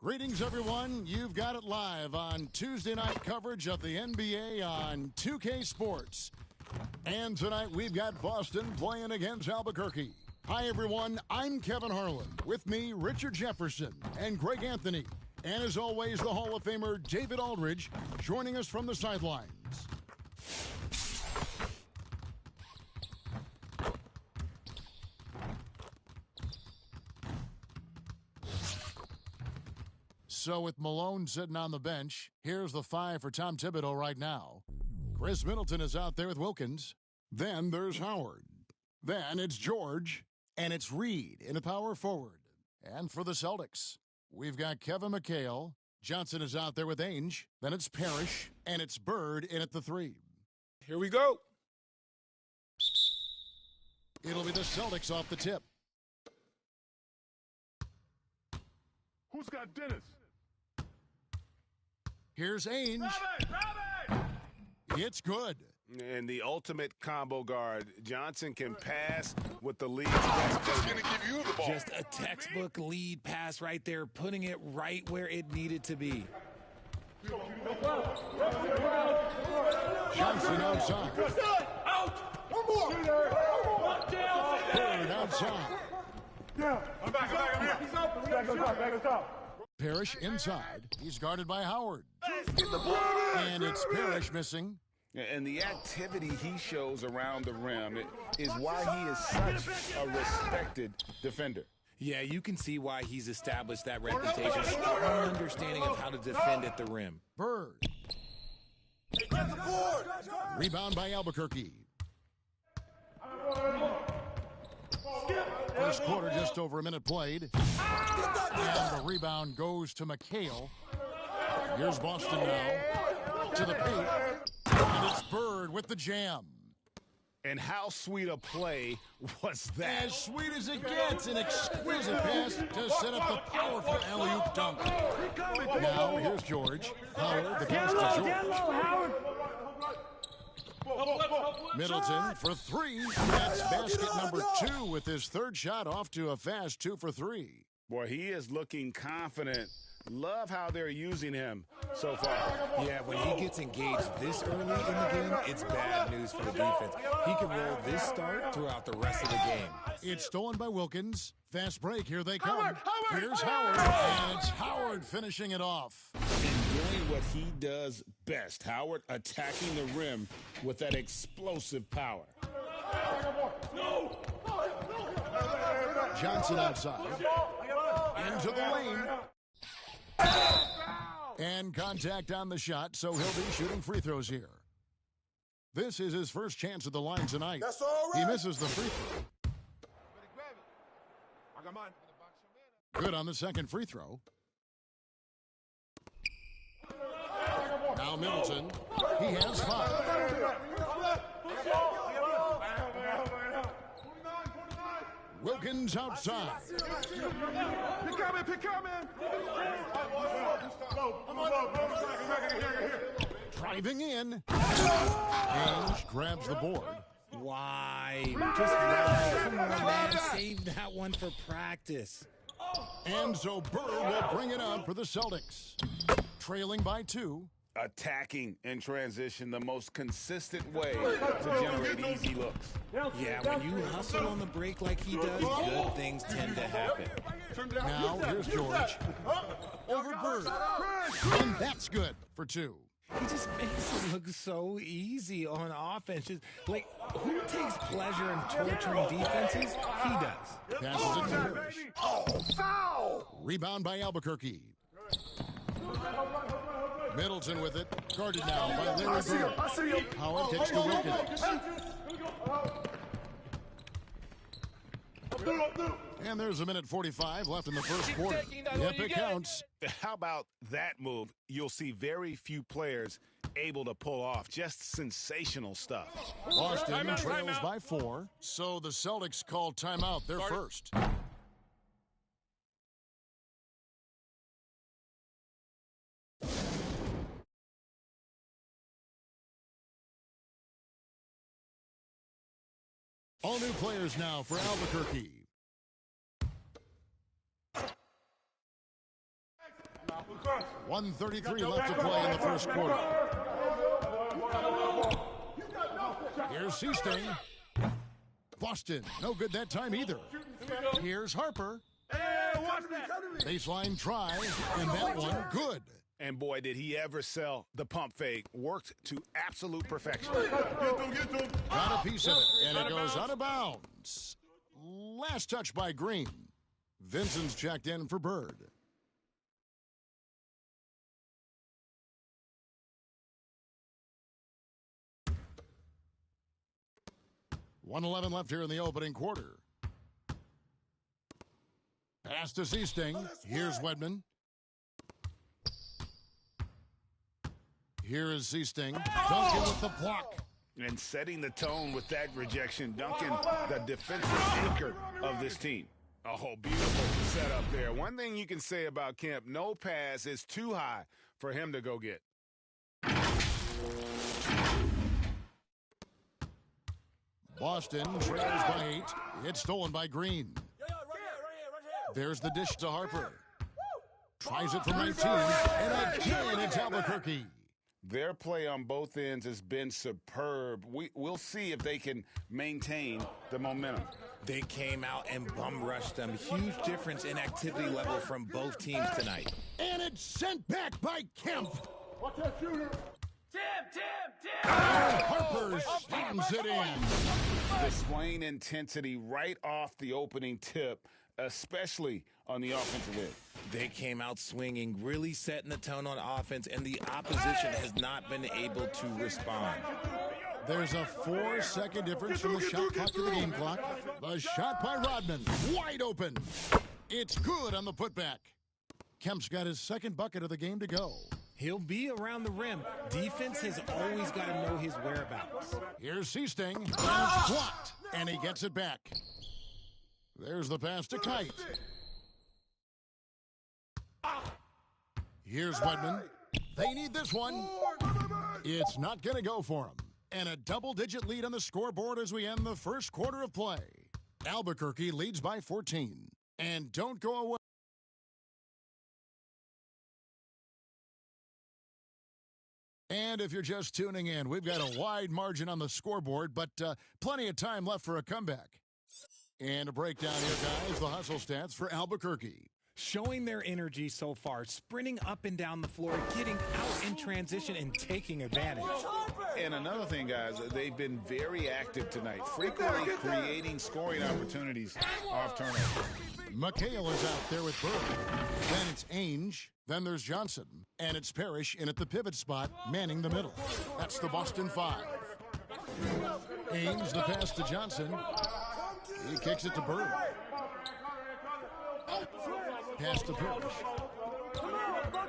Greetings, everyone. You've got it live on Tuesday night coverage of the NBA on 2K Sports. And tonight we've got Boston playing against Albuquerque. Hi, everyone. I'm Kevin Harlan. With me, Richard Jefferson and Greg Anthony. And as always, the Hall of Famer David Aldridge joining us from the sidelines. So with Malone sitting on the bench, here's the 5 for Tom Thibodeau right now. Chris Middleton is out there with Wilkins. Then there's Howard. Then it's George. And it's Reed in a power forward. And for the Celtics, we've got Kevin McHale. Johnson is out there with Ainge. Then it's Parrish. And it's Bird in at the 3. Here we go. It'll be the Celtics off the tip. Who's got Dennis? Here's Ainge. It's good. And the ultimate combo guard. Johnson can pass with the lead. Just going to give you the ball. Just a textbook lead pass right there, putting it right where it needed to be. Johnson outside. Out! One more! Bird outside. Yeah. I'm back, I'm here. He's up. Back up. Parrish inside. He's guarded by Howard. And it's Parrish missing. And the activity he shows around the rim is why he is such a respected defender. Yeah, you can see why he's established that reputation. Strong understanding of how to defend at the rim. Bird. Rebound by Albuquerque. First quarter, just over a minute played. And the rebound goes to McHale. Here's Boston now to the paint. And it's Bird with the jam. And how sweet a play was that? As sweet as it gets, an exquisite pass to set up the powerful alley-oop dunk. Now, here's George. Howard, the pass to George. Middleton for 3. That's basket number 2 with his third shot off to a fast 2 for 3. Boy, he is looking confident. Love how they're using him so far. Yeah, when he gets engaged this early in the game, it's bad news for the defense. He can roll this start throughout the rest of the game. It's stolen by Wilkins. Fast break, here they come. Here's Howard, and it's Howard finishing it off. And doing what he does best, Howard attacking the rim with that explosive power. Johnson outside. Into the lane. And contact on the shot, so he'll be shooting free throws here. This is his first chance at the line tonight. That's all right. He misses the free throw. I got mine. Good on the second free throw. Now Middleton. He has 5. Wilkins outside. Pick up, man. Driving in. Ainge grabs the board. Why? Just why? Come on, man. Save that one for practice. And so Bird will bring it out for the Celtics. Trailing by 2. Attacking in transition, the most consistent way to generate easy looks. Yeah, when you hustle on the break like he does, good things tend to happen. Now here's George. Over Bird. And that's good for 2. He just makes it look so easy on offense. Just, like, who takes pleasure in torturing defenses? He does. Passes it to Parrish. Foul! Rebound by Albuquerque. Middleton with it. Guarded now by Larry Bird. Howard kicks to Wilkins. And there's a minute 45 left in the first quarter. Yep, it counts. How about that move? You'll see very few players able to pull off. Just sensational stuff. Boston trails by 4. So the Celtics call timeout. They're first. All new players now for Albuquerque. 1:33 left to play in the first quarter. Here's Seasting. Boston, no good that time either. Here's Harper. Baseline try, and that one good. And boy, did he ever sell the pump fake. Worked to absolute perfection. Got a piece of it, and it goes out of bounds. Last touch by Green. Vincent's checked in for Bird. .111 left here in the opening quarter. Pass to Seasting. Here's Wedman. Here is Seasting. Duncan with the block. And setting the tone with that rejection. Duncan, the defensive anchor of this team. Oh, beautiful setup there. One thing you can say about Kemp, no pass is too high for him to go get. Boston trails by 8. It's stolen by Green. There's the dish to Harper. Tries it from 19, and again it's Albuquerque. Their play on both ends has been superb. We'll see if they can maintain the momentum. They came out and bum rushed them. Huge difference in activity level from both teams tonight. And it's sent back by Kemp. Watch that shooter. And Harper slams it in. Displaying intensity right off the opening tip, especially on the offensive end. They came out swinging, really setting the tone on offense, and the opposition has not been able to respond. There's a 4-second difference from the shot clock to the game clock. The shot by Rodman, wide open. It's good on the putback. Kemp's got his second bucket of the game to go. He'll be around the rim. Defense has always got to know his whereabouts. Here's Seasting, and it's blocked, and he gets it back. There's the pass to Kite. Here's Wedman. They need this one. It's not going to go for him. And a double-digit lead on the scoreboard as we end the first quarter of play. Albuquerque leads by 14. And don't go away. And if you're just tuning in, we've got a wide margin on the scoreboard, but plenty of time left for a comeback. And a breakdown here, guys, the hustle stats for Albuquerque. Showing their energy so far, sprinting up and down the floor, getting out in transition, and taking advantage. And another thing, guys, they've been very active tonight, frequently creating scoring opportunities off turnover. McHale is out there with Bird. Then it's Ainge. Then there's Johnson. And it's Parrish in at the pivot spot, manning the middle. That's the Boston 5. Ainge, the pass to Johnson. He kicks it to Bird. Pass to Parrish.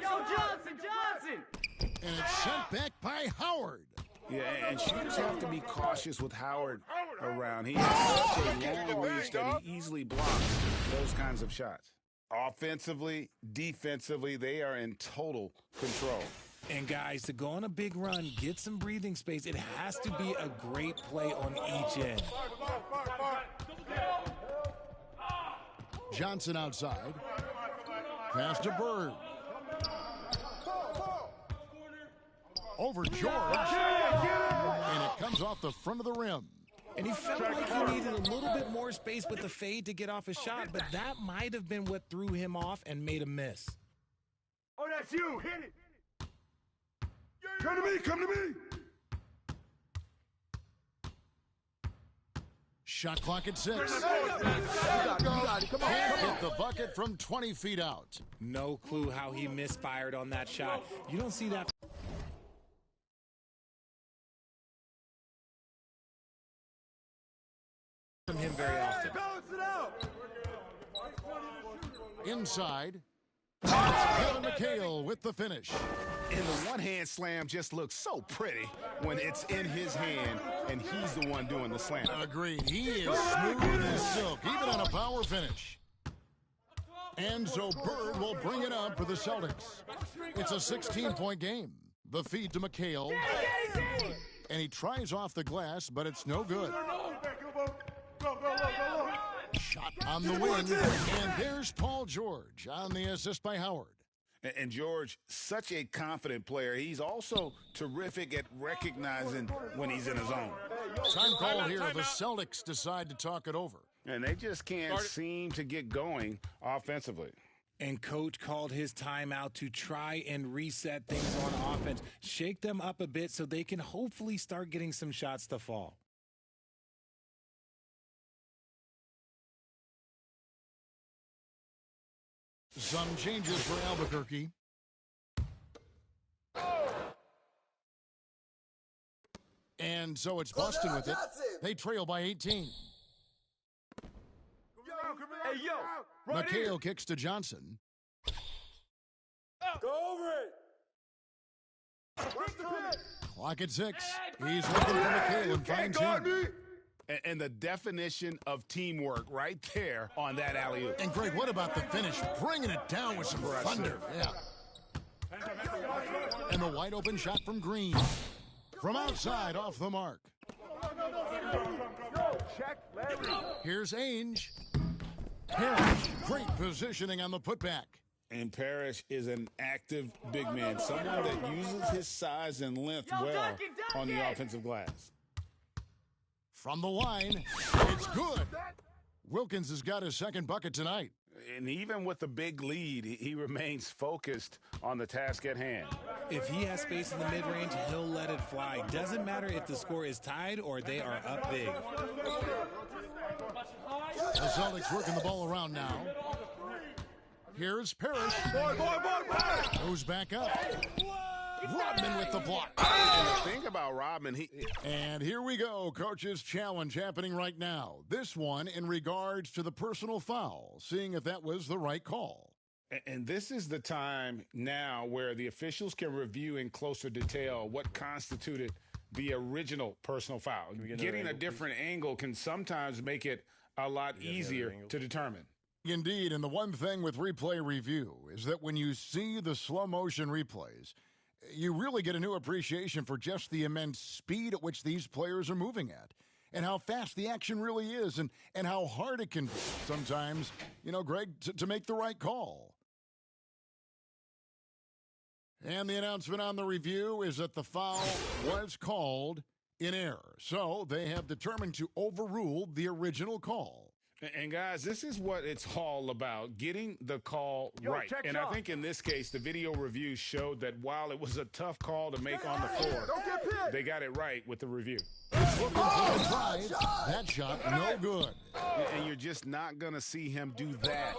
Johnson! And it's sent back by Howard. Yeah, and shooters have to be cautious with Howard around. He has such a long reach that he easily blocks those kinds of shots. Offensively, defensively, they are in total control. And guys, to go on a big run, get some breathing space, it has to be a great play on each end. Johnson outside. Pass to Bird. Over George. And it comes off the front of the rim. And he felt like he needed a little bit more space with the fade to get off his shot, but that might have been what threw him off and made him miss. Oh, that's you. Hit it. Come to me. Come to me. Shot clock at 6. Can't get the bucket from 20 feet out. No clue how he misfired on that shot. You don't see that from him very often. Inside. It's Kevin McHale with the finish. And the one-hand slam just looks so pretty when it's in his hand and he's the one doing the slam. Agreed. He is smooth as silk, even on a power finish. And so Bird will bring it up for the Celtics. It's a 16-point game. The feed to McHale. And he tries off the glass, but it's no good. Shot on the wing. And there's Paul George on the assist by Howard. And George, such a confident player. He's also terrific at recognizing when he's in his zone. Time called here. The Celtics decide to talk it over. And they just can't seem to get going offensively. And coach called his timeout to try and reset things on offense, shake them up a bit so they can hopefully start getting some shots to fall. Some changes for Albuquerque. And so it's Boston with it. They trail by 18. Hey, yo. McHale kicks to Johnson. Go over it. Clock at 6. He's looking for McHale and finds him. And the definition of teamwork right there on that alley-oop. And Greg, what about the finish? Bringing it down with some thunder. Yeah. And the wide open shot from Green. From outside, off the mark. Here's Ainge. Parrish, great positioning on the putback. And Parrish is an active big man, someone that uses his size and length well on the offensive glass. From the line, it's good. Wilkins has got his second bucket tonight. And even with the big lead, he remains focused on the task at hand. If he has space in the mid-range, he'll let it fly. Doesn't matter if the score is tied or they are up big. The Celtics working the ball around now. Here's Parrish. Goes back up. Rodman with the block. Think about Rodman. And here we go. Coach's challenge happening right now. This one in regards to the personal foul, seeing if that was the right call. And this is the time now where the officials can review in closer detail what constituted the original personal foul. Getting a different angle can sometimes make it a lot easier to determine. Indeed, and the one thing with replay review is that when you see the slow motion replays, you really get a new appreciation for just the immense speed at which these players are moving at and how fast the action really is and how hard it can be sometimes, Greg, to make the right call. And the announcement on the review is that the foul was called in error. So they have determined to overrule the original call. And, guys, this is what it's all about, getting the call right. And I think in this case, the video review showed that while it was a tough call to make on the floor, they got it right with the review. Looking for the drive. That shot, no good. And you're just not going to see him do that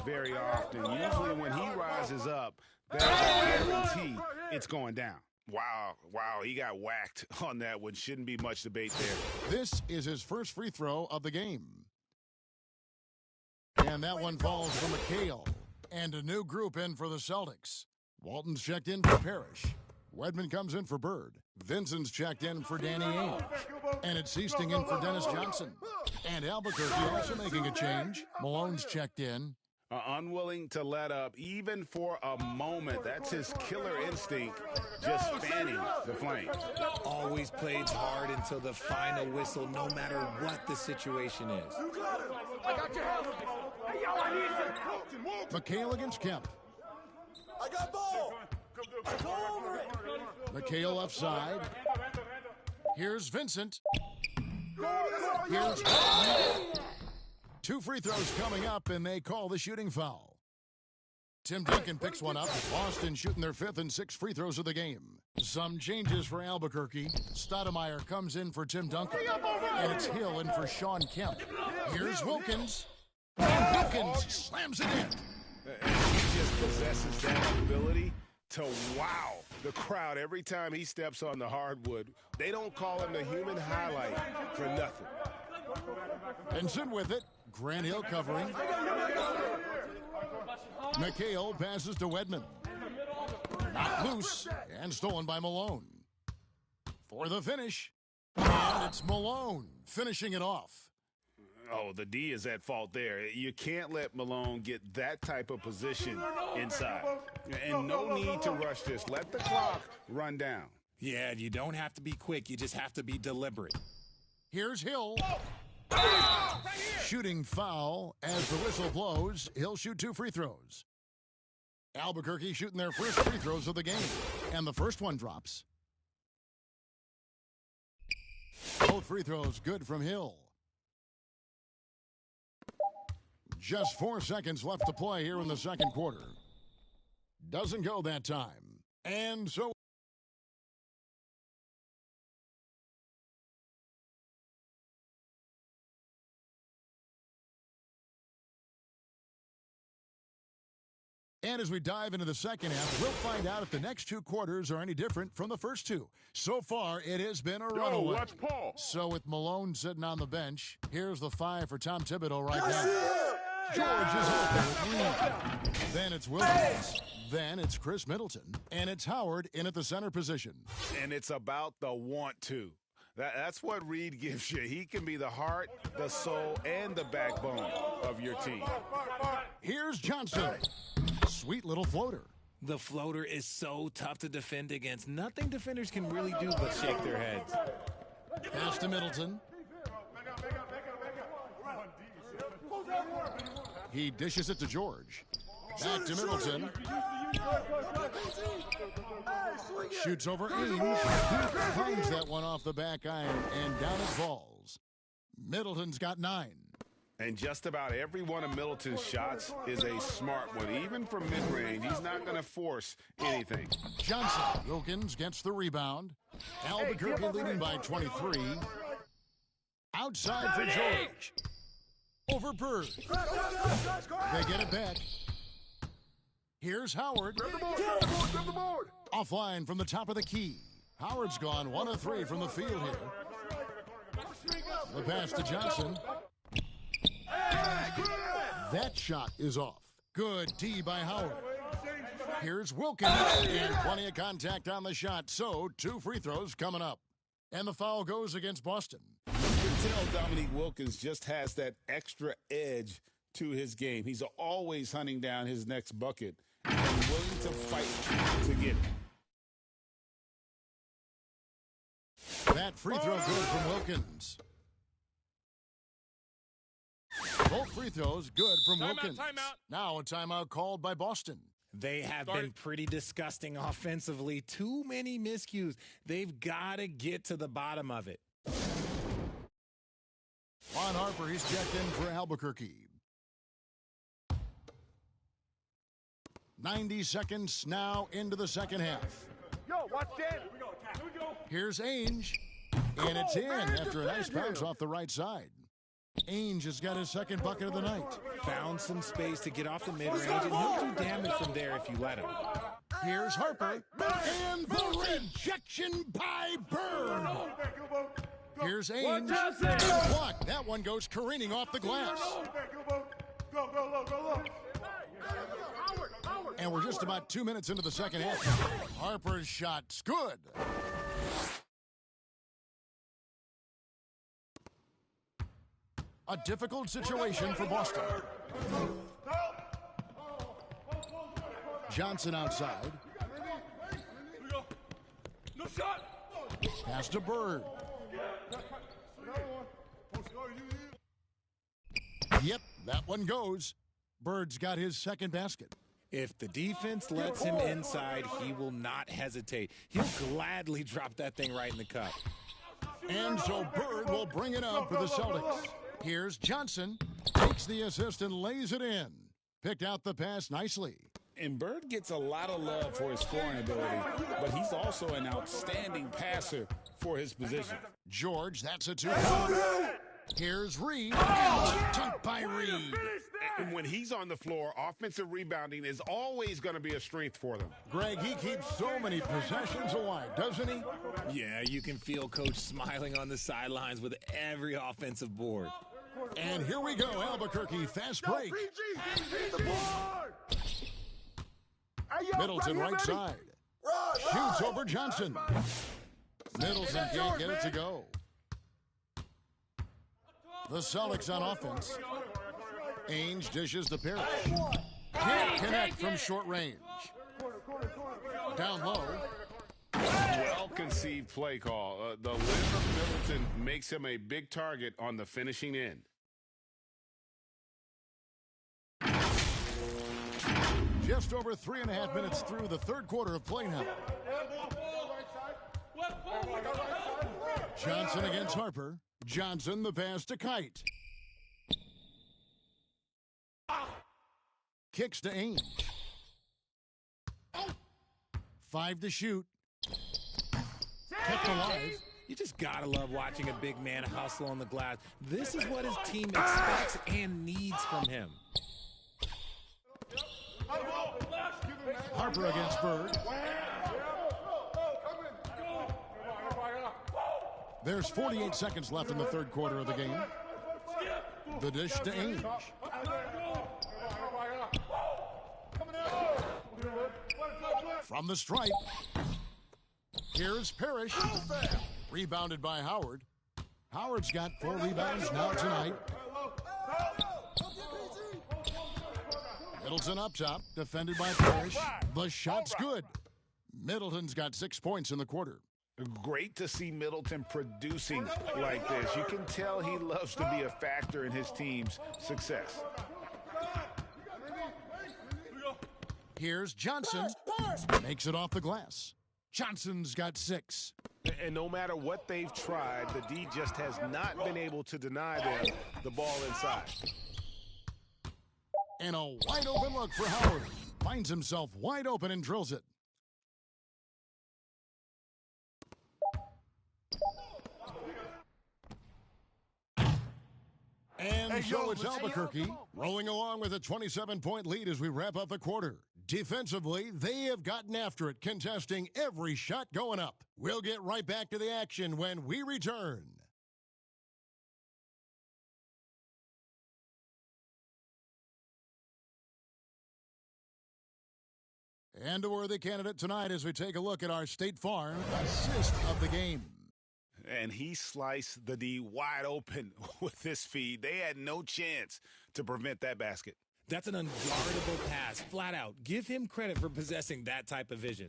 very often. Usually when he rises up, there's a guarantee it's going down. Wow, he got whacked on that one. Shouldn't be much debate there. This is his first free throw of the game. And that one falls for McHale. And a new group in for the Celtics. Walton's checked in for Parrish. Wedman comes in for Bird. Vincent's checked in for Danny Ainge. And it's Seasting in for Dennis Johnson. And Albuquerque also making a change. Malone's checked in. Unwilling to let up even for a moment. That's his killer instinct, just fanning the flames. Always plays hard until the final whistle, no matter what the situation is. I got your help. Hey, yo, I need you. McHale against Kemp. I got ball. Go over it. McHale left side. Here's Vincent. Here's two free throws coming up, and they call the shooting foul. Tim Duncan picks one up. Boston shooting their fifth and sixth free throws of the game. Some changes for Albuquerque. Stoudemire comes in for Tim Duncan. And it's Hill in for Sean Kemp. Here's Wilkins. And Wilkins slams it in. He just possesses that ability to wow the crowd every time he steps on the hardwood. They don't call him the human highlight for nothing. Benson with it. Grant Hill covering. McHale passes to Wedman. Not loose and stolen by Malone. For the finish. And it's Malone finishing it off. Oh, the D is at fault there. You can't let Malone get that type of position inside. And no need to rush this. Let the clock run down. Yeah, you don't have to be quick. You just have to be deliberate. Here's Hill. Shooting foul as the whistle blows. He'll shoot two free throws. Albuquerque shooting their first free throws of the game. And the first one drops. Both free throws good from Hill. Just 4 seconds left to play here in the second quarter. Doesn't go that time. And so... And as we dive into the second half, we'll find out if the next 2 quarters are any different from the first 2. So far, it has been a runaway. Watch Paul. So with Malone sitting on the bench, here's the 5 for Tom Thibodeau right now. George is open with Reed. Then it's Wilkins. Then it's Chris Middleton. And it's Howard in at the center position. And it's about the want to. That's what Reed gives you. He can be the heart, the soul, and the backbone of your team. Here's Johnson. Sweet little floater. The floater is so tough to defend against. Nothing defenders can really do but shake their heads. Pass to Middleton. He dishes it to George. Back to Middleton. Shoots over Ainge. He finds that one off the back iron, and down it falls. Middleton's got 9. And just about every one of Middleton's shots is a smart one. Even from mid-range, he's not going to force anything. Johnson. Wilkins gets the rebound. Albuquerque leading by 23. Outside for George. Over Bird. They get it back. Here's Howard. Offline from the top of the key. Howard's gone 1 of 3 from the field here. The pass to Johnson. That shot is off. Good D by Howard. Here's Wilkins, and plenty of contact on the shot, so 2 free throws coming up. And the foul goes against Boston. You can tell Dominique Wilkins just has that extra edge to his game. He's always hunting down his next bucket and willing to fight to get it. That free throw good from Wilkins. Both free throws good from Wilkins. Timeout. Now a timeout called by Boston. They have been pretty disgusting offensively. Too many miscues. They've got to get to the bottom of it. Ron Harper, he's checked in for Albuquerque. 90 seconds now into the second half. Yo, watch that. Here we go. Here's Ainge, and it's in after a nice bounce off the right side. Ainge has got his second bucket of the night. Found some space to get off the mid-range, and he'll do damage from there if you let him. Here's Harper, and the rejection by Bird. Here's Ainge, blocked. That one goes careening off the glass. Go. And we're just about 2 minutes into the second half. Harper's shot's good. A difficult situation for Boston. Johnson outside. No shot. Pass to Bird. Yep, that one goes. Bird's got his second basket. If the defense lets him inside, he will not hesitate. He'll gladly drop that thing right in the cup. And so Bird will bring it up for the Celtics. Here's Johnson, takes the assist and lays it in. Picked out the pass nicely. And Bird gets a lot of love for his scoring ability, but he's also an outstanding passer for his position. George, that's a 2. Here's Reed. Dunked by Reed. And when he's on the floor, offensive rebounding is always going to be a strength for them. Greg, he keeps so many possessions alive, doesn't he? Yeah, you can feel Coach smiling on the sidelines with every offensive board. And here we go, Albuquerque, fast break. Middleton right side. Shoots over Johnson. Middleton can't get it to go. The Celtics on offense. Ainge dishes to Parrish. Can't connect from short range. Down low. Well-conceived play call. The length of Middleton makes him a big target on the finishing end. Just over 3.5 minutes through the third quarter of play now. Johnson against Harper. Johnson, the pass to Kite. Kicks to Ainge. 5 to shoot. Kept alive. You just gotta love watching a big man hustle on the glass. This is what his team expects and needs from him. Harper against Bird. There's 48 seconds left in the third quarter of the game. The dish to Ainge. From the stripe. Here's Parrish. Rebounded by Howard. Howard's got 4 rebounds now tonight. Middleton up top, defended by Parrish. The shot's good. Middleton's got 6 points in the quarter. Great to see Middleton producing like this. You can tell he loves to be a factor in his team's success. Here's Johnson. Makes it off the glass. Johnson's got 6. And no matter what they've tried, the D just has not been able to deny them the ball inside. And a wide open look for Howard. Finds himself wide open and drills it. And so it's Albuquerque rolling along with a 27-point lead as we wrap up the quarter. Defensively, they have gotten after it, contesting every shot going up. We'll get right back to the action when we return. And a worthy candidate tonight as we take a look at our State Farm assist of the game. And he sliced the D wide open with this feed. They had no chance to prevent that basket. That's an unguardable pass, flat out. Give him credit for possessing that type of vision.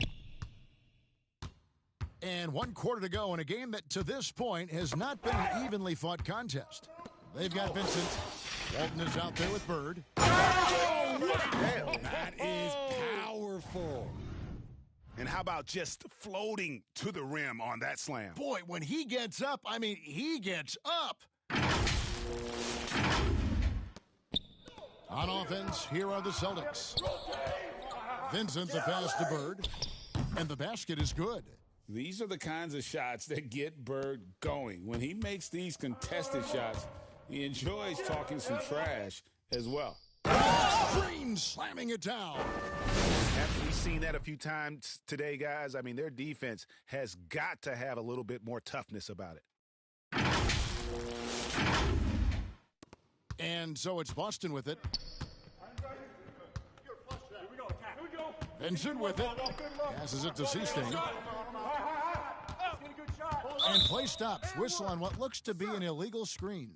And 1 quarter to go in a game that to this point has not been an evenly fought contest. They've got Vincent. Walton is out there with Bird. Oh, what? That is powerful. And how about just floating to the rim on that slam? Boy, when he gets up, I mean, he gets up. On offense, here are the Celtics. Vincent's a pass to Bird, and the basket is good. These are the kinds of shots that get Bird going. When he makes these contested shots, he enjoys talking some trash as well. Green slamming it down. Haven't we seen that a few times today, guys? I mean, their defense has got to have a little bit more toughness about it. And so it's Boston with it. Vincent with it. Passes it to Seasting. And play stops. Whistle on what looks to be an illegal screen.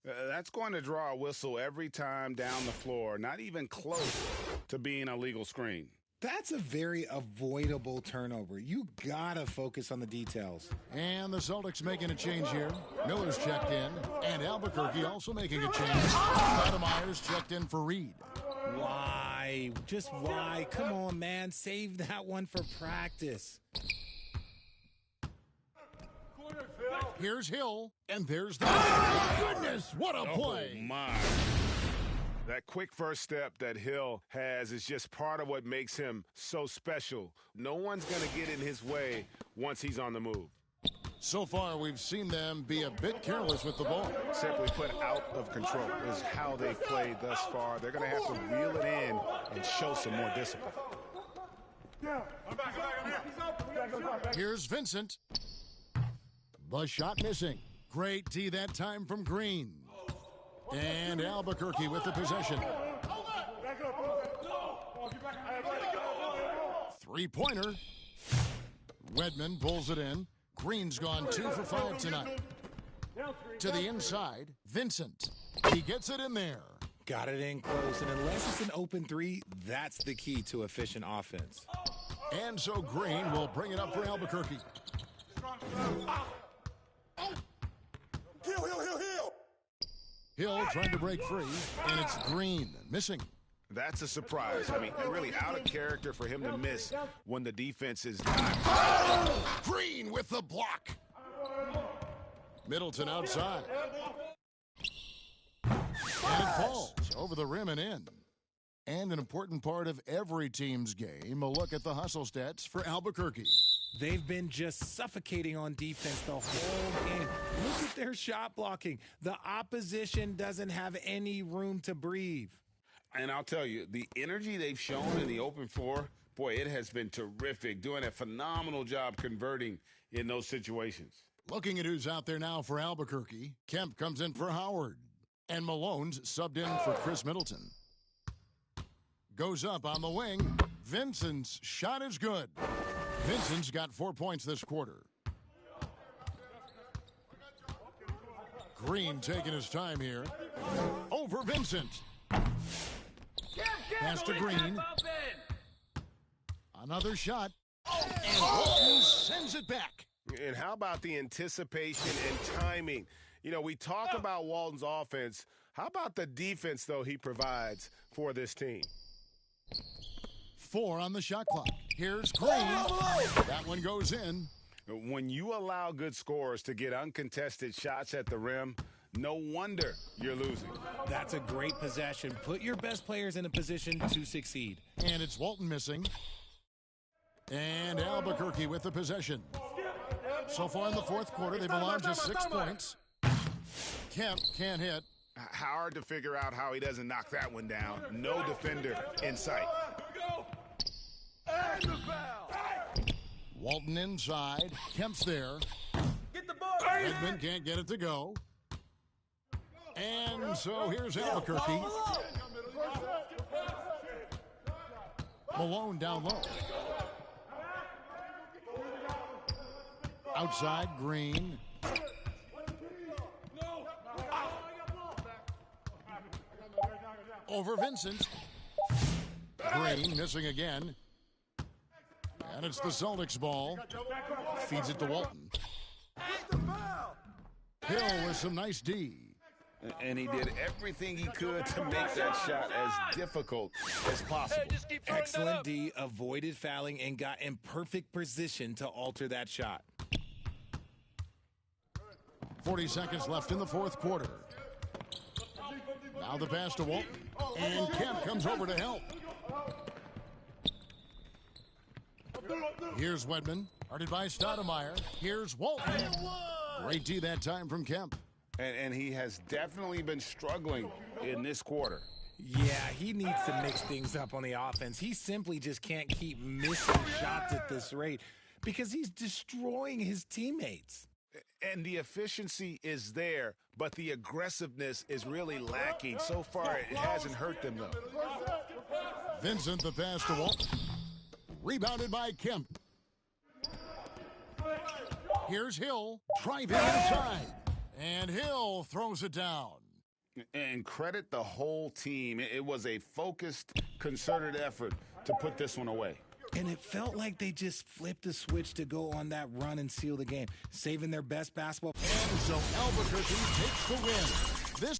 That's going to draw a whistle every time down the floor. Not even close to being a legal screen. That's a very avoidable turnover. You gotta focus on the details. And the Celtics making a change here. Miller's checked in, and Albuquerque also making a change. Sotomayor's checked in for Reed. Why? Just why? Come on, man. Save that one for practice. Here's Hill, and there's the... Goodness, what a play! Oh, my. That quick first step that Hill has is just part of what makes him so special. No one's going to get in his way once he's on the move. So far, we've seen them be a bit careless with the ball. Simply put, out of control is how they've played thus far. They're going to have to reel it in and show some more discipline. Here's Vincent. The shot missing. Great D that time from Green. And Albuquerque with the possession. Three-pointer. Wedman pulls it in. Green's gone 2 for 5 tonight. To the inside, Vincent. He gets it in there. Got it in close, and unless it's an open three, that's the key to efficient offense. And so Green will bring it up for Albuquerque. Hill trying to break free, and it's Green missing. That's a surprise. I mean, really out of character for him to miss when the defense is not. Green with the block. Middleton outside. And it falls over the rim and in. And an important part of every team's game, a look at the hustle stats for Albuquerque. They've been just suffocating on defense the whole game. Look at their shot blocking. The opposition doesn't have any room to breathe. And I'll tell you, the energy they've shown in the open floor, boy, it has been terrific, doing a phenomenal job converting in those situations. Looking at who's out there now for Albuquerque, Kemp comes in for Howard. And Malone's subbed in for Chris Middleton. Goes up on the wing. Vincent's shot is good. Vincent's got 4 points this quarter. Green taking his time here. Over Vincent. Pass to Green. Another shot. And Walton sends it back. And how about the anticipation and timing? You know, we talk about Walton's offense. How about the defense, though, he provides for this team? 4 on the shot clock. Here's Green. That one goes in. When you allow good scorers to get uncontested shots at the rim, no wonder you're losing. That's a great possession. Put your best players in a position to succeed. And it's Walton missing. And Albuquerque with the possession. So far in the fourth quarter, they've allowed just 6 points. Kemp can't hit. Hard to figure out how he doesn't knock that one down. No defender in sight. Walton inside. Kemp's there. Edmond can't get it to go. And so here's Albuquerque. Malone down low. Outside, Green. Over Vincent. Green missing again. And it's the Celtics ball. Feeds it to Walton. Hill with some nice D. And he did everything he could to make that shot as difficult as possible. Excellent D, avoided fouling, and got in perfect position to alter that shot. 40 seconds left in the fourth quarter. Now the pass to Walton. And Kemp comes over to help. Here's Wedman. Guarded by Stoudemire. Here's Walton. Great D that time from Kemp. And he has definitely been struggling in this quarter. Yeah, he needs to mix things up on the offense. He simply just can't keep missing shots at this rate because he's destroying his teammates. And the efficiency is there, but the aggressiveness is really lacking. So far, it hasn't hurt them, though. Vincent, the pass to Walton. Rebounded by Kemp. Here's Hill. Driving inside. And Hill throws it down. And credit the whole team. It was a focused, concerted effort to put this one away. And it felt like they just flipped the switch to go on that run and seal the game, saving their best basketball. And so Albuquerque takes the win. This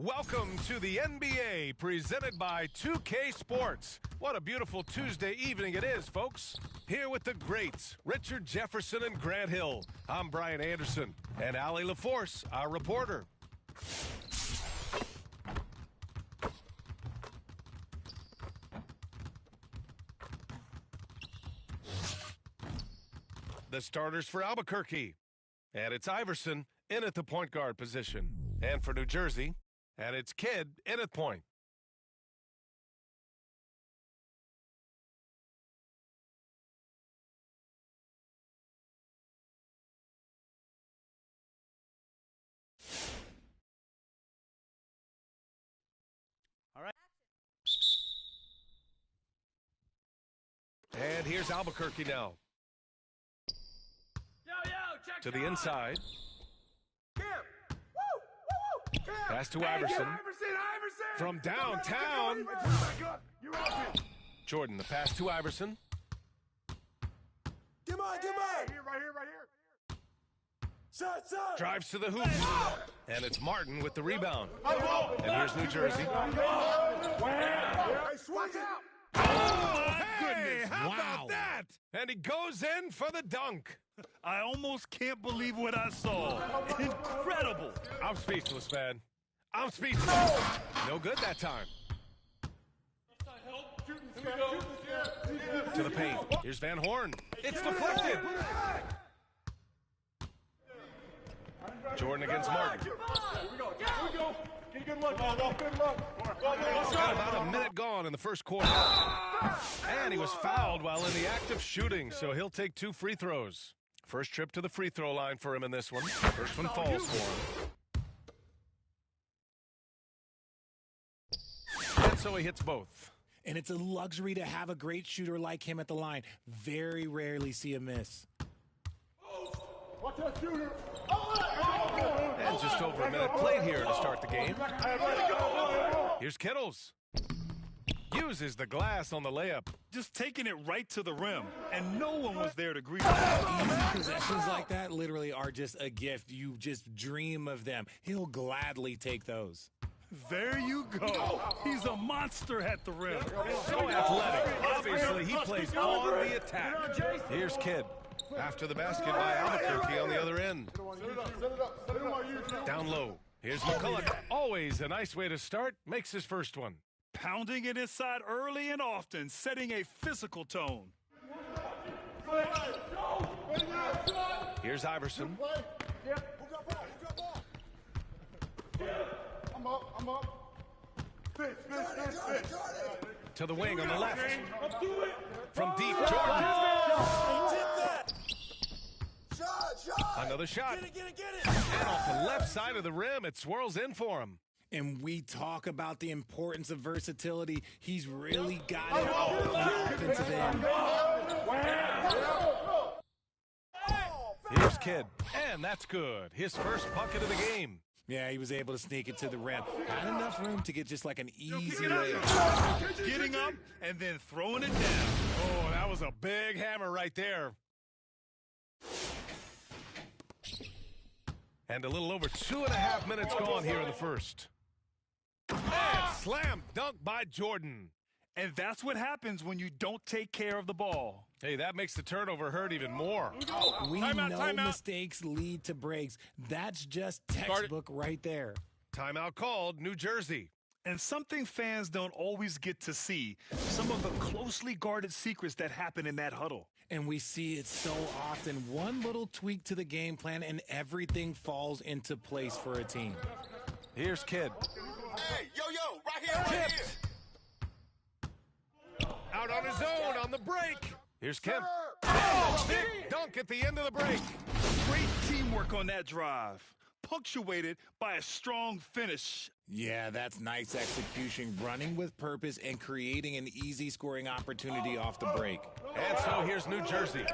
Welcome to the NBA, presented by 2K Sports. What a beautiful Tuesday evening it is, folks. Here with the greats, Richard Jefferson and Grant Hill. I'm Brian Anderson, and Allie LaForce, our reporter. The starters for Albuquerque, and it's Iverson in at the point guard position. And for New Jersey, and it's Kidd in at point. All right. And here's Albuquerque now. To the inside. Pass to Iverson. From downtown. Jordan, the pass to Iverson. Come on. Right here. Shot. Drives to the hoop. And it's Martin with the rebound. And here's New Jersey. Oh, hey, how about that? And he goes in for the dunk. I almost can't believe what I saw. Incredible. I'm speechless, man. I'm speechless. No good that time. To the paint. Here's Van Horn. It's deflected. Jordan against Martin. Here we go. Get a good look. Got about a minute gone in the first quarter. And he was fouled while in the act of shooting, so he'll take 2 free throws. First trip to the free throw line for him in this one. First one falls for him. And so he hits both. And it's a luxury to have a great shooter like him at the line. Very rarely see a miss. Watch that shooter. And just over a minute played here to start the game. Here's Kittles. Uses the glass on the layup. Just taking it right to the rim, and no one was there to greet him. Easy possessions like that literally are just a gift. You just dream of them. He'll gladly take those. There you go. He's a monster at the rim. So athletic. Obviously, he plays on the attack. Here's Kidd. After the basket by Albuquerque on the other end. Down low. Here's McCulloch. Always a nice way to start. Makes his first one. Pounding it inside early and often, setting a physical tone. Here's Iverson. I'm up. Pitch. To the wing on the left. From deep, Jordan. Another shot. Get it. And off the left side of the rim, it swirls in for him. And we talk about the importance of versatility. He's really got it all on the offensive end. Here's Kidd. And that's good. His first bucket of the game. Yeah, he was able to sneak it to the rim. Had enough room to get just like an easy layup. Getting up and then throwing it down. Oh, that was a big hammer right there. And a little over 2.5 minutes gone here in the first. And slam dunk by Jordan. And that's what happens when you don't take care of the ball. Hey, that makes the turnover hurt even more. We know mistakes lead to breaks. That's just textbook right there. Timeout called, New Jersey. And something fans don't always get to see, some of the closely guarded secrets that happen in that huddle. And we see it so often. One little tweak to the game plan and everything falls into place for a team. Here's Kidd. Hey, yo, right here. Out on his own on the break. Here's Kemp. Oh, big dunk at the end of the break. Great teamwork on that drive, punctuated by a strong finish. Yeah, that's nice execution, running with purpose and creating an easy scoring opportunity off the break. And so here's New Jersey.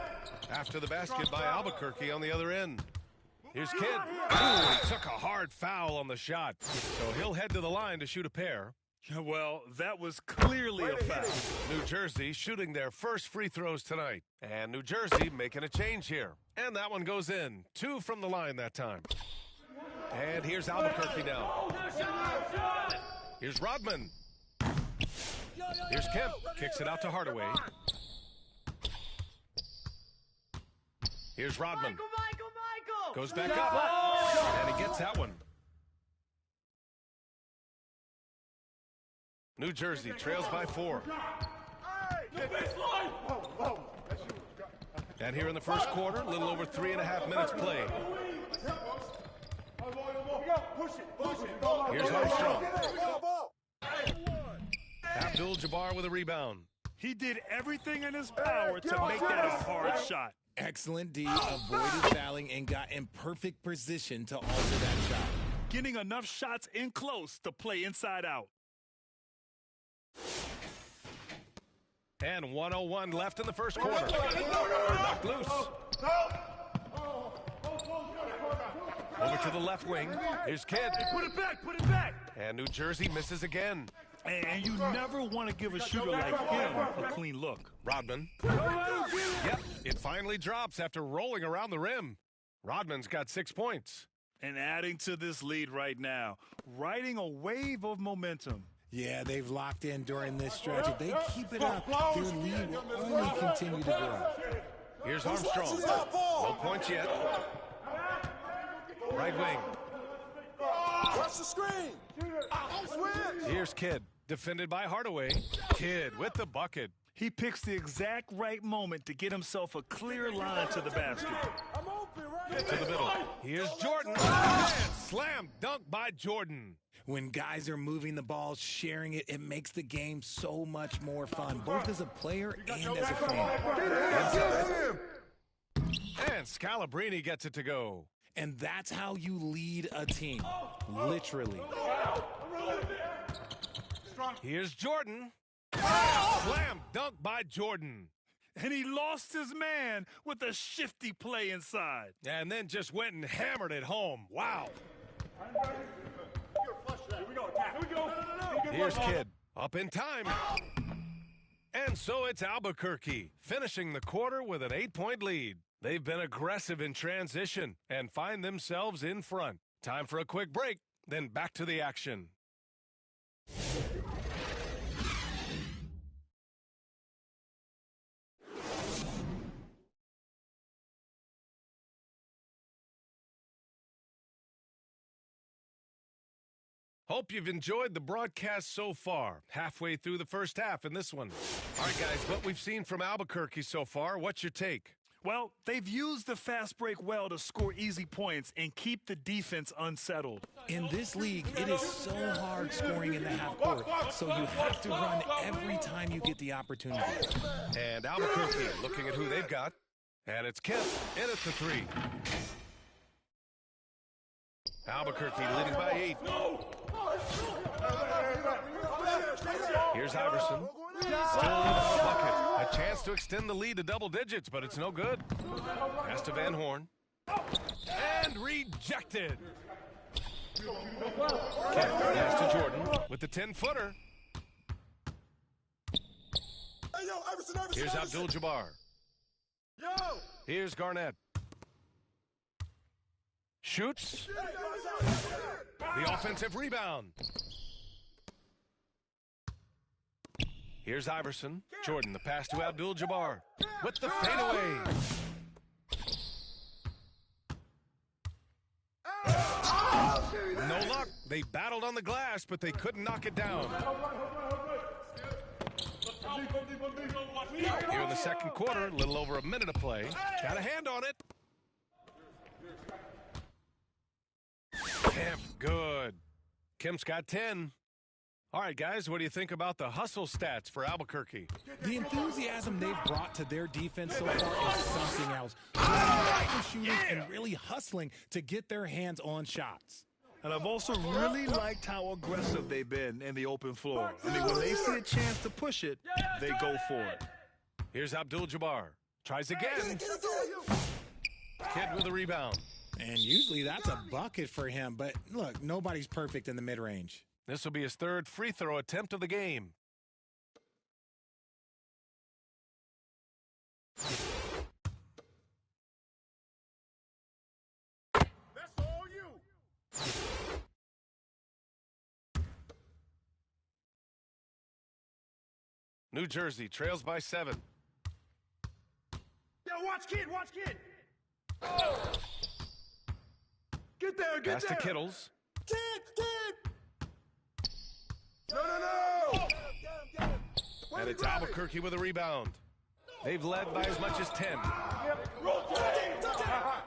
After the basket by Albuquerque on the other end. Here's Kidd. Ooh, he took a hard foul on the shot. So he'll head to the line to shoot a pair. Well, that was clearly a foul. New Jersey shooting their first free throws tonight. And New Jersey making a change here. And that one goes in. 2 from the line that time. And here's Albuquerque now. Here's Rodman. Here's Kemp. Kicks it out to Hardaway. Here's Rodman. Goes back up. And he gets that one. New Jersey trails by 4. And here in the first quarter, a little over 3.5 minutes played. Here's Armstrong. Abdul-Jabbar with a rebound. He did everything in his power to make that a hard shot. Excellent D, avoided fouling and got in perfect position to alter that shot. Getting enough shots in close to play inside out. And 1:01 left in the first quarter. Knocked loose. Over to the left wing. Here's Kidd. Put it back, put it back. And New Jersey misses again. And you never want to give a shooter like him a clean look. Rodman. Yep, it finally drops after rolling around the rim. Rodman's got 6 points. And adding to this lead right now, riding a wave of momentum. Yeah, they've locked in during this stretch. If they keep it up, their lead will only continue to grow. Here's Armstrong. No points yet. Right wing. Watch the screen. Here's Kidd. Defended by Hardaway. Kidd with the bucket. He picks the exact right moment to get himself a clear line to the basket. To the middle. Here's Jordan. And slam dunk by Jordan. When guys are moving the ball, sharing it, it makes the game so much more fun, both as a player and as a fan. And Scalabrini gets it to go. And that's how you lead a team, literally. Here's Jordan. Slam dunk by Jordan. And he lost his man with a shifty play inside. And then just went and hammered it home. Wow. Here's Kidd. Up in time. And so it's Albuquerque, finishing the quarter with an 8-point lead. They've been aggressive in transition and find themselves in front. Time for a quick break, then back to the action. Hope you've enjoyed the broadcast so far. Halfway through the first half in this one. All right, guys, what we've seen from Albuquerque so far, what's your take? Well, they've used the fast break well to score easy points and keep the defense unsettled. In this league, it is so hard scoring in the half court, so you have to run every time you get the opportunity. And Albuquerque looking at who they've got. And it's Kemp in at the 3. Albuquerque leading by 8. Here's Iverson. Still without a bucket. A chance to extend the lead to double digits, but it's no good. Pass to Van Horn. And rejected. Pass to Jordan with the 10-footer. Here's Abdul-Jabbar. Here's Garnett. Shoots. The offensive rebound. Here's Iverson. Jordan, the pass to Abdul-Jabbar with the fadeaway. No luck. They battled on the glass, but they couldn't knock it down. Here in the second quarter, a little over a minute of play. Got a hand on it. Kemp, good. Kemp's got 10. All right, guys, what do you think about the hustle stats for Albuquerque? The enthusiasm they've brought to their defense so far is something else. They're shooters and really hustling to get their hands on shots. And I've also really liked how aggressive they've been in the open floor. I mean, when they see a chance to push it, they go for it. Here's Abdul-Jabbar. Tries again. Kidd with a rebound. And usually that's a bucket for him. But look, nobody's perfect in the mid-range. This will be his third free throw attempt of the game. New Jersey trails by 7. Yo, watch kid, watch kid. Get there, get Pass there. to Kittles. Kid. No. And it's Albuquerque with a rebound. They've led by as much as 10.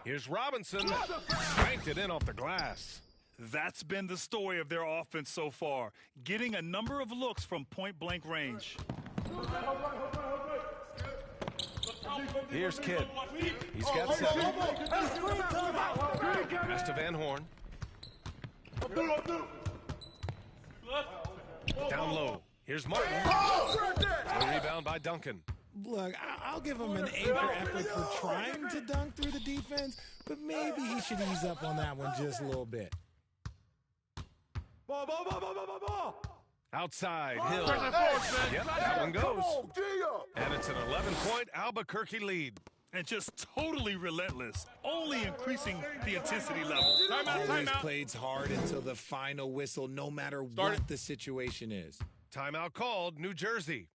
Here's Robinson. Cranked it in off the glass. That's been the story of their offense so far, getting a number of looks from point-blank range. Here's Kidd. He's got 7. Pass to Van Horn. Down low. Here's Martin. A rebound by Duncan. Look, I'll give him an A for effort for trying to dunk through the defense, but maybe he should ease up on that one just a little bit. Ball. Outside, Hill. Yep, that one goes. And it's an 11-point Albuquerque lead. And just totally relentless, only increasing the intensity level. Always plays hard until the final whistle, no matter what the situation is. Timeout called, New Jersey.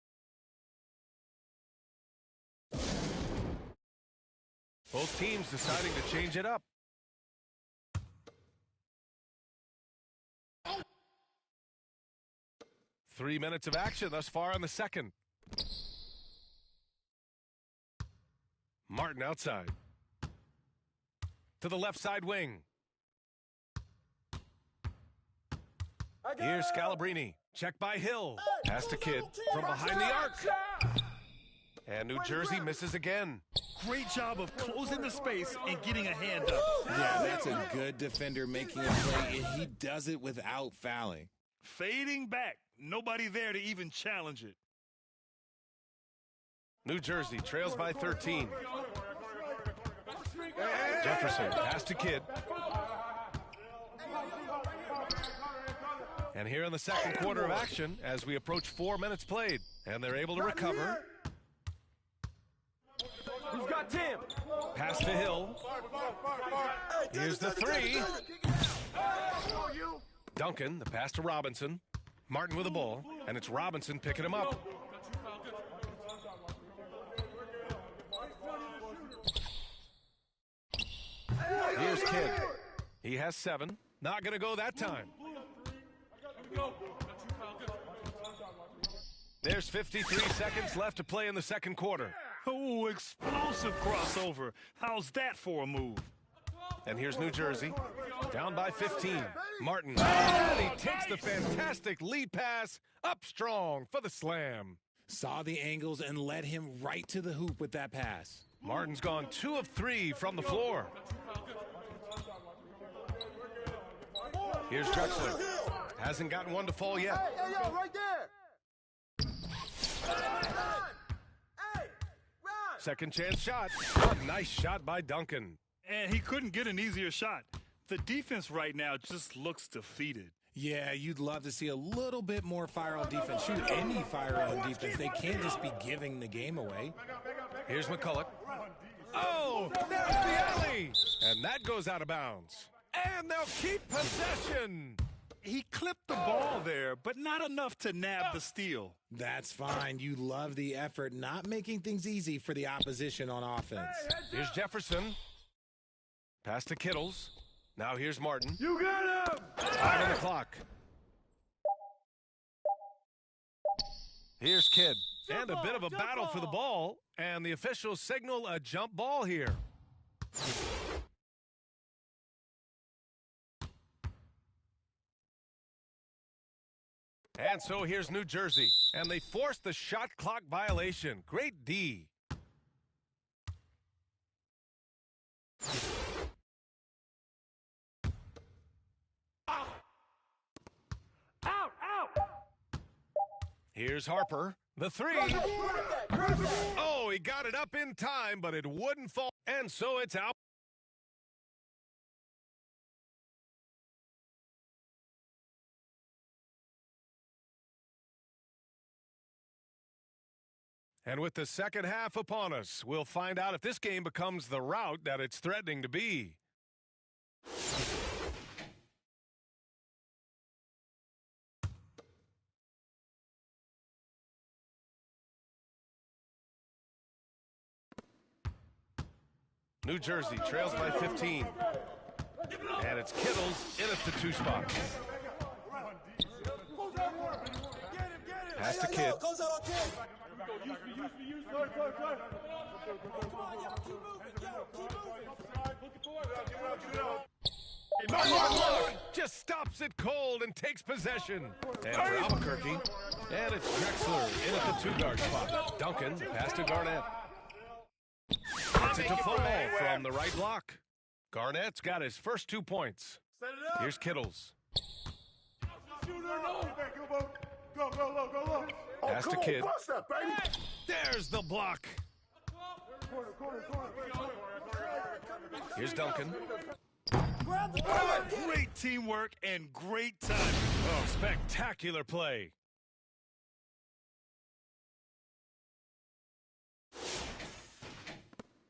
Both teams deciding to change it up. Three minutes of action thus far in the second. Martin outside. To the left side wing. Here's Scalabrini. Check by Hill. Pass to Kidd from behind the arc. And New Jersey misses again. Great job of closing the space and getting a hand up. Yeah, that's a good defender making a play, and he does it without fouling. Fading back. Nobody there to even challenge it. New Jersey trails by 13. Jefferson, pass to Kidd. And here in the second quarter of action, as we approach 4 minutes played, and they're able to recover. Who's got Tim? Pass to Hill. Here's the 3. Duncan, the pass to Robinson. Martin with the ball, and it's Robinson picking him up. Here's Kidd. He has 7. Not going to go that time. There's 53 seconds left to play in the second quarter. Oh, explosive crossover. How's that for a move? And here's New Jersey, down by 15. Martin, and he takes the fantastic lead pass up strong for the slam. Saw the angles and led him right to the hoop with that pass. Martin's gone 2 of 3 from the floor. Here's Drexler. Hasn't gotten one to fall yet. Hey, yo, right there. Second chance shot. Nice shot by Duncan. And he couldn't get an easier shot. The defense right now just looks defeated. Yeah, you'd love to see a little bit more fire on defense. Shoot, any fire on defense. They can't just be giving the game away. Here's McCulloch. Oh, there's the alley. And that goes out of bounds. And they'll keep possession. He clipped the ball there, but not enough to nab the steal. That's fine. You love the effort, not making things easy for the opposition on offense. Here's Jefferson. Pass to Kittles. Now here's Martin. You got him! 5 on the clock. Here's Kidd. And a bit of a battle for the ball. And the officials signal a jump ball here. And so here's New Jersey. And they force the shot clock violation. Great D. Here's Harper, the 3. Oh, he got it up in time, but it wouldn't fall. And so it's out. And with the second half upon us, we'll find out if this game becomes the rout that it's threatening to be. New Jersey trails by 15. And it's Kittles in at the 2 spot. Pass to Kidd. Just stops it cold and takes possession. And for Albuquerque, and it's Drexler in at the 2-guard spot. Duncan, pass to Garnett. Gets it to fall from the right block. Garnett's got his first 2 points. Here's Kittles. Pass to Kidd. There's the block. Here's Duncan. Great teamwork and great timing. Oh, spectacular play.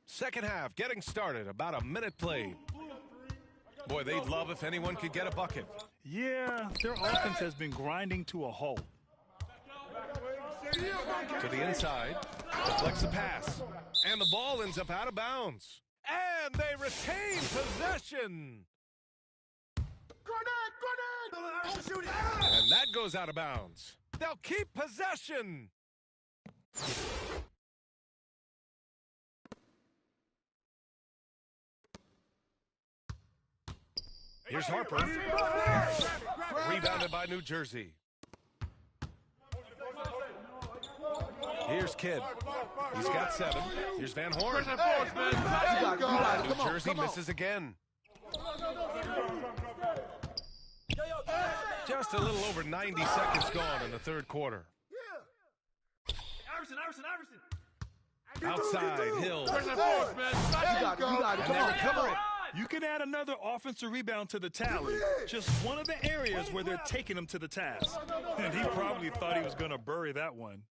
Second half getting started. About a minute played. Boy, they'd love if anyone could get a bucket. Yeah, their offense has been grinding to a halt. To the inside. Deflects the pass. And the ball ends up out of bounds. And they retain possession. And that goes out of bounds. They'll keep possession. Here's Harper. Rebounded by New Jersey. Here's Kidd. He's got 7. Here's Van Horn. New Jersey misses again. Just a little over 90 seconds gone in the third quarter. Outside, Hill. And they recover it. You can add another offensive rebound to the tally. Just one of the areas where they're taking him to the task. And he probably thought he was going to bury that one.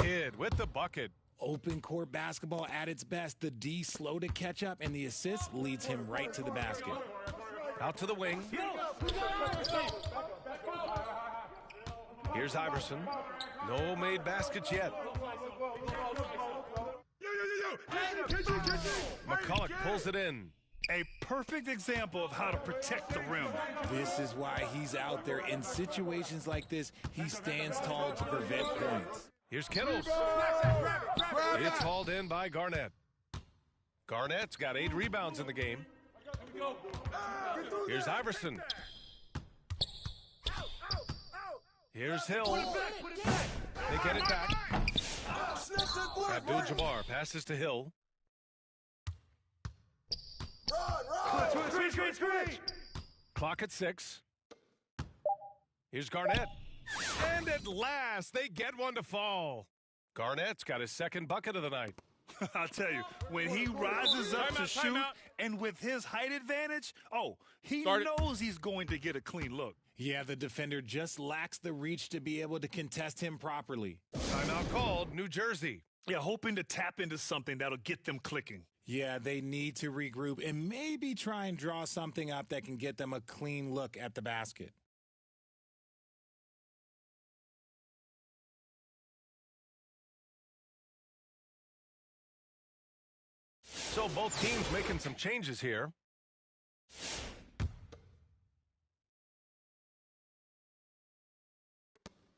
Kidd with the bucket. Open court basketball at its best. The D slow to catch up, and the assist leads him right to the basket. Out to the wing. Here's Iverson. No made baskets yet. McCulloch pulls it in. A perfect example of how to protect the rim. This is why he's out there. In situations like this, he stands tall to prevent points. Here's Kittles. It's hauled in by Garnett. Garnett's got 8 rebounds in the game. Here's Iverson. Here's Hill. They get it back. Abdul-Jabbar passes to Hill. Clock at 6. Here's Garnett. And at last, they get one to fall. Garnett's got his second bucket of the night. I'll tell you, when he rises up to shoot, and with his height advantage, he knows he's going to get a clean look. Yeah, the defender just lacks the reach to be able to contest him properly. Timeout called, New Jersey. Yeah, hoping to tap into something that'll get them clicking. Yeah, they need to regroup and maybe try and draw something up that can get them a clean look at the basket. So both teams making some changes here.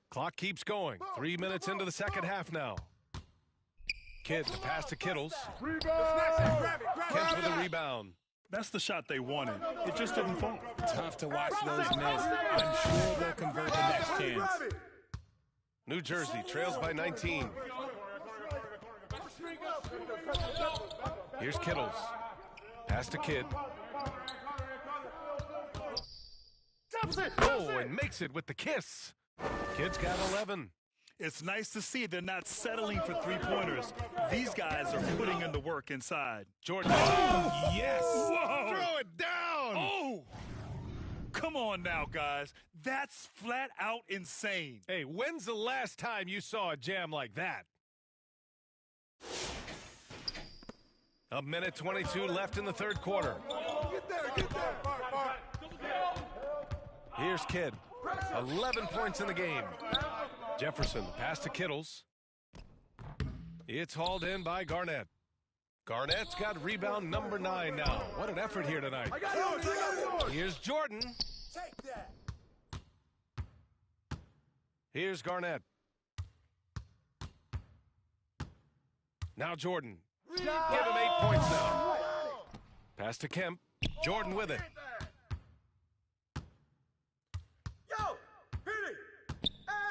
Clock keeps going. 3 minutes into the second half now. Kidd to pass to Kittles. Kent with a rebound. That's the shot they wanted. It just didn't fall. Tough to watch those miss. I'm sure they'll convert the next chance. New Jersey trails by 19. Here's Kittles. Pass to Kidd. Oh, and makes it with the kiss. Kidd's got 11. It's nice to see they're not settling for three-pointers. These guys are putting in the work inside. Jordan. Oh, yes. Whoa. Throw it down. Oh. Come on now, guys. That's flat out insane. Hey, when's the last time you saw a jam like that? A minute 22 left in the third quarter. Get there. Here's Kidd. 11 points in the game. Jefferson, pass to Kittles. It's hauled in by Garnett. Garnett's got rebound number 9 now. What an effort here tonight. Here's Jordan. Take that. Here's Garnett. Now Jordan. Give him 8 points now. Pass to Kemp. Jordan with it.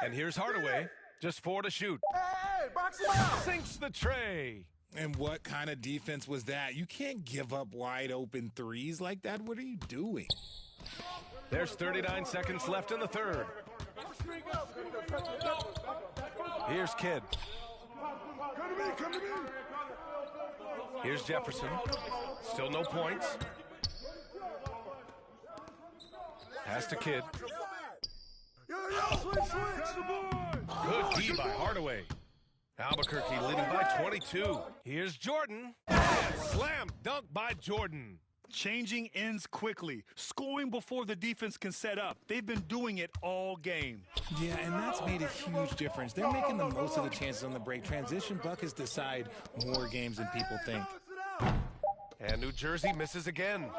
And here's Hardaway. Just 4 to shoot. Hey, box him out. Sinks the tray. And what kind of defense was that? You can't give up wide open threes like that. What are you doing? There's 39 seconds left in the third. Here's Kidd. Here's Jefferson. Still no points. Pass to Kidd. Good D by Hardaway. Albuquerque leading by 22. Here's Jordan. And slam dunk by Jordan. Changing ends quickly, scoring before the defense can set up. They've been doing it all game. Yeah, and that's made a huge difference. They're making the most of the chances on the break. Transition buckets decide more games than people think. And New Jersey misses again.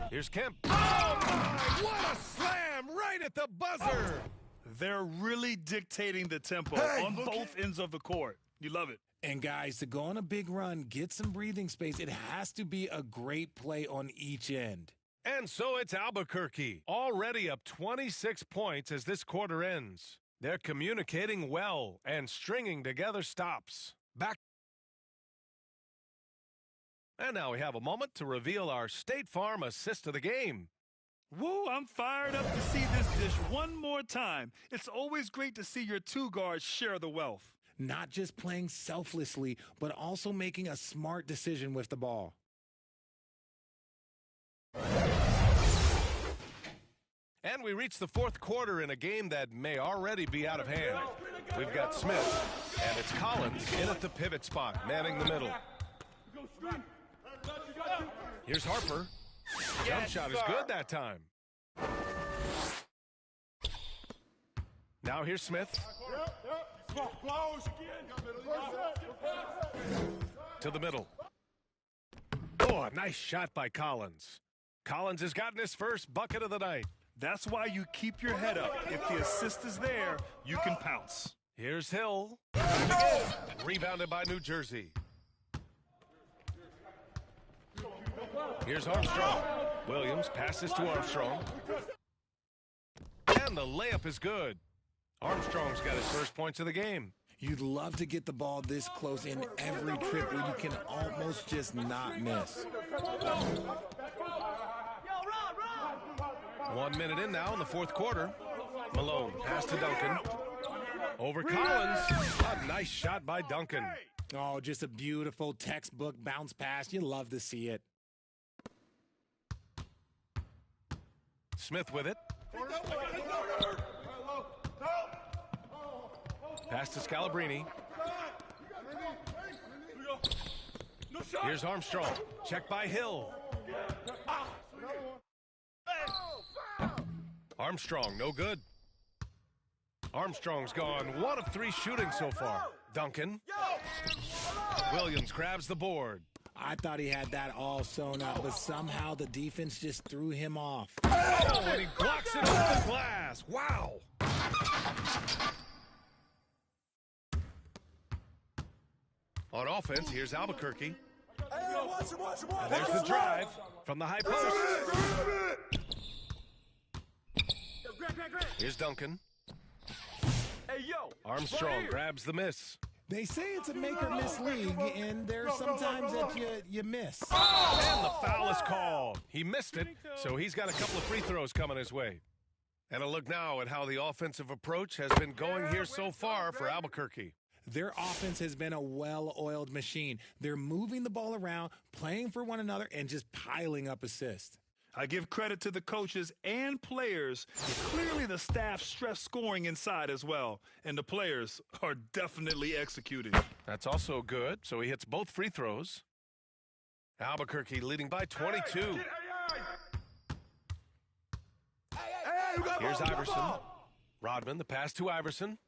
Here's Kemp. Oh, my! What a slam right at the buzzer. They're really dictating the tempo on both ends of the court. You love it. And guys, to go on a big run, get some breathing space, it has to be a great play on each end. And so it's Albuquerque, already up 26 points as this quarter ends. They're communicating well and stringing together stops. Back. And now we have a moment to reveal our State Farm assist of the game. Woo, I'm fired up to see this dish one more time. It's always great to see your two guards share the wealth. Not just playing selflessly, but also making a smart decision with the ball. And we reach the fourth quarter in a game that may already be out of hand. We've got Smith, and it's Collins in at the pivot spot, manning the middle. Here's Harper. Jump shot is good that time. Now here's Smith. To the middle. Oh, a nice shot by Collins. Collins has gotten his first bucket of the night. That's why you keep your head up. If the assist is there, you can pounce. Here's Hill. Rebounded by New Jersey. Here's Armstrong. Williams passes to Armstrong. And the layup is good. Armstrong's got his first points of the game. You'd love to get the ball this close in every trip where you can almost just not miss. 1 minute in now in the fourth quarter. Malone pass to Duncan. Over Collins. A nice shot by Duncan. Oh, just a beautiful textbook bounce pass. You love to see it. Smith with it. Pass to Scalabrini. Here's Armstrong. Check by Hill. Armstrong, no good. Armstrong's gone 1 of 3 shooting so far. Duncan. Williams grabs the board. I thought he had that all sewn up, but somehow the defense just threw him off. Oh, and he blocks it off the glass. Wow. On offense, here's Albuquerque. And there's the drive from the high post. Here's Duncan. Armstrong grabs the miss. They say it's a make-or-miss league, and there's sometimes that you miss. And the foul is called. He missed it, so he's got a couple of free throws coming his way. And a look now at how the offensive approach has been going here so far for Albuquerque. Their offense has been a well-oiled machine. They're moving the ball around, playing for one another, and just piling up assists. I give credit to the coaches and players. Clearly the staff stress scoring inside as well, and the players are definitely executing. That's also good, so he hits both free throws. Albuquerque leading by 22. Here's Iverson. Rodman, the pass to Iverson.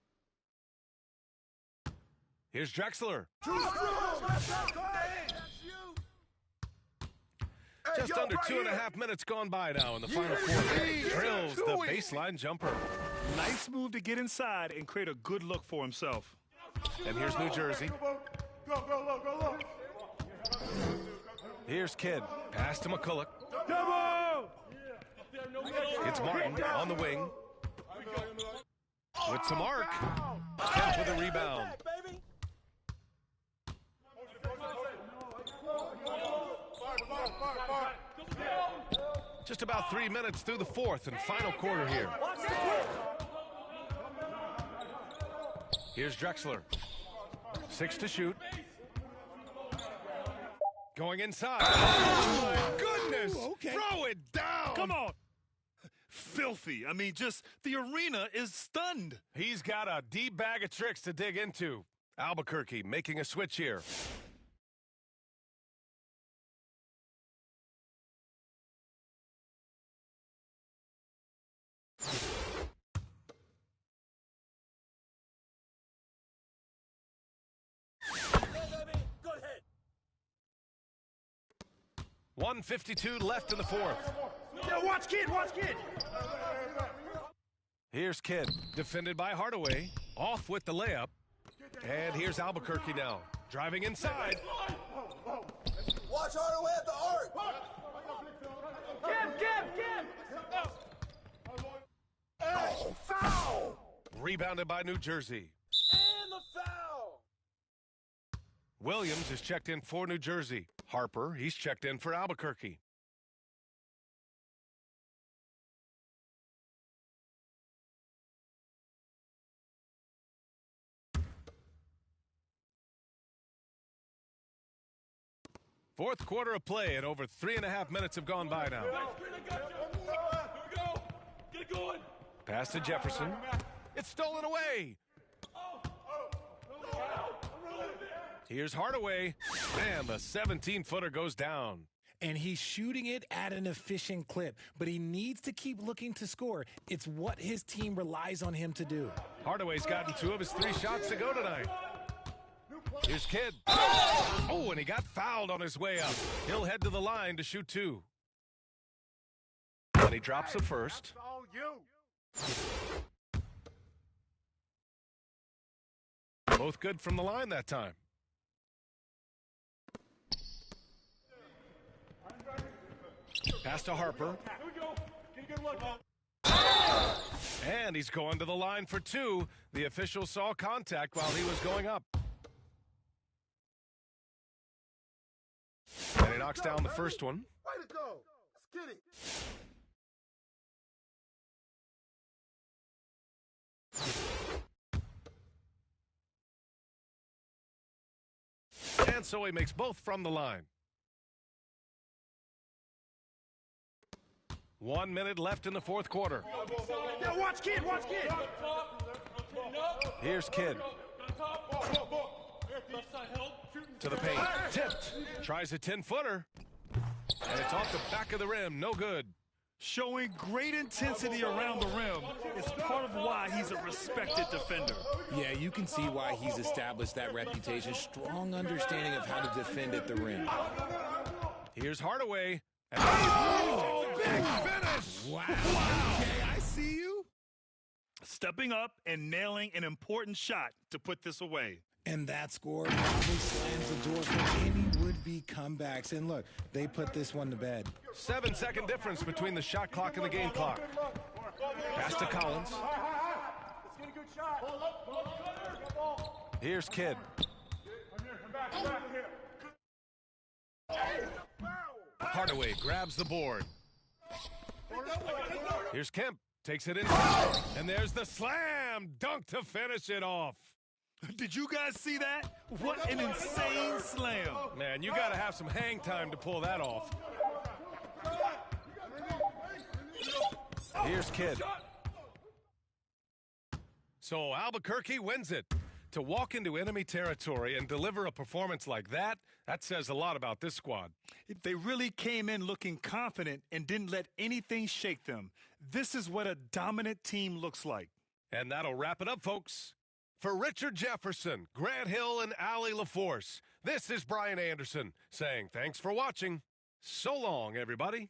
Here's Drexler. Just under 2.5 minutes gone by now in the final quarter. Drills the baseline jumper. Nice move to get inside and create a good look for himself. And here's New Jersey. Go. Here's Kidd. Pass to McCulloch. It's Martin on the wing. With some arc. Kemp with a rebound. Just about 3 minutes through the fourth and final quarter here. Here's Drexler. 6 to shoot. Going inside. Oh, my goodness. Ooh, okay. Throw it down. Come on. Filthy. I mean, just the arena is stunned. He's got a deep bag of tricks to dig into. Albuquerque making a switch here. Go ahead. 1:52 left in the fourth. Yo, watch Kidd. Here's Kidd, defended by Hardaway. Off with the layup. And here's Albuquerque now, driving inside. Watch Hardaway at the arc. Kim. Oh, foul. Rebounded by New Jersey. And the foul. Williams is checked in for New Jersey. Harper, he's checked in for Albuquerque. Fourth quarter of play, and over 3.5 minutes have gone by now. Get it going. Pass to Jefferson. It's stolen away. Here's Hardaway. Man, the 17-footer goes down. And he's shooting it at an efficient clip, but he needs to keep looking to score. It's what his team relies on him to do. Hardaway's gotten 2 of his 3 shots to go tonight. Here's Kidd. Oh, and he got fouled on his way up. He'll head to the line to shoot 2. And he drops the first. Both good from the line that time. Pass to Harper. And he's going to the line for 2. The official saw contact while he was going up. And he knocks down the first one. Way to go. Let's get it. And so he makes both from the line. 1 minute left in the fourth quarter. Yo, watch Kidd. Here's Kidd. To the paint. Tipped. Tries a 10-footer. And it's off the back of the rim. No good. Showing great intensity around the rim is part of why he's a respected defender. Yeah, you can see why he's established that reputation. Strong understanding of how to defend at the rim. Here's Hardaway. And oh, big finish! Wow. Okay, I see you. Stepping up and nailing an important shot to put this away. And that score probably slams the door for any would-be comebacks. And look, they put this one to bed. 7-second difference between the shot clock and the game clock. Pass to Collins. Here's Kidd. Hardaway grabs the board. Here's Kemp. Takes it inside. And there's the slam dunk to finish it off. Did you guys see that? What an insane slam. Man, you got to have some hang time to pull that off. Here's Kidd. So Albuquerque wins it. To walk into enemy territory and deliver a performance like that, that says a lot about this squad. They really came in looking confident and didn't let anything shake them. This is what a dominant team looks like. And that'll wrap it up, folks. For Richard Jefferson, Grant Hill, and Allie LaForce, this is Brian Anderson saying thanks for watching. So long, everybody.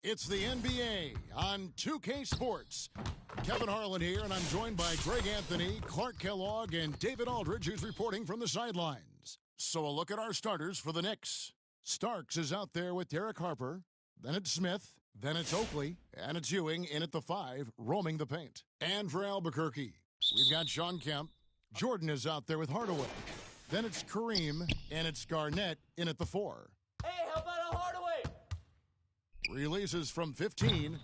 It's the NBA on 2K Sports. Kevin Harlan here, and I'm joined by Greg Anthony, Clark Kellogg, and David Aldridge, who's reporting from the sidelines. So a look at our starters for the Knicks. Starks is out there with Derek Harper. Then it's Smith. Then it's Oakley. And it's Ewing in at the 5, roaming the paint. And for Albuquerque, we've got Sean Kemp. Jordan is out there with Hardaway. Then it's Kareem, and it's Garnett in at the 4. Hey, how about a Hardaway? Releases from 15.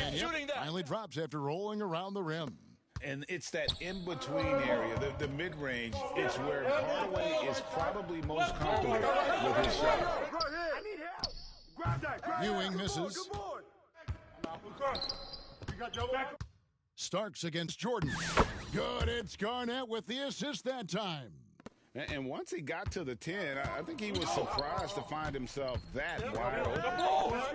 And Shooting that. finally drops after rolling around the rim. And it's that in-between area, the mid-range. It's where Hardaway is probably most comfortable with his shot. Ewing misses. Starks against Jordan. Good, it's Garnett with the assist that time. And once he got to the 10, I think he was surprised to find himself that wide open.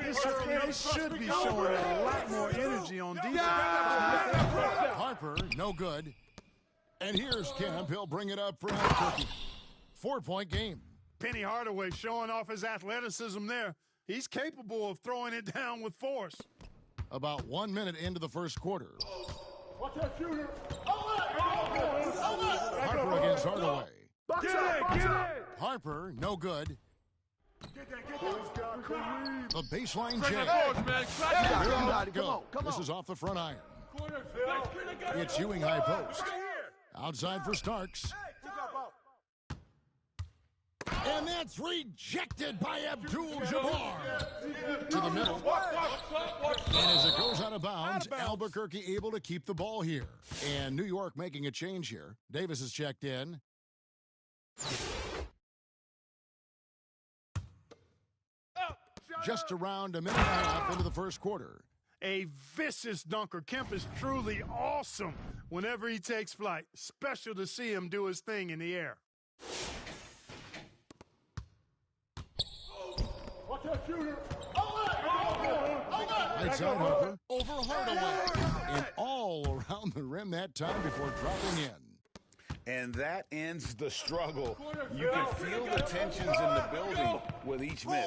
This early, they should be showing a lot more energy on defense. Harper, no good. And here's Kemp. He'll bring it up for Albuquerque. 4-point game. Penny Hardaway showing off his athleticism there. He's capable of throwing it down with force. About 1 minute into the first quarter. Watch that shooter. Harper against Hardaway. Get it. Harper, no good. The baseline jam. Go. This is off the front iron. It's Ewing high post. Outside for Starks. And that's rejected by Abdul-Jabbar. To the middle. And as it goes out of bounds, Albuquerque able to keep the ball here. And New York making a change here. Davis is checked in. Just around a minute and a half into the first quarter. A vicious dunker. Kemp is truly awesome whenever he takes flight. Special to see him do his thing in the air. Watch that shooter. Right side Harper over Hardaway. And all around the rim that time before dropping in. And that ends the struggle. You can feel the tensions in the building with each miss.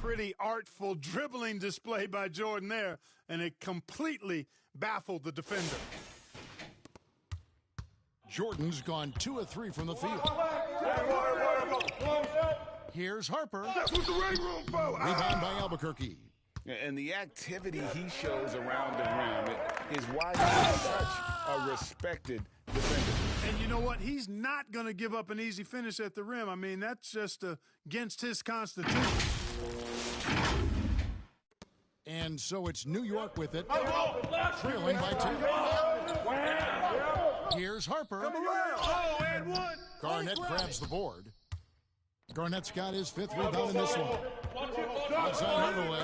Pretty artful dribbling display by Jordan there, and it completely baffled the defender. Jordan's gone 2 of 3 from the field. Here's Harper. Rebound by Albuquerque. And the activity he shows around the rim is why he's such a respected defender. And you know what? He's not going to give up an easy finish at the rim. I mean, that's just against his constitution. And so it's New York with it, trailing by 2. Here's Harper. Garnett grabs the board. Garnett's got his 5th rebound in this one. Outside Hardaway.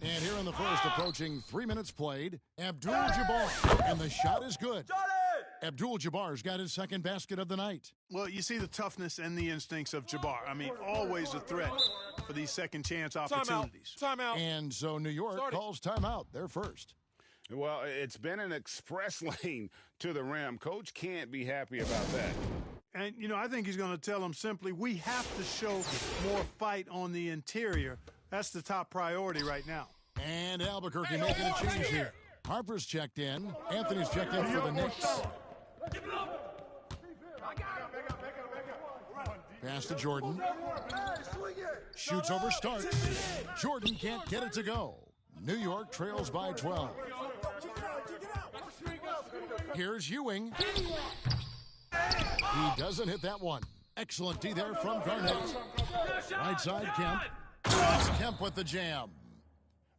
And here in the first, approaching 3 minutes played, Abdul-Jabbar. And the shot is good. Abdul-Jabbar's got his 2nd basket of the night. Well, you see the toughness and the instincts of Jabbar. I mean, always a threat for these second chance opportunities. Timeout. And so New York calls timeout. They're first. Well, it's been an express lane to the rim. Coach can't be happy about that. And, you know, I think he's going to tell them simply, we have to show more fight on the interior. That's the top priority right now. And Albuquerque making a change here. Harper's checked in. Anthony's checked in for the Knicks. Pass to Jordan. Shoots over Starks. Jordan can't get it to go. New York trails by 12. Here's Ewing. He doesn't hit that one. Excellent D there from Garnett. Right side, Kemp. Kemp with the jam.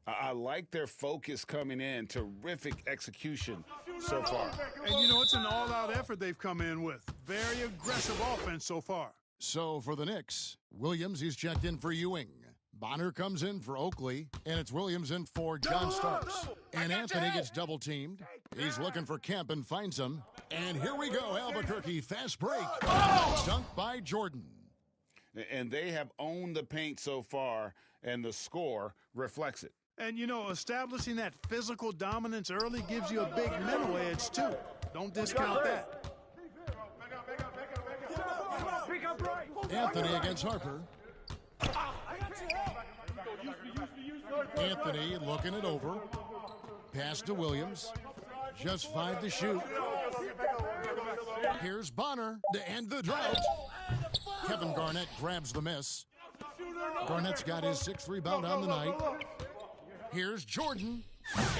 I like their focus coming in. Terrific execution so far. And, you know, it's an all-out effort they've come in with. Very aggressive offense so far. So for the Knicks, Williams, he's checked in for Ewing. Bonner comes in for Oakley, and it's Williams in for John Starks. And Anthony gets double-teamed. He's looking for Kemp and finds him. And here we go, Albuquerque, fast break. Dunk by Jordan. And they have owned the paint so far, and the score reflects it. And, you know, establishing that physical dominance early gives you a big mental edge, too. Don't discount that. Anthony against Harper. Anthony looking it over. Pass to Williams. Just 5 to shoot. Here's Bonner to end the drought. Kevin Garnett grabs the miss. Garnett's got his 6th rebound on the night. Here's Jordan.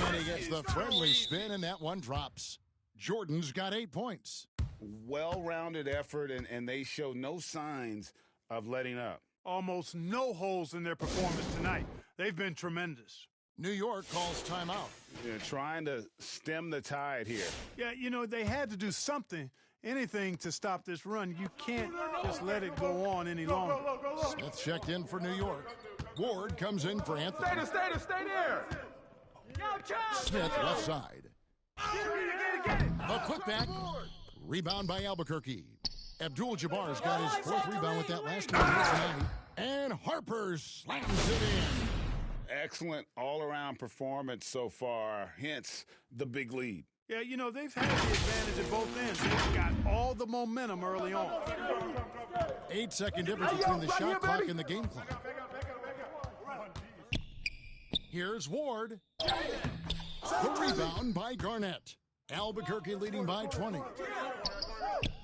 And he gets the friendly spin, and that one drops. Jordan's got 8 points. Well-rounded effort, and they show no signs of letting up. Almost no holes in their performance tonight. They've been tremendous. New York calls timeout. Yeah, trying to stem the tide here. Yeah, you know, they had to do something, anything to stop this run. You can't just let it go on any longer. Smith checked in for New York. Ward comes in for Anthony. Stay there. Smith left side. A putback. Rebound by Albuquerque. Abdul-Jabbar's got his 4th rebound with that last one tonight. And Harper slams it in. Excellent all-around performance so far, hence the big lead. Yeah, you know, they've had the advantage at both ends. They've got all the momentum early on. 8-second difference between the shot clock and the game clock. Here's Ward. The rebound by Garnett. Albuquerque leading by 20.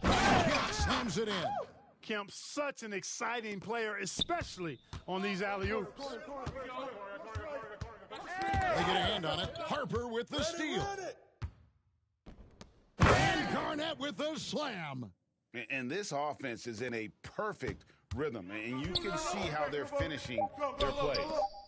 Kemp slams it in. Kemp, such an exciting player, especially on these alley-oops. They get a hand on it. Harper with the steal. And Garnett with the slam. And this offense is in a perfect rhythm, and you can see how they're finishing their plays.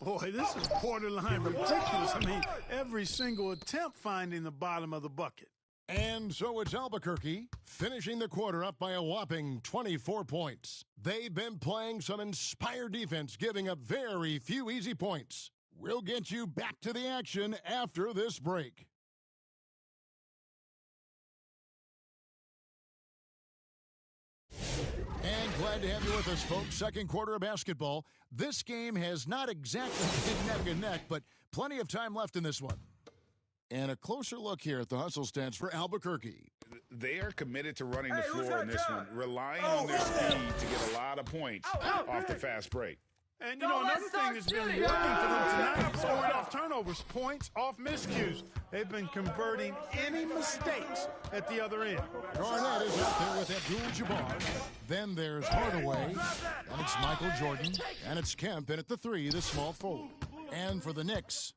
Boy, this is borderline ridiculous. I mean, every single attempt finding the bottom of the bucket. And so it's Albuquerque finishing the quarter up by a whopping 24 points. They've been playing some inspired defense, giving up very few easy points. We'll get you back to the action after this break. And glad to have you with us, folks. Second quarter of basketball. This game has not exactly been neck and neck, but plenty of time left in this one. And a closer look here at the hustle stats for Albuquerque. They are committed to running the floor in this one, relying on their speed to get a lot of points off the fast break. And, you know, another thing that's been working for them tonight, scoring off turnovers, points off miscues. They've been converting any mistakes at the other end. Garnett is out there with Abdul-Jabbar. Then there's Hardaway. And it's Michael Jordan. And it's Kemp in at the 3, the small forward. And for the Knicks,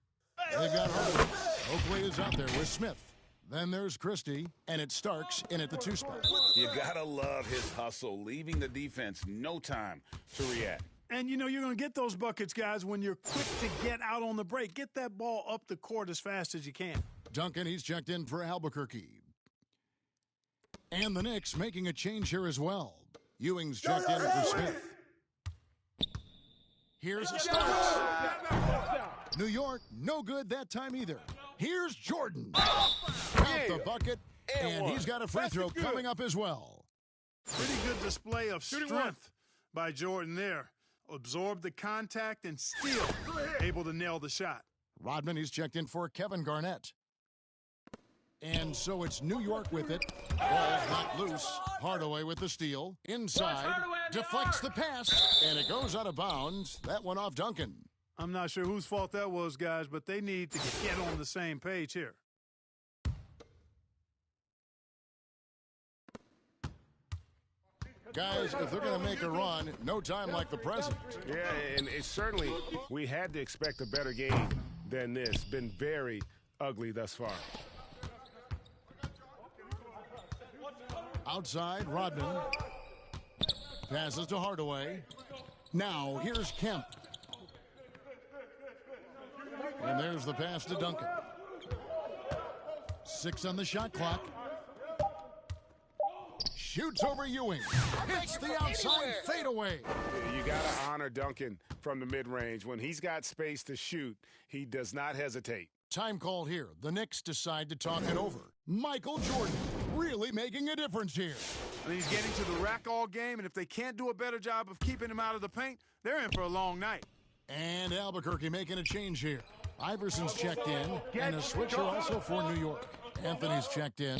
they've got Hardaway. Oakley is out there with Smith. Then there's Christie, and it's Starks in at the 2 spot. You gotta love his hustle, leaving the defense no time to react. And, you know, you're going to get those buckets, guys, when you're quick to get out on the break. Get that ball up the court as fast as you can. Duncan, he's checked in for Albuquerque. And the Knicks making a change here as well. Ewing's checked in for Smith. Here's Starks. New York, no good that time either. Here's Jordan. Count the bucket, and he's got a free throw coming up as well. Pretty good display of strength by Jordan there. Absorbed the contact and still able to nail the shot. Rodman, he's checked in for Kevin Garnett. And so it's New York with it. Ball's not loose. Hardaway with the steal. Inside. Deflects the pass. And it goes out of bounds. That one off Duncan. I'm not sure whose fault that was, guys, but they need to get on the same page here. Guys, if they're going to make a run, no time like the present. Yeah, and it's certainly, we had to expect a better game than this. Been very ugly thus far. Outside, Rodman. Passes to Hardaway. Now, here's Kemp. And there's the pass to Duncan. 6 on the shot clock. Shoots over Ewing. Hits the outside fadeaway. You got to honor Duncan from the mid-range. When he's got space to shoot, he does not hesitate. Time called here. The Knicks decide to talk it over. Michael Jordan really making a difference here. I mean, he's getting to the rack all game, and if they can't do a better job of keeping him out of the paint, they're in for a long night. And Albuquerque making a change here. Iverson's checked in, and a switcher also for New York. Anthony's checked in.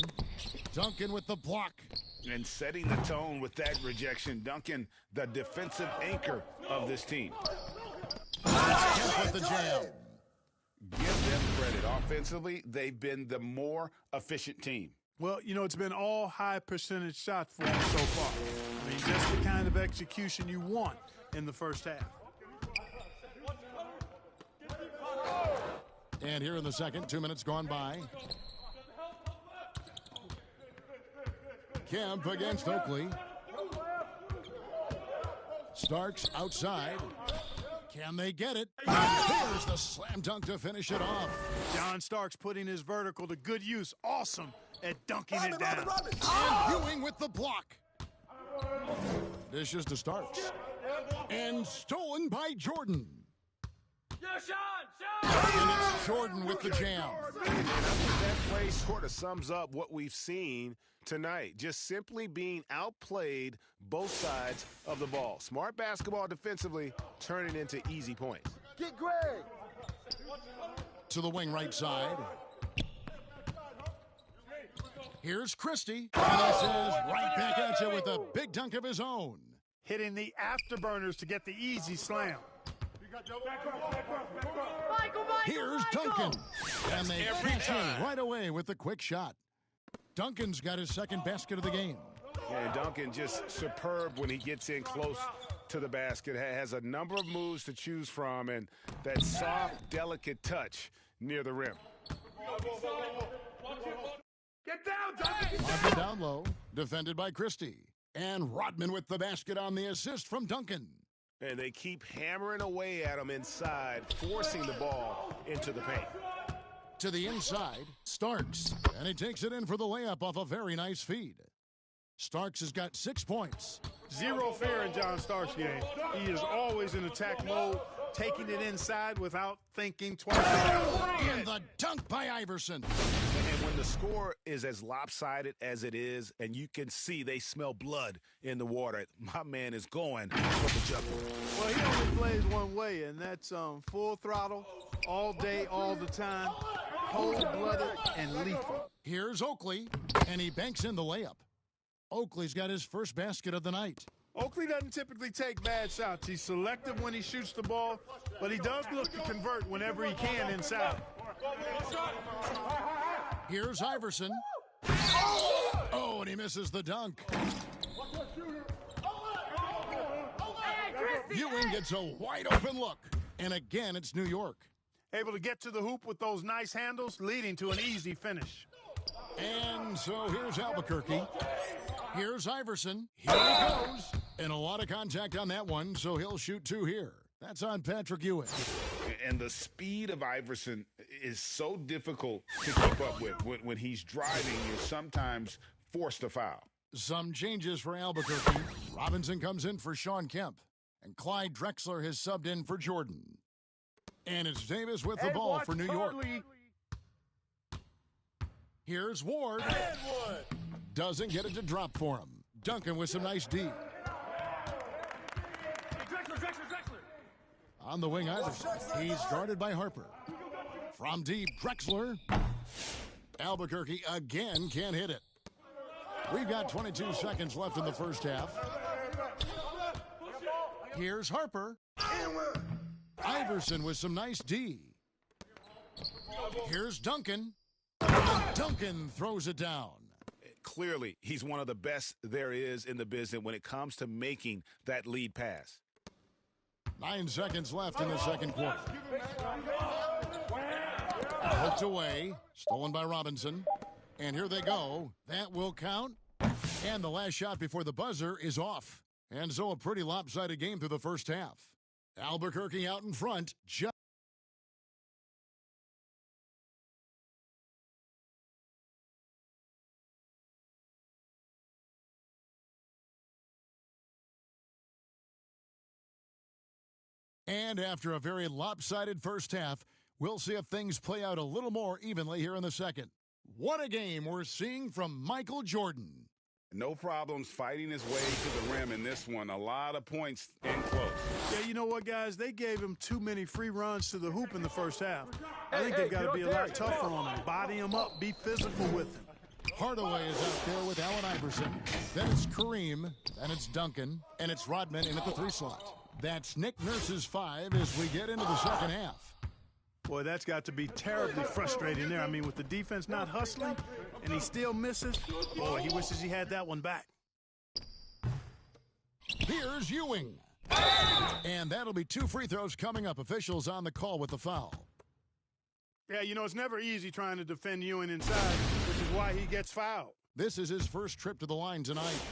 Duncan with the block. And setting the tone with that rejection, Duncan, the defensive anchor of this team. Kemp with the jam. Give them credit. Offensively, they've been the more efficient team. Well, you know, it's been all high percentage shots for them so far. I mean, just the kind of execution you want in the first half. And here in the second, 2 minutes gone by. Kemp against Oakley. Starks outside. Can they get it? There's the slam dunk to finish it off. John Starks putting his vertical to good use. Awesome at dunking it down. And Ewing with the block. Dishes to Starks. And stolen by Jordan. And it's Jordan with the jam. That play sort of sums up what we've seen tonight. Just simply being outplayed both sides of the ball. Smart basketball defensively turning into easy points. Get Greg. To the wing right side. Here's Christie. And he says right back at you with a big dunk of his own. Hitting the afterburners to get the easy slam. Here's Duncan. And they catch him right away with the quick shot. Duncan's got his second basket of the game. Yeah, Duncan just superb when he gets in close to the basket. Has a number of moves to choose from and that soft, delicate touch near the rim. Get down, Duncan. Locked down low. Defended by Christie. And Rodman with the basket on the assist from Duncan. And they keep hammering away at him inside, forcing the ball into the paint. To the inside, Starks. And he takes it in for the layup off a very nice feed. Starks has got 6 points. Zero fear in John Starks' game. He is always in attack mode, taking it inside without thinking twice. And the dunk by Iverson. And when the score is as lopsided as it is, and you can see they smell blood in the water, my man is going for the jugular. Well, he only plays one way, and that's full throttle, all day, all the time, cold-blooded and lethal. Here's Oakley, and he banks in the layup. Oakley's got his first basket of the night. Oakley doesn't typically take bad shots. He's selective when he shoots the ball, but he does look to convert whenever he can inside. Here's Iverson. Oh, and he misses the dunk. Ewing gets a wide open look. And again, it's New York. Able to get to the hoop with those nice handles, leading to an easy finish. And so here's Albuquerque. Here's Iverson. Here he goes. And a lot of contact on that one, so he'll shoot 2 here. That's on Patrick Ewing. And the speed of Iverson is so difficult to keep up with. When he's driving, you're sometimes forced to foul. Some changes for Albuquerque. Robinson comes in for Sean Kemp. And Clyde Drexler has subbed in for Jordan. And it's Davis with the ball for New York. Here's Ward. Doesn't get it to drop for him. Duncan with some nice D. On the wing, Iverson. He's guarded by Harper. From deep, Drexler. Albuquerque again can't hit it. We've got 22 seconds left in the first half. Here's Harper. Iverson with some nice D. Here's Duncan. Duncan throws it down. Clearly, he's one of the best there is in the business when it comes to making that lead pass. 9 seconds left in the second quarter. Hooked away. Stolen by Robinson. And here they go. That will count. And the last shot before the buzzer is off. And so a pretty lopsided game through the first half. Albuquerque out in front. And after a very lopsided first half, we'll see if things play out a little more evenly here in the second. What a game we're seeing from Michael Jordan. No problems fighting his way to the rim in this one. A lot of points in close. Yeah, you know what, guys? They gave him too many free runs to the hoop in the first half. I think they've got to be a lot tougher on him. Body him up, be physical with him. Hardaway is out there with Allen Iverson. Then it's Kareem. Then it's Duncan. And it's Rodman in at the 3 slot. That's Nick Nurse's 5 as we get into the second half. Boy, that's got to be terribly frustrating there. I mean, with the defense not hustling and he still misses, boy, he wishes he had that one back. Here's Ewing. And that'll be 2 free throws coming up. Officials on the call with the foul. Yeah, you know, it's never easy trying to defend Ewing inside, which is why he gets fouled. This is his first trip to the line tonight.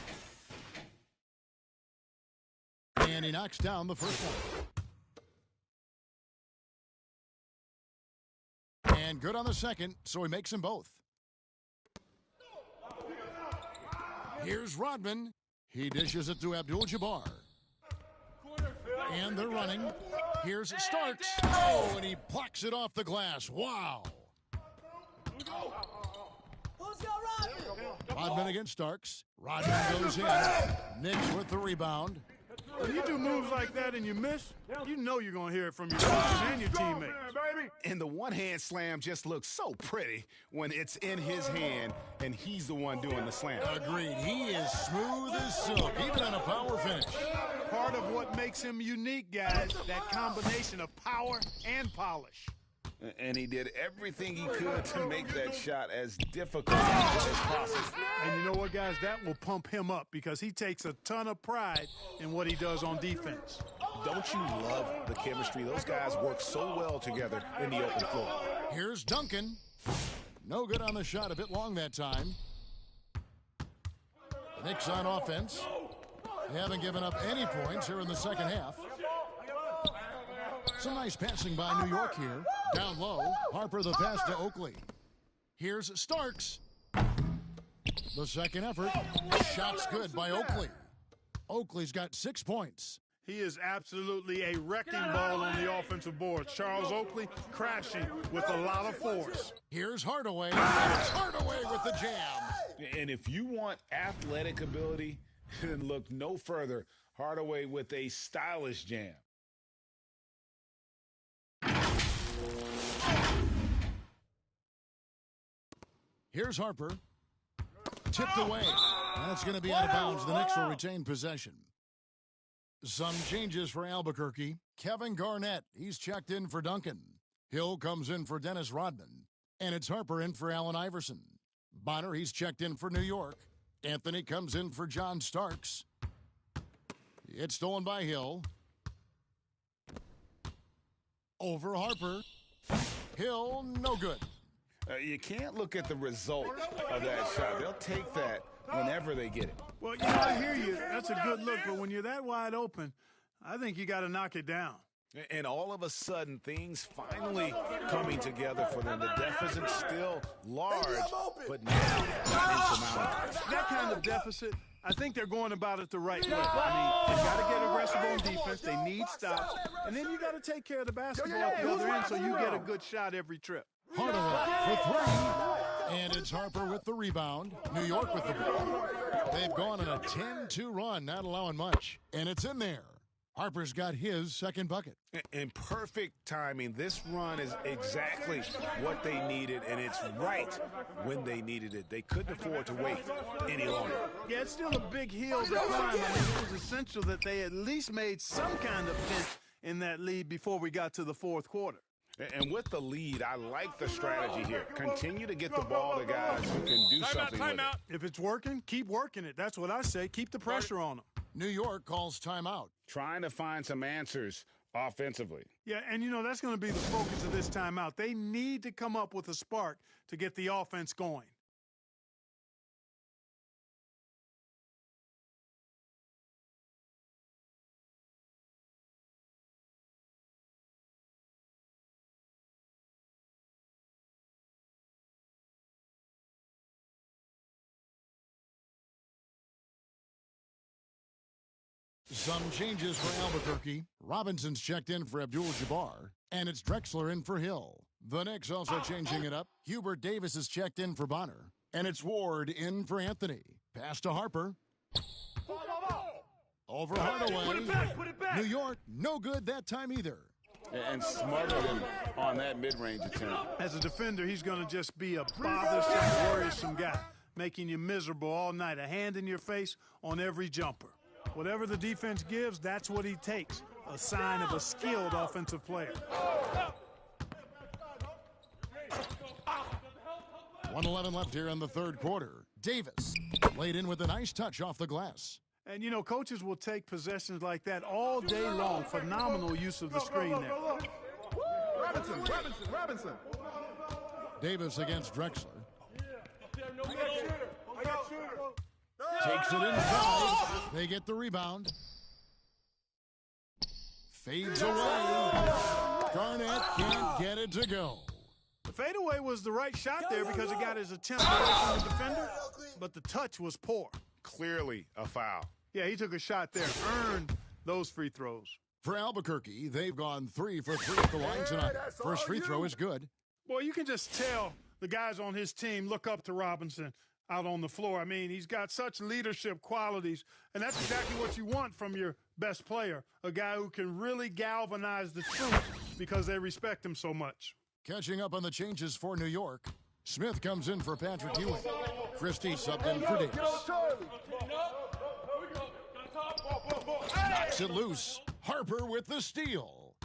And he knocks down the first one. And good on the second, so he makes them both. Here's Rodman. He dishes it to Abdul-Jabbar. And they're running. Here's Starks. Oh, and he plucks it off the glass. Wow. Rodman against Starks. Rodman goes in. Knicks with the rebound. When you do moves like that and you miss, you know you're going to hear it from your coaches and your teammates. And the one-hand slam just looks so pretty when it's in his hand and he's the one doing the slam. Agreed. He is smooth as silk, even on a power finish. Part of what makes him unique, guys, that combination of power and polish. And he did everything he could to make that shot as difficult as possible. And you know what, guys? That will pump him up because he takes a ton of pride in what he does on defense. Don't you love the chemistry? Those guys work so well together in the open floor. Here's Duncan. No good on the shot, a bit long that time. The Knicks on offense. They haven't given up any points here in the second half. Some nice passing by New York here. Down low, Harper the pass to Oakley. Here's Starks. The second effort. Shot's good by Oakley. Oakley's got 6 points. He is absolutely a wrecking ball on the offensive boards. Charles Oakley crashing with a lot of force. Here's Hardaway. It's Hardaway with the jam. And if you want athletic ability, then look no further. Hardaway with a stylish jam. Here's Harper. Tipped away. That's going to be out of bounds. The Knicks will retain possession. Some changes for Albuquerque. Kevin Garnett, he's checked in for Duncan. Hill comes in for Dennis Rodman. And it's Harper in for Allen Iverson. Bonner, he's checked in for New York. Anthony comes in for John Starks. It's stolen by Hill. Over Harper. Hill, no good. You can't look at the result of that shot. They'll take that whenever they get it. Well, you know, I hear you. That's a good look, but when you're that wide open, I think you got to knock it down. And all of a sudden, things finally coming together for them. The deficit's still large, but now insurmountable. That kind of deficit, I think they're going about it the right way. I mean, they got to get aggressive on defense. They need stops. And then you got to take care of the basketball at the other end so you get a good shot every trip. Hardaway for three. And it's Harper with the rebound. New York with the ball. They've gone on a 10-2 run, not allowing much. And it's in there. Harper's got his second bucket. In perfect timing. This run is exactly what they needed, and it's right when they needed it. They couldn't afford to wait any longer. Yeah, it's still a big hill to climb. I mean, it was essential that they at least made some kind of dent in that lead before we got to the fourth quarter. And with the lead, I like the strategy here. Continue to get the ball to guys who can do something with it. If it's working, keep working it. That's what I say. Keep the pressure on them. New York calls timeout. Trying to find some answers offensively. Yeah, and you know, that's going to be the focus of this timeout. They need to come up with a spark to get the offense going. Some changes for Albuquerque. Robinson's checked in for Abdul-Jabbar, and it's Drexler in for Hill. The Knicks also changing it up. Hubert Davis is checked in for Bonner, and it's Ward in for Anthony. Pass to Harper. Over Hardaway. New York, no good that time either. And smothered him on that mid-range attempt. As a defender, he's going to just be a bothersome, worrisome guy, making you miserable all night, a hand in your face on every jumper. Whatever the defense gives, that's what he takes, a sign of a skilled offensive player. 1:11 left here in the third quarter. Davis laid in with a nice touch off the glass. And, you know, coaches will take possessions like that all day long. Phenomenal use of the screen there. Robinson. Davis against Drexler. I got shooter. Takes it inside. They get the rebound. Fades away. Garnett can't get it to go. The Fadeaway was the right shot there because it got his attempt away from the defender, but the touch was poor. Clearly a foul. Yeah, he took a shot there, earned those free throws. For Albuquerque, they've gone 3 for 3 at the line tonight. First free throw is good. Boy, you can just tell the guys on his team look up to Robinson out on the floor. I mean, he's got such leadership qualities, and that's exactly what you want from your best player, a guy who can really galvanize the troops because they respect him so much. Catching up on the changes for New York, Smith comes in for Patrick Ewing. Christie subbed in for Davis. Knocks it loose. Harper with the steal.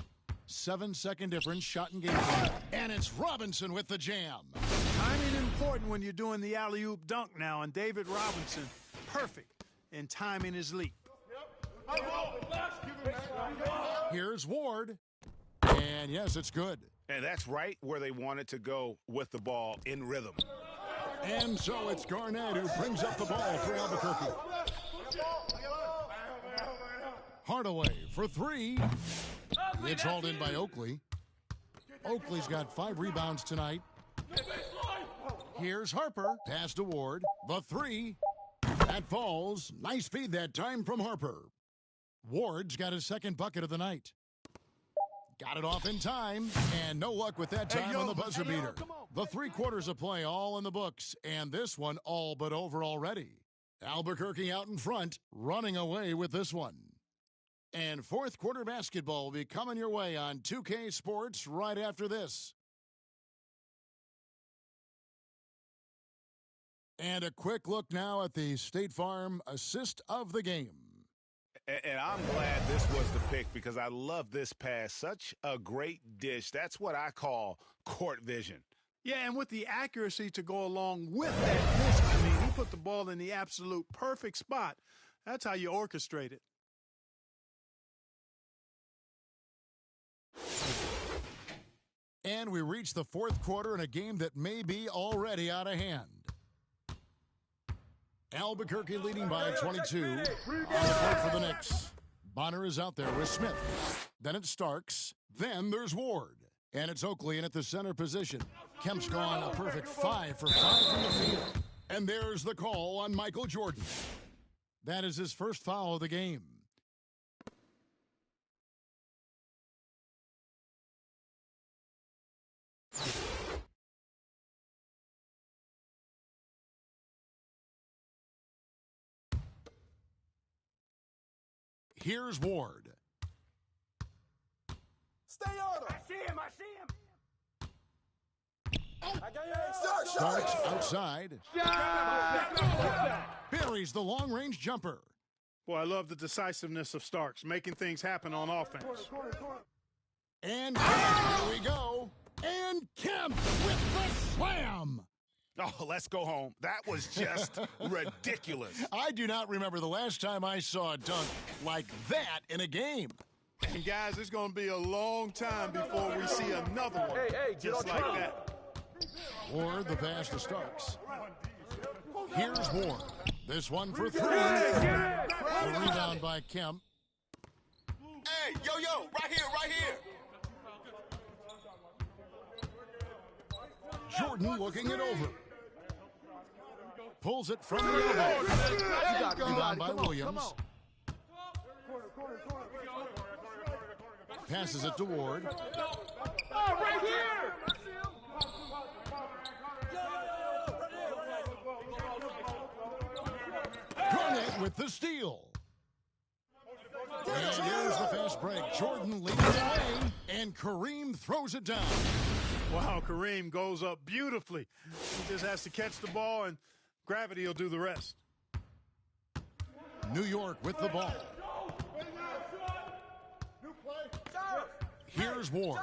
7-second difference, shot and game point. And it's Robinson with the jam. Timing important when you're doing the alley-oop dunk now, and David Robinson, perfect in timing his leap. Here's Ward. And yes, it's good. And that's right where they wanted to go with the ball in rhythm. And so it's Garnett who brings up the ball for Albuquerque. Hardaway for 3. It's hauled in by Oakley. Oakley's got 5 rebounds tonight. Here's Harper. Pass to Ward. The 3. That falls. Nice feed that time from Harper. Ward's got his second bucket of the night. Got it off in time, and no luck with that time on the buzzer beater. The 3 quarters of play all in the books, and this one all but over already. Albuquerque out in front, running away with this one. And fourth quarter basketball will be coming your way on 2K Sports right after this. And a quick look now at the State Farm assist of the game. And I'm glad this was the pick because I love this pass. Such a great dish. That's what I call court vision. Yeah, and with the accuracy to go along with that dish, I mean, he put the ball in the absolute perfect spot. That's how you orchestrate it. And we reach the fourth quarter in a game that may be already out of hand. Albuquerque leading by 22 on the court for the Knicks. Bonner is out there with Smith. Then it's Starks. Then there's Ward. And it's Oakley in at the center position. Kemp's gone a perfect 5 for 5 from the field. And there's the call on Michael Jordan. That is his first foul of the game. Here's Ward. Stay on him. I see him. Starks outside. Buries the long-range jumper. Boy, I love the decisiveness of Starks, making things happen on offense. And here we go. And Kemp with the slam. Oh, let's go home. That was just ridiculous. I do not remember the last time I saw a dunk like that in a game. And guys, it's going to be a long time before we see another one just like that. Ward the pass to Starks. Here's Ward. This one for 3. The rebound by Kemp. Hey, yo, right here. Jordan looking it over. Pulls it from the elbow. Rebound by Williams. Passes it to Ward. Oh, right here! Garnett with the steal. And here's the fast break. Jordan leads the way, and Kareem throws it down. Wow, Kareem goes up beautifully. He just has to catch the ball, and gravity will do the rest. New York with the ball. Here's Ward.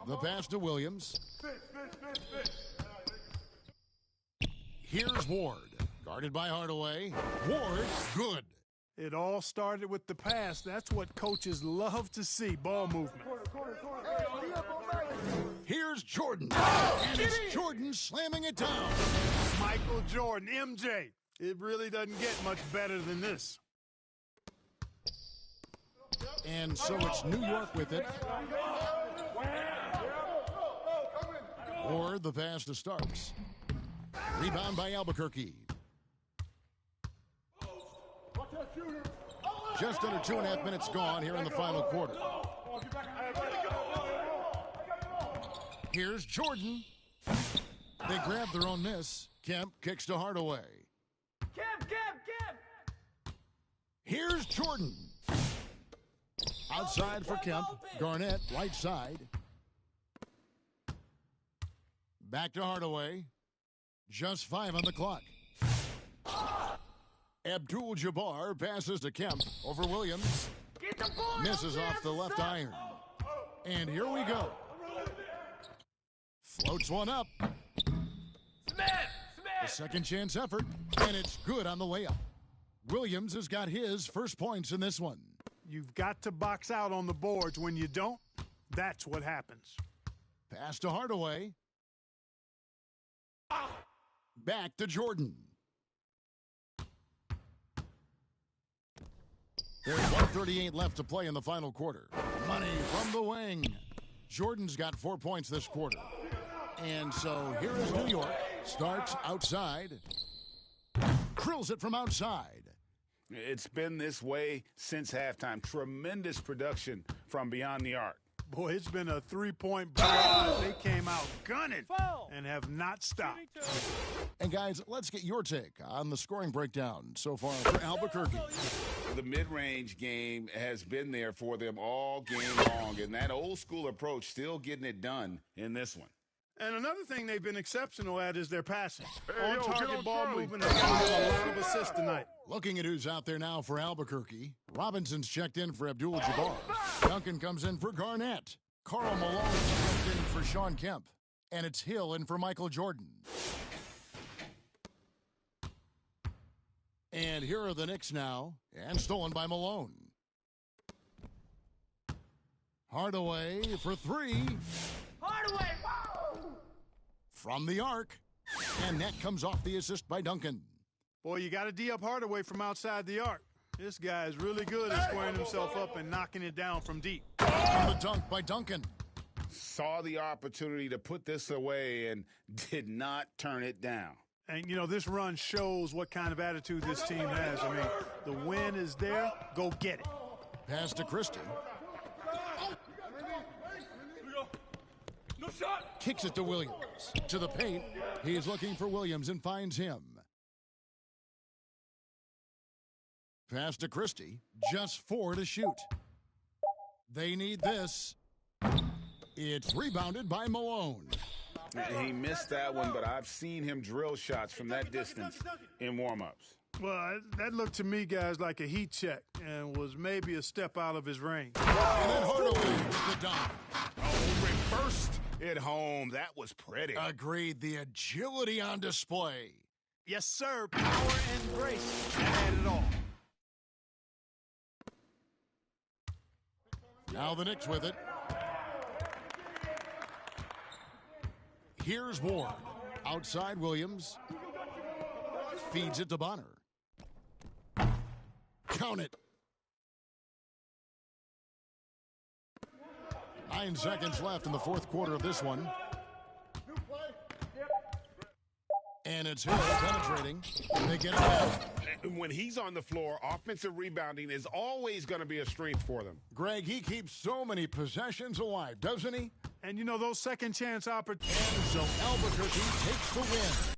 The pass to Williams. Here's Ward. Guarded by Hardaway. Ward, good. It all started with the pass. That's what coaches love to see, ball movement. Here's Jordan. And it's Jordan slamming it down. Michael Jordan, MJ. It really doesn't get much better than this. And so it's New York with it. Or the pass to Starks. Rebound by Albuquerque. Just under 2.5 minutes gone here in the final quarter. Here's Jordan. They grab their own miss. Kemp kicks to Hardaway. Kemp! Here's Jordan. Outside for Kemp. Garnett, right side. Back to Hardaway. Just 5 on the clock. Abdul-Jabbar passes to Kemp over Williams. Misses off the left iron. And here we go. Floats one up. A second chance effort, and it's good on the layup. Williams has got his first points in this one. You've got to box out on the boards. When you don't, that's what happens. Pass to Hardaway. Back to Jordan. There's 1:38 left to play in the final quarter. Money from the wing. Jordan's got 4 points this quarter. And so here is New York. Starks outside. Drills it from outside. It's been this way since halftime. Tremendous production from beyond the arc. Boy, it's been a three-point barrage. They came out gunning and have not stopped. And guys, let's get your take on the scoring breakdown so far for Albuquerque. The mid-range game has been there for them all game long, and that old-school approach still getting it done in this one. And another thing they've been exceptional at is their passing. On-target ball movement has given them a lot of assists tonight. Looking at who's out there now for Albuquerque. Robinson's checked in for Abdul-Jabbar. Duncan comes in for Garnett. Karl Malone's checked in for Sean Kemp. And it's Hill in for Michael Jordan. And here are the Knicks now. And stolen by Malone. Hardaway for three. Hardaway! From the arc. And that comes off the assist by Duncan. Boy, you got to D up Hardaway from outside the arc. This guy is really good at squaring himself up and knocking it down from deep. And the dunk by Duncan. Saw the opportunity to put this away and did not turn it down. And, you know, this run shows what kind of attitude this team has. I mean, the win is there. Go get it. Pass to Christie. No shot. Kicks it to Williams. To the paint. He's looking for Williams and finds him. Pass to Christie. Just 4 to shoot. They need this. It's rebounded by Malone. He missed that one, but I've seen him drill shots from that distance in warm-ups. Well, that looked to me, guys, like a heat check and was maybe a step out of his range. And then Hardaway with the dunk. Oh, reversed it home. That was pretty. Agreed. The agility on display. Yes, sir. Power and grace. That had it all. Now the Knicks with it. Here's Ward. Outside Williams. Feeds it to Bonner. Count it. 9 seconds left in the fourth quarter of this one. And it's Hill penetrating. They get it back. When he's on the floor, offensive rebounding is always going to be a strength for them. Greg, he keeps so many possessions alive, doesn't he? And, you know, those second chance opportunities. And so Albuquerque takes the win.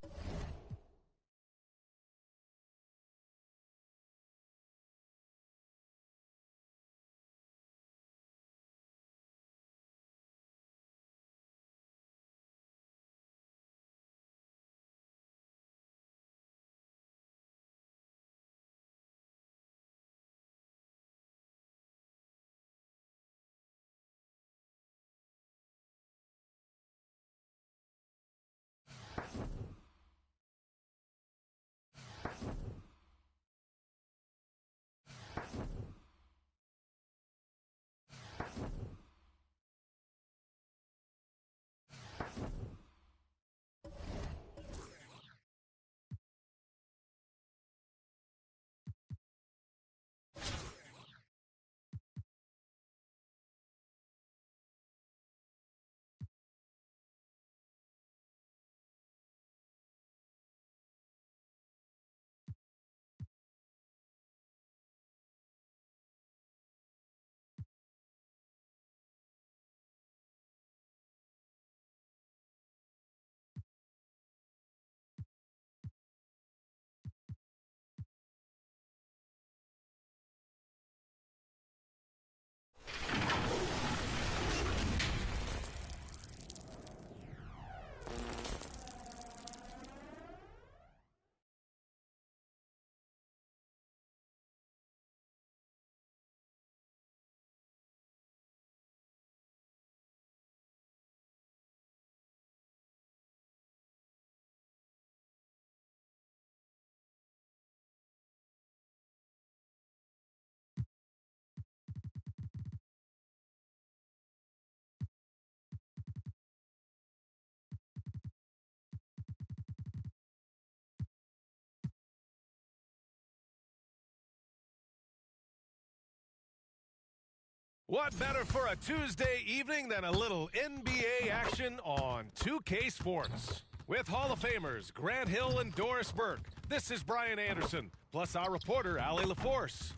What better for a Tuesday evening than a little NBA action on 2K Sports? With Hall of Famers Grant Hill and Doris Burke, this is Brian Anderson, plus our reporter, Allie LaForce.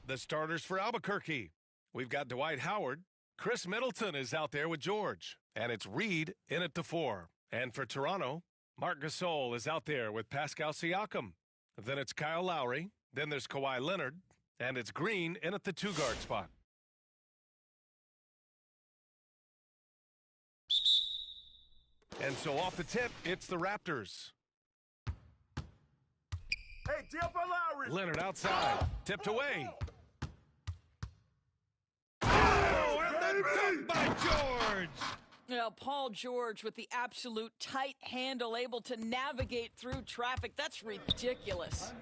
The starters for Albuquerque. We've got Dwight Howard. Chris Middleton is out there with George. And it's Reed in at the 4. And for Toronto, Marc Gasol is out there with Pascal Siakam. Then it's Kyle Lowry. Then there's Kawhi Leonard. And it's Green in at the 2-guard spot. And so off the tip, it's the Raptors. Hey, tip for Lowry. Leonard outside. Tipped away. Dunk by George. Now, Paul George with the absolute tight handle, able to navigate through traffic. That's ridiculous.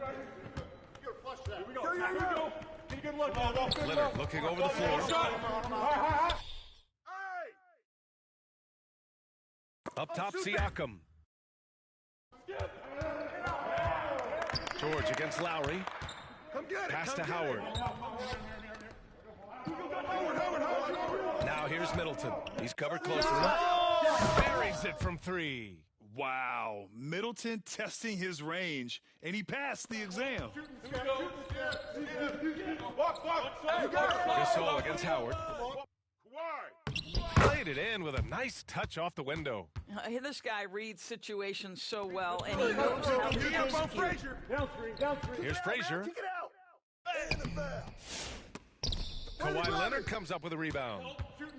Leonard looking over the floor. Up top, Siakam. George against Lowry. Pass to Howard. Now here's Middleton. He's covered closely. Buries it from 3. Wow. Middleton testing his range, and he passed the exam. Gasol against Howard. Played it in with a nice touch off the window. This guy reads situations so well, and he knows how to execute. Here's Frazier. Kawhi Leonard comes up with a rebound.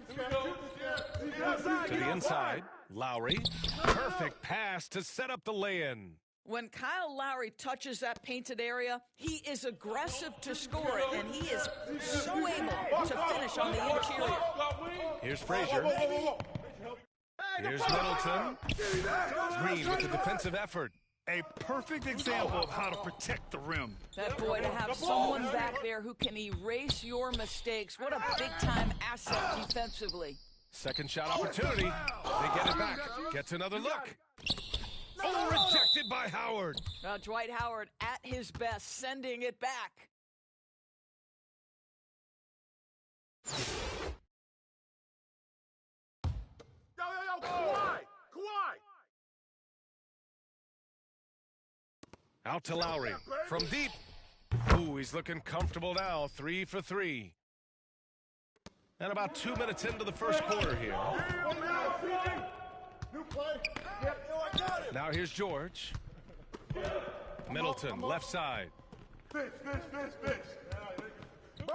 To the inside, Lowry. Perfect pass to set up the lay-in. When Kyle Lowry touches that painted area, he is aggressive to score it, and he is so able to finish on the interior. Here's Frazier. Here's Middleton. Green with the defensive effort. A perfect example of how to protect the rim. That boy, to have someone back there who can erase your mistakes. What a big-time asset defensively. Second shot opportunity. They get it back. Gets another look. Oh, rejected by Howard. Dwight Howard at his best, sending it back. Kawhi! Out to Lowry. From deep. Ooh, he's looking comfortable now. 3 for 3. And about 2 minutes into the first quarter here. Now here's George. Middleton, left side.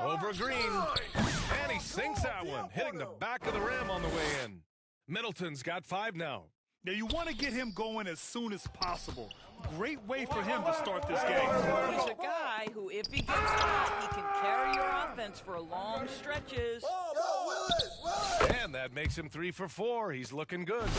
Over Green. And he sinks that one, hitting the back of the rim on the way in. Middleton's got 5 now. Now, you want to get him going as soon as possible. Great way for him to start this game. He's a guy who, if he gets hot, he can carry your offense for long stretches. And that makes him 3 for 4. He's looking good.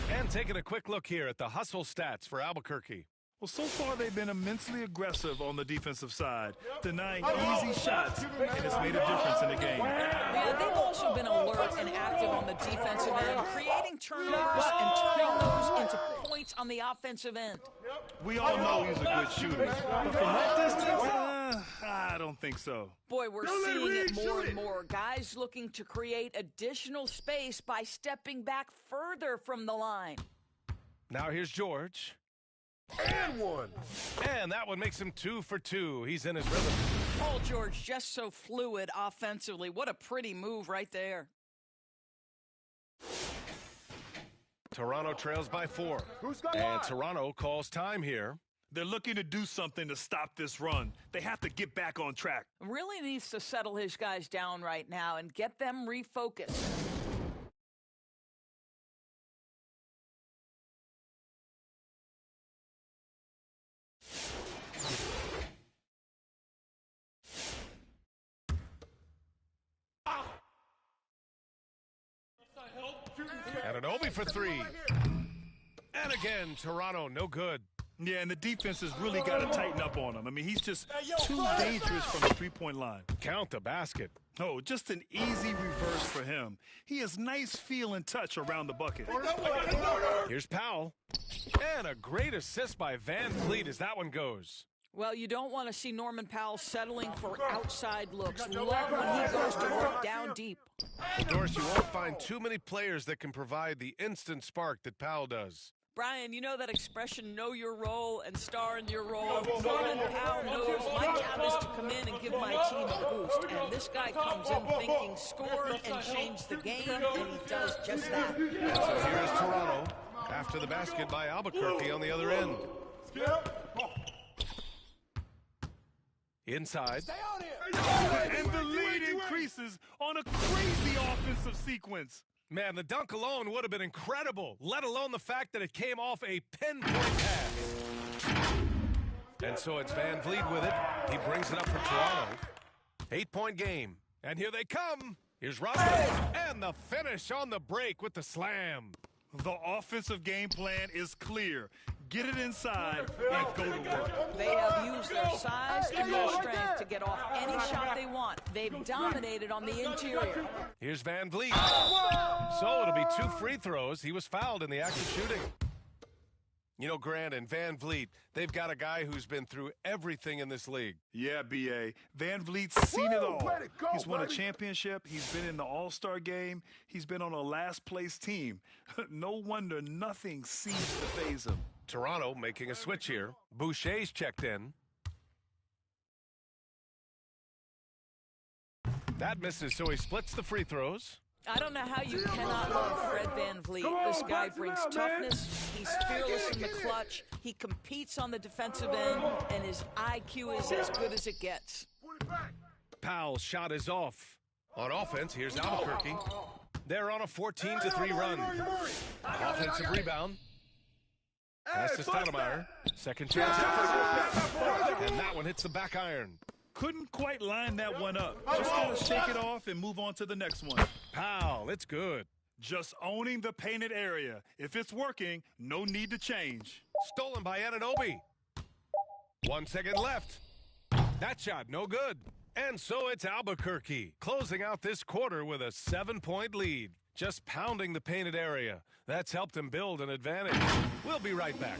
And taking a quick look here at the hustle stats for Albuquerque. Well, so far they've been immensely aggressive on the defensive side, denying easy shots, and it's made a difference in the game. Yeah, they've also been alert and active on the defensive end, creating turnovers and turning those into points on the offensive end. We all know he's a good shooter, but from that distance, I don't think so. Boy, we're seeing it more and more. Guys looking to create additional space by stepping back further from the line. Now here's George. And 1. And that one makes him 2 for 2. He's in his rhythm. Paul George just so fluid offensively. What a pretty move right there. Toronto trails by 4. And Toronto calls time here. They're looking to do something to stop this run. They have to get back on track. Really needs to settle his guys down right now and get them refocused. 3 for 3. And again, Toronto, no good. Yeah, and the defense has really got to tighten up on him. I mean, he's just too dangerous from the three-point line. Count the basket. Oh, just an easy reverse for him. He has nice feel and touch around the bucket. Here's Powell. And a great assist by Van Vliet as that one goes. Well, you don't want to see Norman Powell settling for outside looks. Love when he goes to work down deep. Well, Doris, you won't find too many players that can provide the instant spark that Powell does. Brian, you know that expression, know your role and star in your role. Norman Powell knows my job is to come in and give my team a boost. And this guy comes in thinking score and change the game, and he does just that. And so here is Toronto after the basket by Albuquerque on the other end. Inside. And the lead increases on a crazy offensive sequence. Man, the dunk alone would have been incredible, let alone the fact that it came off a pinpoint pass. And so it's Van Vliet with it. He brings it up for Toronto. 8-point game. And here they come. Here's Roberts. And the finish on the break with the slam. The offensive game plan is clear. Get it inside and go to work. They have used their size and their strength to get off any shot they want. They've dominated on the interior. Here's Van Vliet. So it'll be 2 free throws. He was fouled in the act of shooting. You know, Grant and Van Vliet, they've got a guy who's been through everything in this league. Yeah, B.A. Van Vliet's seen it all. He's won a championship. He's been in the All-Star game. He's been on a last-place team. No wonder nothing seems to faze him. Toronto making a switch here. Boucher's checked in. That misses, so he splits the free throws. I don't know how you cannot love Fred Van Vliet. This guy brings toughness. He's fearless in the clutch. He competes on the defensive end, and his IQ is as good as it gets. Powell's shot is off. On offense, here's Albuquerque. They're on a 14-3 run. Offensive rebound. Pass to Stoudemire. Second chance effort. And that one hits the back iron. Couldn't quite line that one up. Just gotta shake it off and move on to the next one. Powell, it's good. Just owning the painted area. If it's working, no need to change. Stolen by Anunoby. 1 second left. That shot, no good. And so it's Albuquerque, closing out this quarter with a 7-point lead. Just pounding the painted area. That's helped him build an advantage. We'll be right back.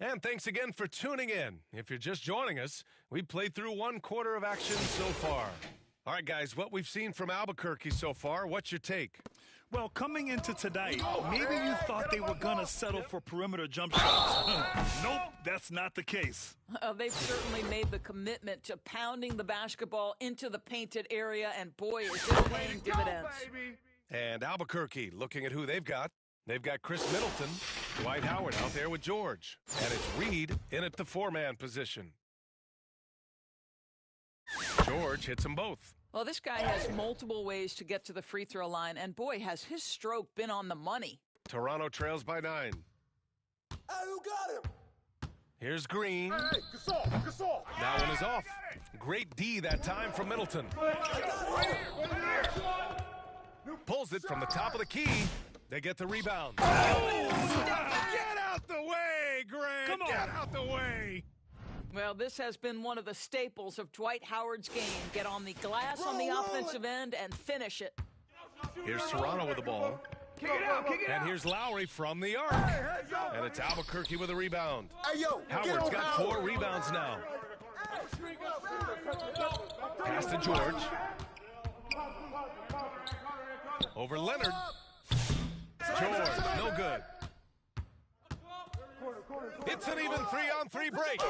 And thanks again for tuning in. If you're just joining us, we played through 1 quarter of action so far. All right, guys, what we've seen from Albuquerque so far, what's your take? Well, coming into tonight, maybe you thought they were going to settle for perimeter jump shots. Nope, that's not the case. They've certainly made the commitment to pounding the basketball into the painted area, and boy, is it paying dividends. And Albuquerque, looking at who they've got Chris Middleton, Dwight Howard out there with George, and it's Reed in at the 4-man position. George hits them both. Well, this guy has multiple ways to get to the free throw line, and boy, has his stroke been on the money. Toronto trails by 9. Hey, who got him? Here's Green. Hey, Gasol. That one is off. Great D that time from Middleton. Pulls it from the top of the key. They get the rebound. Oh, get out the way, Grant. Come on. Get out the way. Well, this has been one of the staples of Dwight Howard's game. Get on the glass on the offensive end and finish it. Here's Toronto with the ball. Kick it out. And here's Lowry from the arc. And it's Albuquerque with a rebound. Hey, yo, Howard's got 4 rebounds now. Pass to George. Over Leonard. George, no good. It's an even 3-on-3 break.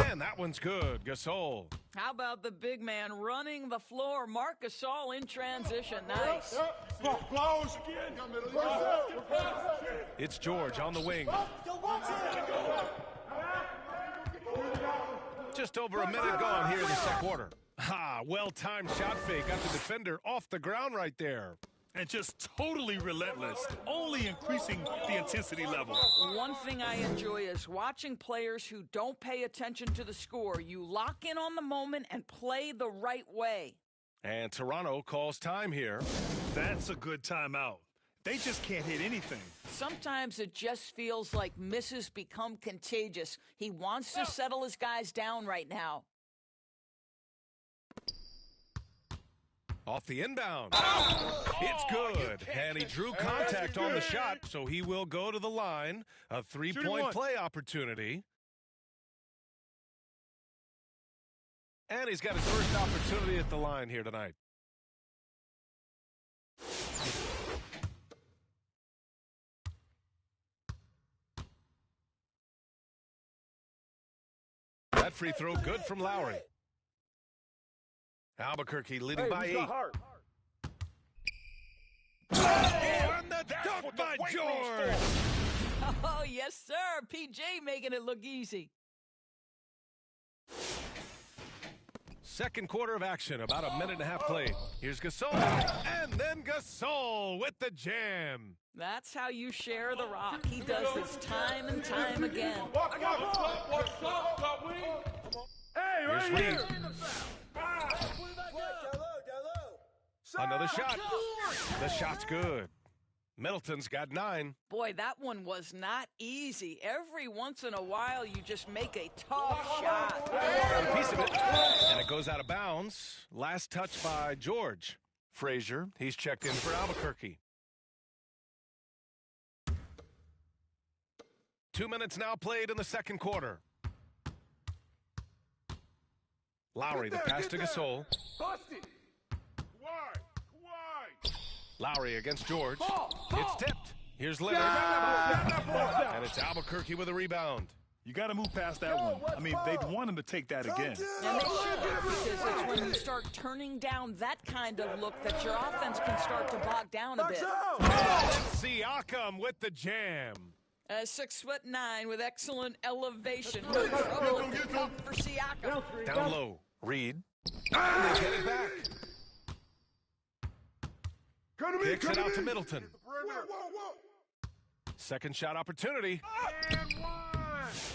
And that one's good. Gasol. How about the big man running the floor? Marc Gasol in transition. Nice. Close. It's George on the wing. Just over a minute gone here in the second quarter. Ha, well-timed shot fake. Got the defender off the ground right there. And just totally relentless, only increasing the intensity level. One thing I enjoy is watching players who don't pay attention to the score. You lock in on the moment and play the right way. And Toronto calls time here. That's a good timeout. They just can't hit anything. Sometimes it just feels like misses become contagious. He wants to settle his guys down right now. Off the inbound. It's good. And he drew contact on the shot, so he will go to the line. A three-point play opportunity. And he's got his first opportunity at the line here tonight. That free throw good from Lowry. Albuquerque leading by 8. And the dunk by George. Oh, yes, sir. PJ making it look easy. Second quarter of action, about a minute and a half played. Here's Gasol, and then Gasol with the jam. That's how you share the rock. He does this time and time again. Here's Reed. Another shot. The shot's good. Middleton's got 9. Boy, that one was not easy. Every once in a while, you just make a tough shot. Got a piece of it, and it goes out of bounds. Last touch by George. Frazier, he's checked in for Albuquerque. 2 minutes now played in the second quarter. Lowry, the pass to Gasol. Lowry against George. It's tipped. Here's Leonard. And it's Albuquerque with a rebound. You got to move past that one. I mean, they'd want him to take that again. And they should, because it's when you start turning down that kind of look that your offense can start to bog down a bit. Siakam with the jam. 6'9" with excellent elevation. No trouble at the cup for Siakam. Down low. Reed. And they get it back. Kicks it out to Middleton. Second shot opportunity.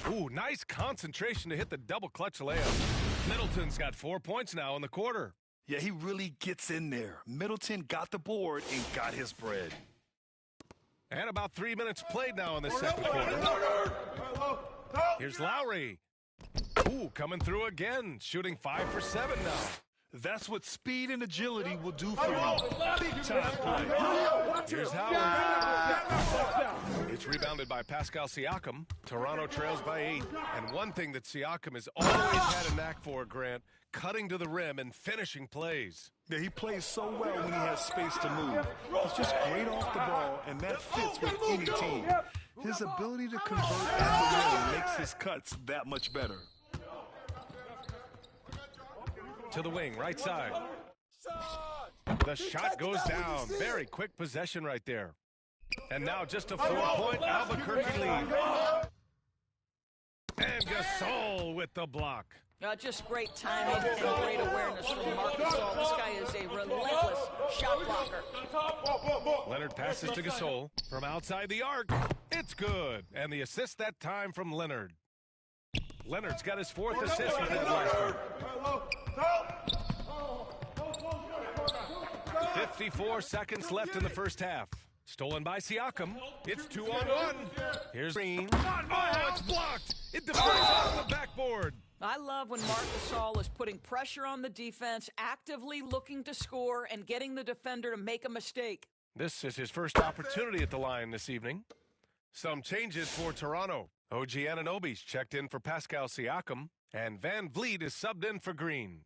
Ooh, nice concentration to hit the double clutch layup. Middleton's got 4 points now in the quarter. Yeah, he really gets in there. Middleton got the board and got his bread. And about 3 minutes played now in the second quarter. Here's Lowry. Ooh, coming through again, shooting 5 for 7 now. That's what speed and agility will do for you. Big time play. Here's Howard. It's rebounded by Pascal Siakam. Toronto trails by 8. And one thing that Siakam has always had a knack for, Grant, cutting to the rim and finishing plays. Yeah, he plays so well when he has space to move. He's just great off the ball, and that fits with any team. His ability to convert at the rim makes his cuts that much better. To the wing, right side. The shot goes down. Very quick possession right there. And now just a 4-point Albuquerque lead. And Gasol with the block. Just great timing and great awareness from Marc Gasol. This guy is a relentless shot blocker. Leonard passes to Gasol from outside the arc. It's good. And the assist that time from Leonard. Leonard's got his 4th assist with that last one. 54 seconds left in the first half. Stolen by Siakam. It's 2-on-1. Here's Green. Oh, it's blocked. It defers off the backboard. I love when Marc Gasol is putting pressure on the defense, actively looking to score and getting the defender to make a mistake. This is his first opportunity at the line this evening. Some changes for Toronto. OG Anunoby's checked in for Pascal Siakam, and Van Vliet is subbed in for Green.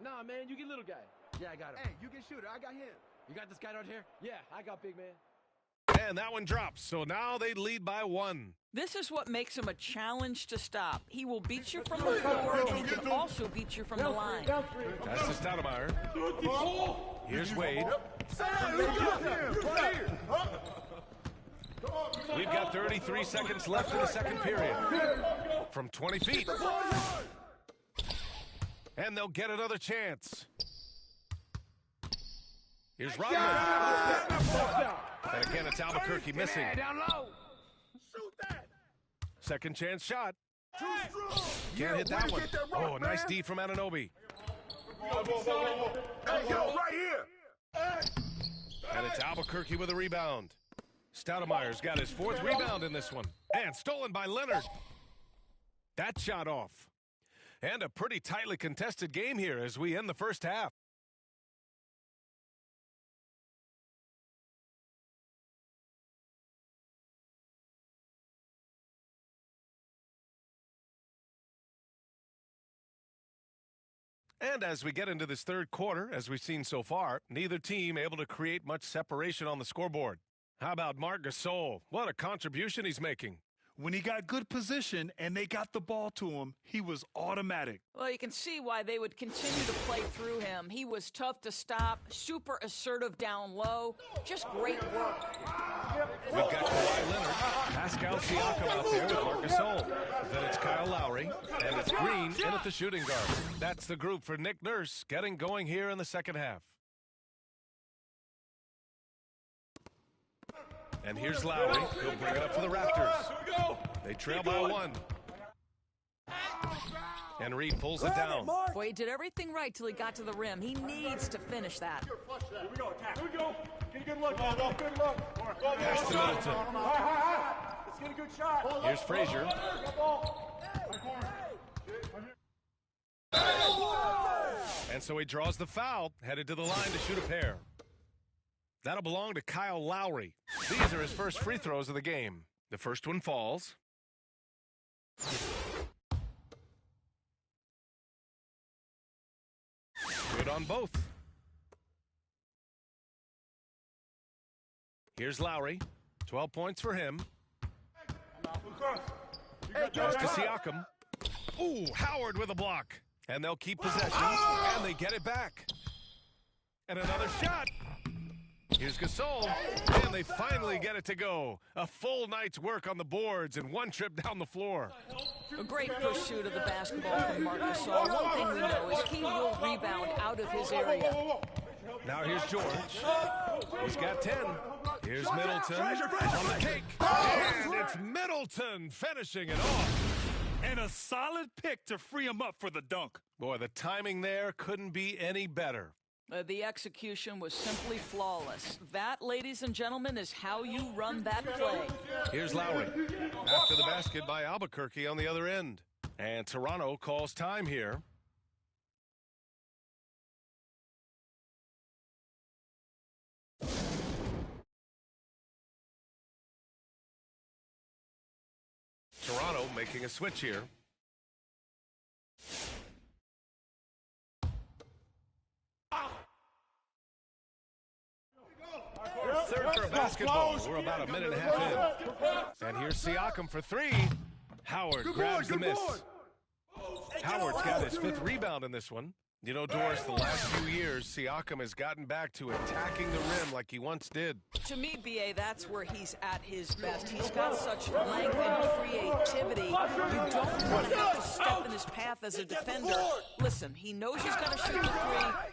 Nah, man, you get little guy. Yeah, I got him. Hey, you get shooter. I got him. You got this guy right here? Yeah, I got big man. And that one drops, so now they lead by 1. This is what makes him a challenge to stop. He will beat you from the floor, and he can also beat you from the line. That's to Stoudemire. Here's Wade. We've got 33 seconds left in the second period. from 20 feet. And they'll get another chance. Here's Rodman. And again, it's Albuquerque missing. Second chance shot. Can't hit that one. Oh, nice D from Anunoby. And it's Albuquerque with a rebound. Stoudemire's got his 4th rebound in this one. And stolen by Leonard. That shot off. And a pretty tightly contested game here as we end the first half. And as we get into this third quarter, as we've seen so far, neither team able to create much separation on the scoreboard. How about Marc Gasol? What a contribution he's making. When he got good position and they got the ball to him, he was automatic. Well, you can see why they would continue to play through him. He was tough to stop, super assertive down low, just great work. We've got Kawhi Leonard, Pascal Siakam out there with Marc Gasol. Then it's Kyle Lowry, and it's Green in at the shooting guard. That's the group for Nick Nurse getting going here in the second half. And here's Lowry. He'll bring it up for the Raptors. They trail by 1. And Reed pulls it down. Boy, he did everything right till he got to the rim. He needs to finish that. Here we go, attack. Here we go. Get a good look. Good look. Pass to Middleton. Let's get a good shot. Here's Frazier. And so he draws the foul, headed to the line to shoot a pair. That'll belong to Kyle Lowry. These are his first free throws of the game. The first one falls. Good on both. Here's Lowry. 12 points for him. Goes to Siakam. Ooh, Howard with a block. And they'll keep possession, and they get it back. And another shot. Here's Gasol, and they finally get it to go. A full night's work on the boards and one trip down the floor. A great push shoot of the basketball from Marc Gasol. One thing we know is he will rebound out of his area. Now here's George. He's got 10. Here's Middleton on the cake. And it's Middleton finishing it off. And a solid pick to free him up for the dunk. Boy, the timing there couldn't be any better. The execution was simply flawless. That, ladies and gentlemen, is how you run that play. Here's Lowry. After the basket by Albuquerque on the other end. And Toronto calls time here. Toronto making a switch here. Third for basketball. We're about a minute and a half in. And here's Siakam for 3. Howard grabs the miss. Howard's got his 5th rebound in this one. You know, Doris, the last few years, Siakam has gotten back to attacking the rim like he once did. To me, B.A., that's where he's at his best. He's got such length and creativity. You don't want to have to step in his path as a defender. Listen, he knows he's going to shoot the 3,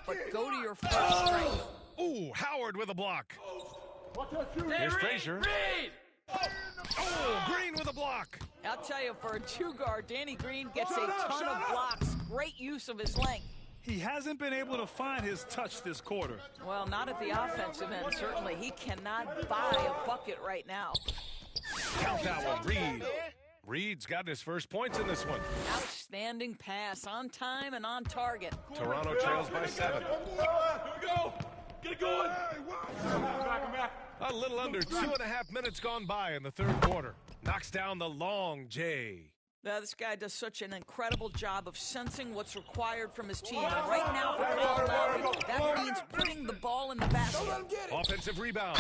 but go to your first strength. Ooh, Howard with a block. Here's Frazier. Oh, Green with a block. I'll tell you, for a 2-guard, Danny Green gets a ton of blocks. Great use of his length. He hasn't been able to find his touch this quarter. Well, not at the offensive end, certainly. He cannot buy a bucket right now. Count that one, Reed. Reed's got his first points in this one. Outstanding pass, on time and on target. Toronto trails by 7. Here we go. Get it going. Come back. A little under 2.5 minutes gone by in the third quarter. Knocks down the long J. This guy does such an incredible job of sensing what's required from his team. And right now for Kyle Lowry, that means putting the ball in the basket. Offensive rebound.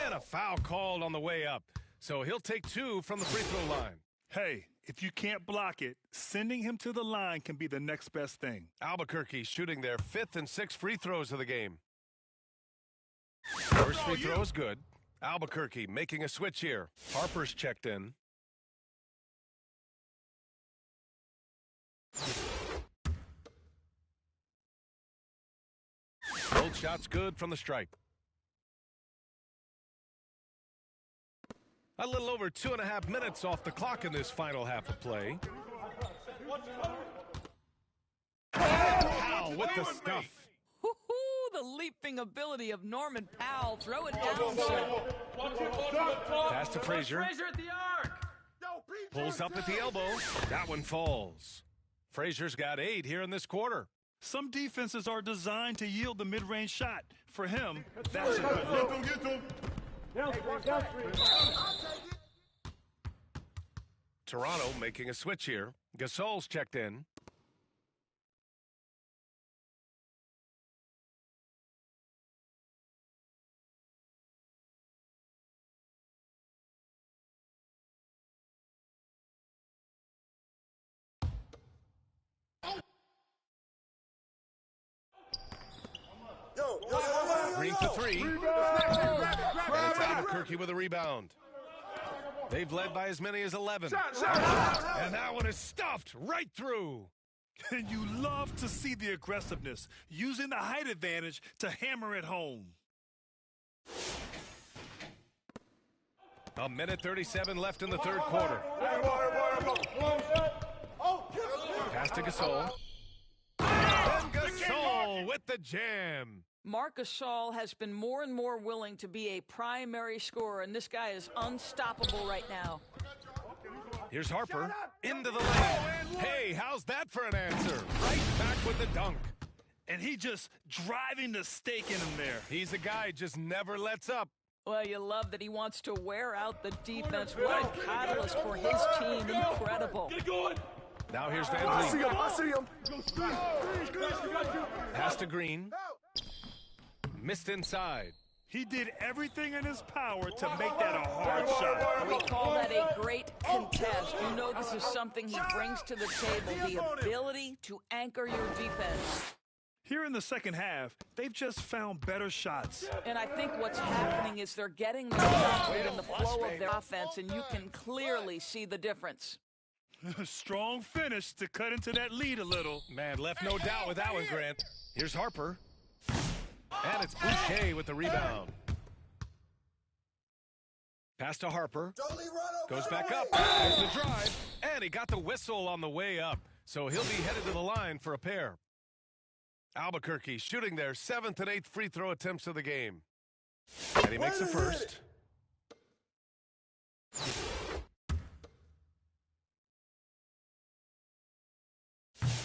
And a foul called on the way up. So he'll take 2 from the free throw line. Hey, if you can't block it, sending him to the line can be the next best thing. Albuquerque shooting their 5th and 6th free throws of the game. First free throw is good. Albuquerque making a switch here. Harper's checked in. Both shots good from the stripe. A little over 2.5 minutes off the clock in this final half of play. Powell with the stuff. The leaping ability of Norman Powell. Throw it down, sir. Pass to Frazier. Frazier at the arc. Pulls up at the elbow. That one falls. Frazier's got 8 here in this quarter. Some defenses are designed to yield the mid-range shot. For him, that's a good look. Toronto making a switch here. Gasol's checked in. Green for 3. And it's Albuquerque with a rebound. They've led by as many as 11. And that one is stuffed right through. And you love to see the aggressiveness, using the height advantage to hammer it home. A minute 37 left in the third quarter. Pass to Gasol. And Gasol with the jam. Marc Gasol has been more and more willing to be a primary scorer, and this guy is unstoppable right now. Here's Harper into the lane. Hey, how's that for an answer? Right back with the dunk. And he just driving the stake in him there. He's a guy just never lets up. Well, you love that he wants to wear out the defense. What a catalyst for his team. Incredible. Get going. Now here's Van Vliet. I see him. Pass to Green. Missed inside. He did everything in his power to make that a hard shot. We call that a great contest. You know this is something he brings to the table, the ability to anchor your defense. Here in the second half, they've just found better shots. And I think what's happening is they're getting their shot in the flow of their offense, and you can clearly see the difference. Strong finish to cut into that lead a little. Man, left no doubt with that one, Grant. Here's Harper. And it's Boucher with the rebound. Pass to Harper. Goes back up. There's the drive. And he got the whistle on the way up. So he'll be headed to the line for a pair. Albuquerque shooting their 7th and 8th free throw attempts of the game. And he makes the first.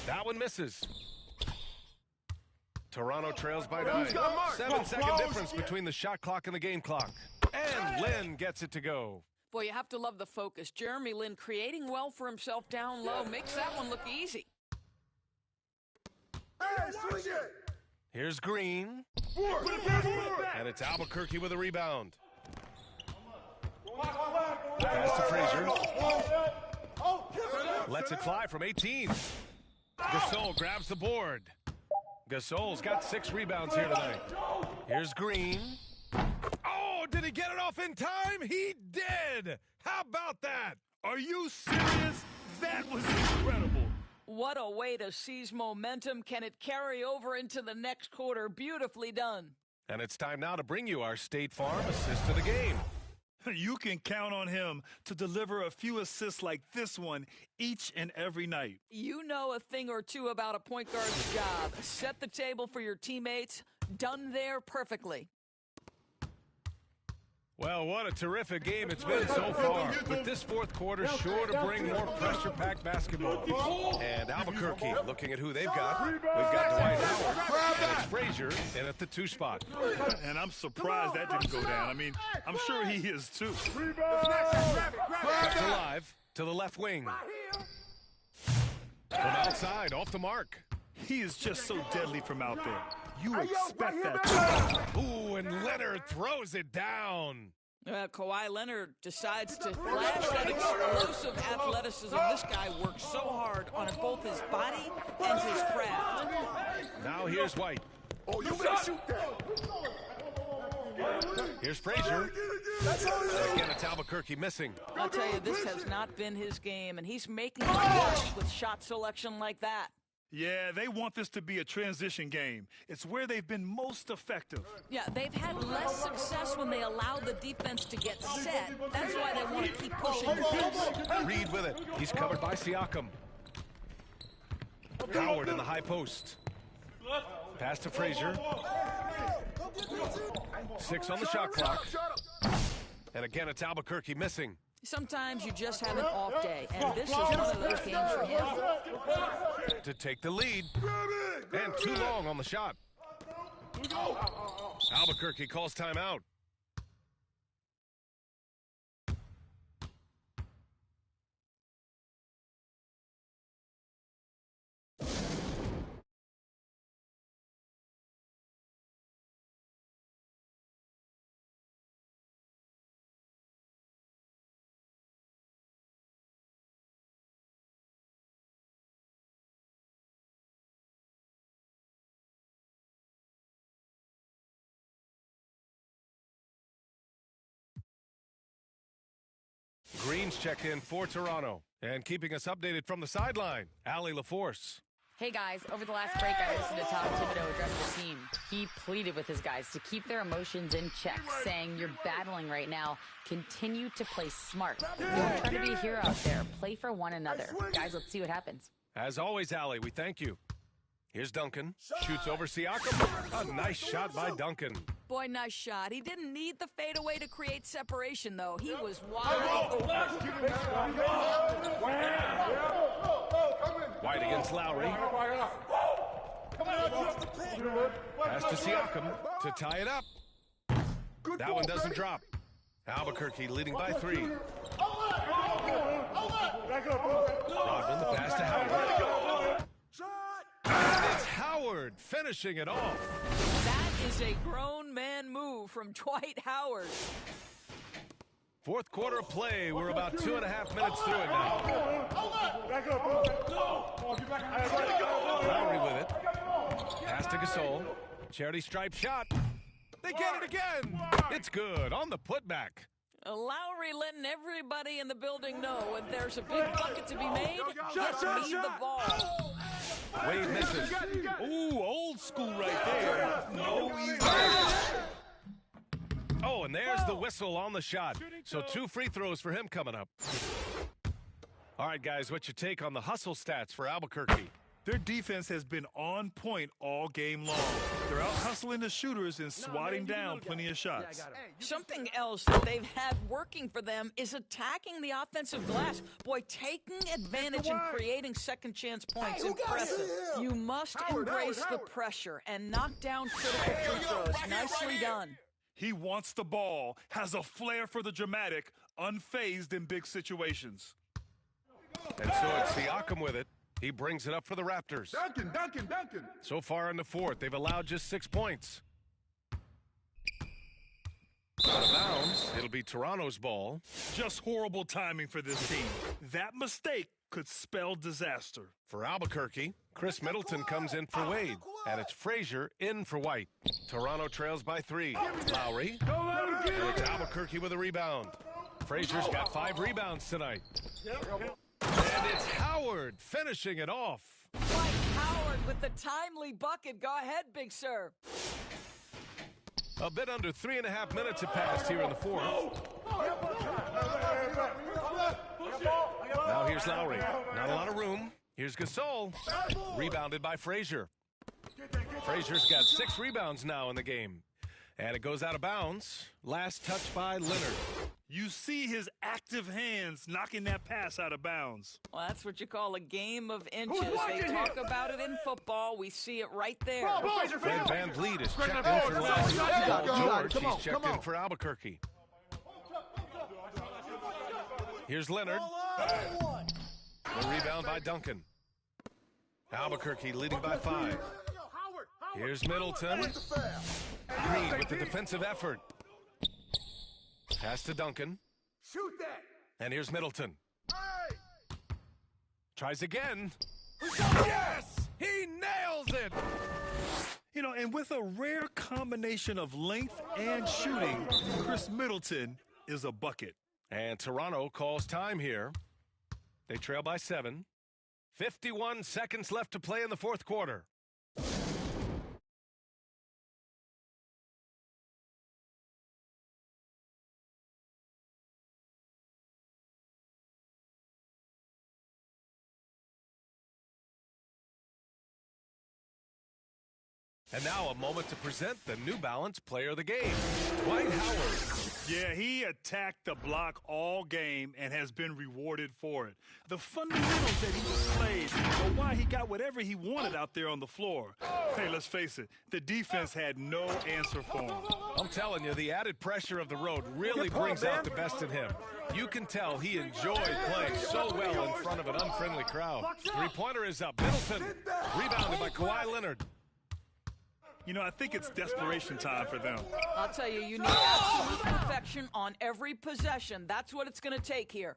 That one misses. Toronto trails by 9. 7-second difference between the shot clock and the game clock. And Lin gets it to go. Boy, you have to love the focus. Jeremy Lin creating well for himself down low makes that one look easy. Here's Green. And it's Albuquerque with a rebound. Pass to Frazier. Lets it fly from 18. Gasol grabs the board. Gasol's got 6 rebounds here tonight. Here's Green. Oh, did he get it off in time? He did! How about that? Are you serious? That was incredible. What a way to seize momentum. Can it carry over into the next quarter? Beautifully done. And it's time now to bring you our State Farm assist of the game. You can count on him to deliver a few assists like this one each and every night. You know a thing or two about a point guard's job. Set the table for your teammates. Done there perfectly. Well, what a terrific game it's been so far. With this fourth quarter sure to bring more pressure-packed basketball. And Albuquerque looking at who they've got. We've got Dwight Howard, and it's Frazier in at the 2 spot. And I'm surprised that didn't go down. I mean, I'm sure he is too. Kept alive to the left wing. From outside, off the mark. He is just so deadly from out there. You expect that. Ooh, and Leonard throws it down. Kawhi Leonard decides to flash that explosive athleticism. This guy works so hard on both his body and his craft. Now here's White. Oh, you better shoot that. Here's Frazier. And again, it's Albuquerque missing. I'll tell you, this has not been his game, and he's making it worse with shot selection like that. Yeah, they want this to be a transition game. It's where they've been most effective. Yeah, they've had less success when they allow the defense to get set. That's why they want to keep pushing the pace. Reed with it. He's covered by Siakam. Howard in the high post. Pass to Frazier. 6 on the shot clock. And again, it's Albuquerque missing. Sometimes you just have an off day, and this is one of those games for him. To take the lead. And too long on the shot. Albuquerque calls timeout. Green's checked in for Toronto. And keeping us updated from the sideline, Allie LaForce. Hey guys, over the last break I listened to Tom Thibodeau address the team. He pleaded with his guys to keep their emotions in check, saying you're battling right now. Continue to play smart. Don't try to be a hero out there. Play for one another. Guys, let's see what happens. As always, Allie, we thank you. Here's Duncan. Shoots over Siakam. A nice shot by Duncan. Boy, nice shot. He didn't need the fadeaway to create separation, though. He was wide open. White against Lowry. Pass to Siakam to tie it up. That one doesn't drop. Albuquerque leading by 3. Rodman, the pass to Howard. And it's Howard finishing it off. That is a grown man move from Dwight Howard. Fourth quarter of play. We're about 2.5 minutes through it now. Lowry with it. Pass to Gasol. Charity stripe shot. They get it again. It's good on the putback. Lowry letting everybody in the building know when there's a big bucket to be made, just leave the ball. Wade misses. Ooh, old school right there. No easy. Oh, and there's the whistle on the shot. So 2 free throws for him coming up. All right, guys, what's your take on the hustle stats for Albuquerque? Their defense has been on point all game long. They're out hustling the shooters and swatting down plenty of shots. Something else that they've had working for them is attacking the offensive glass. Boy, taking advantage and creating second chance points. Impressive. You must embrace the pressure and knock down critical free throws. Nicely done. He wants the ball, has a flair for the dramatic, unfazed in big situations. And so it's Siakam with it. He brings it up for the Raptors. Duncan. So far in the fourth, they've allowed just 6 points. Out of bounds, it'll be Toronto's ball. Just horrible timing for this team. That mistake could spell disaster. For Albuquerque, Chris Middleton comes in for Wade, and it's Frazier in for White. Toronto trails by 3. Lowry, and it's Albuquerque with a rebound. Frazier's got 5 rebounds tonight. And it's Howard finishing it off. Dwight Howard with the timely bucket. Go ahead, big sir. A bit under 3.5 minutes have passed here in the fourth. Now here's Lowry. Not a lot of room. Here's Gasol. Rebounded by Frazier. Frazier's got 6 rebounds now in the game. And it goes out of bounds. Last touch by Leonard. You see his active hands knocking that pass out of bounds. Well, that's what you call a game of inches. They talk about it in football. We see it right there. Fred VanVleet is checked in for Lowry. Paul George, he's checked in for Albuquerque. Here's Leonard. The rebound by Duncan. Albuquerque leading by 5. Here's Middleton. Green with the defensive effort. Pass to Duncan. Shoot that. And here's Middleton. Tries again. Yes! He nails it! You know, and with a rare combination of length and shooting, Chris Middleton is a bucket. And Toronto calls time here. They trail by 7. 51 seconds left to play in the fourth quarter. And now a moment to present the New Balance Player of the Game, Dwight Howard. Yeah, he attacked the block all game and has been rewarded for it. The fundamentals that he displayed are why he got whatever he wanted out there on the floor. Hey, let's face it, the defense had no answer for him. I'm telling you, the added pressure of the road really brings out the best in him. You can tell he enjoyed playing so well in front of an unfriendly crowd. Three-pointer is up. Middleton, rebounded by Kawhi Leonard. You know, I think it's desperation time for them. I'll tell you, you need absolute perfection on every possession. That's what it's going to take here.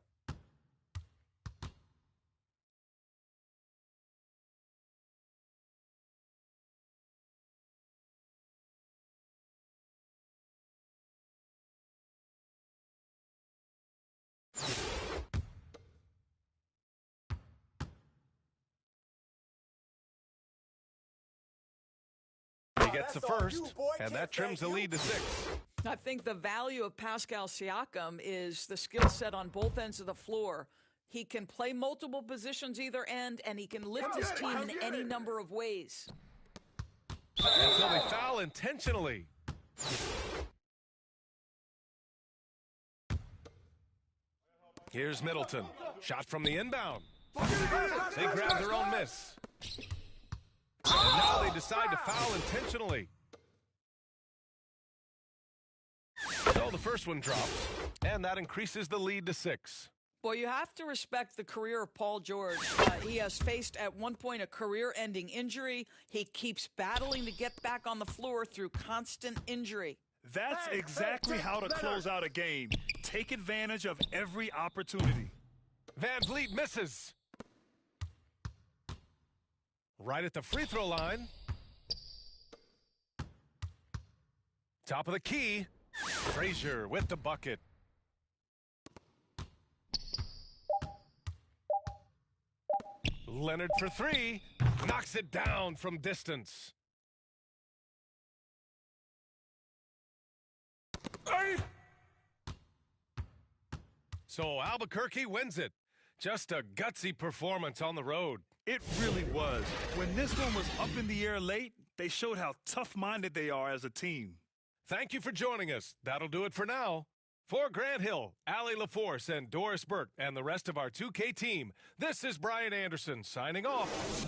He gets the first, and that trims the lead to 6. I think the value of Pascal Siakam is the skill set on both ends of the floor. He can play multiple positions either end, and he can lift his team in any number of ways. Until they foul intentionally. Here's Middleton. Shot from the inbound. They grab their own miss. And now they decide to foul intentionally. So the first one drops, and that increases the lead to 6. Boy, you have to respect the career of Paul George. He has faced at one point a career-ending injury. He keeps battling to get back on the floor through constant injury. That's exactly how to close out a game. Take advantage of every opportunity. Van Vliet misses. Right at the free throw line. Top of the key. Frazier with the bucket. Leonard for 3. Knocks it down from distance. So Albuquerque wins it. Just a gutsy performance on the road. It really was. When this one was up in the air late, they showed how tough-minded they are as a team. Thank you for joining us. That'll do it for now. For Grant Hill, Allie LaForce, and Doris Burke, and the rest of our 2K team, this is Brian Anderson signing off.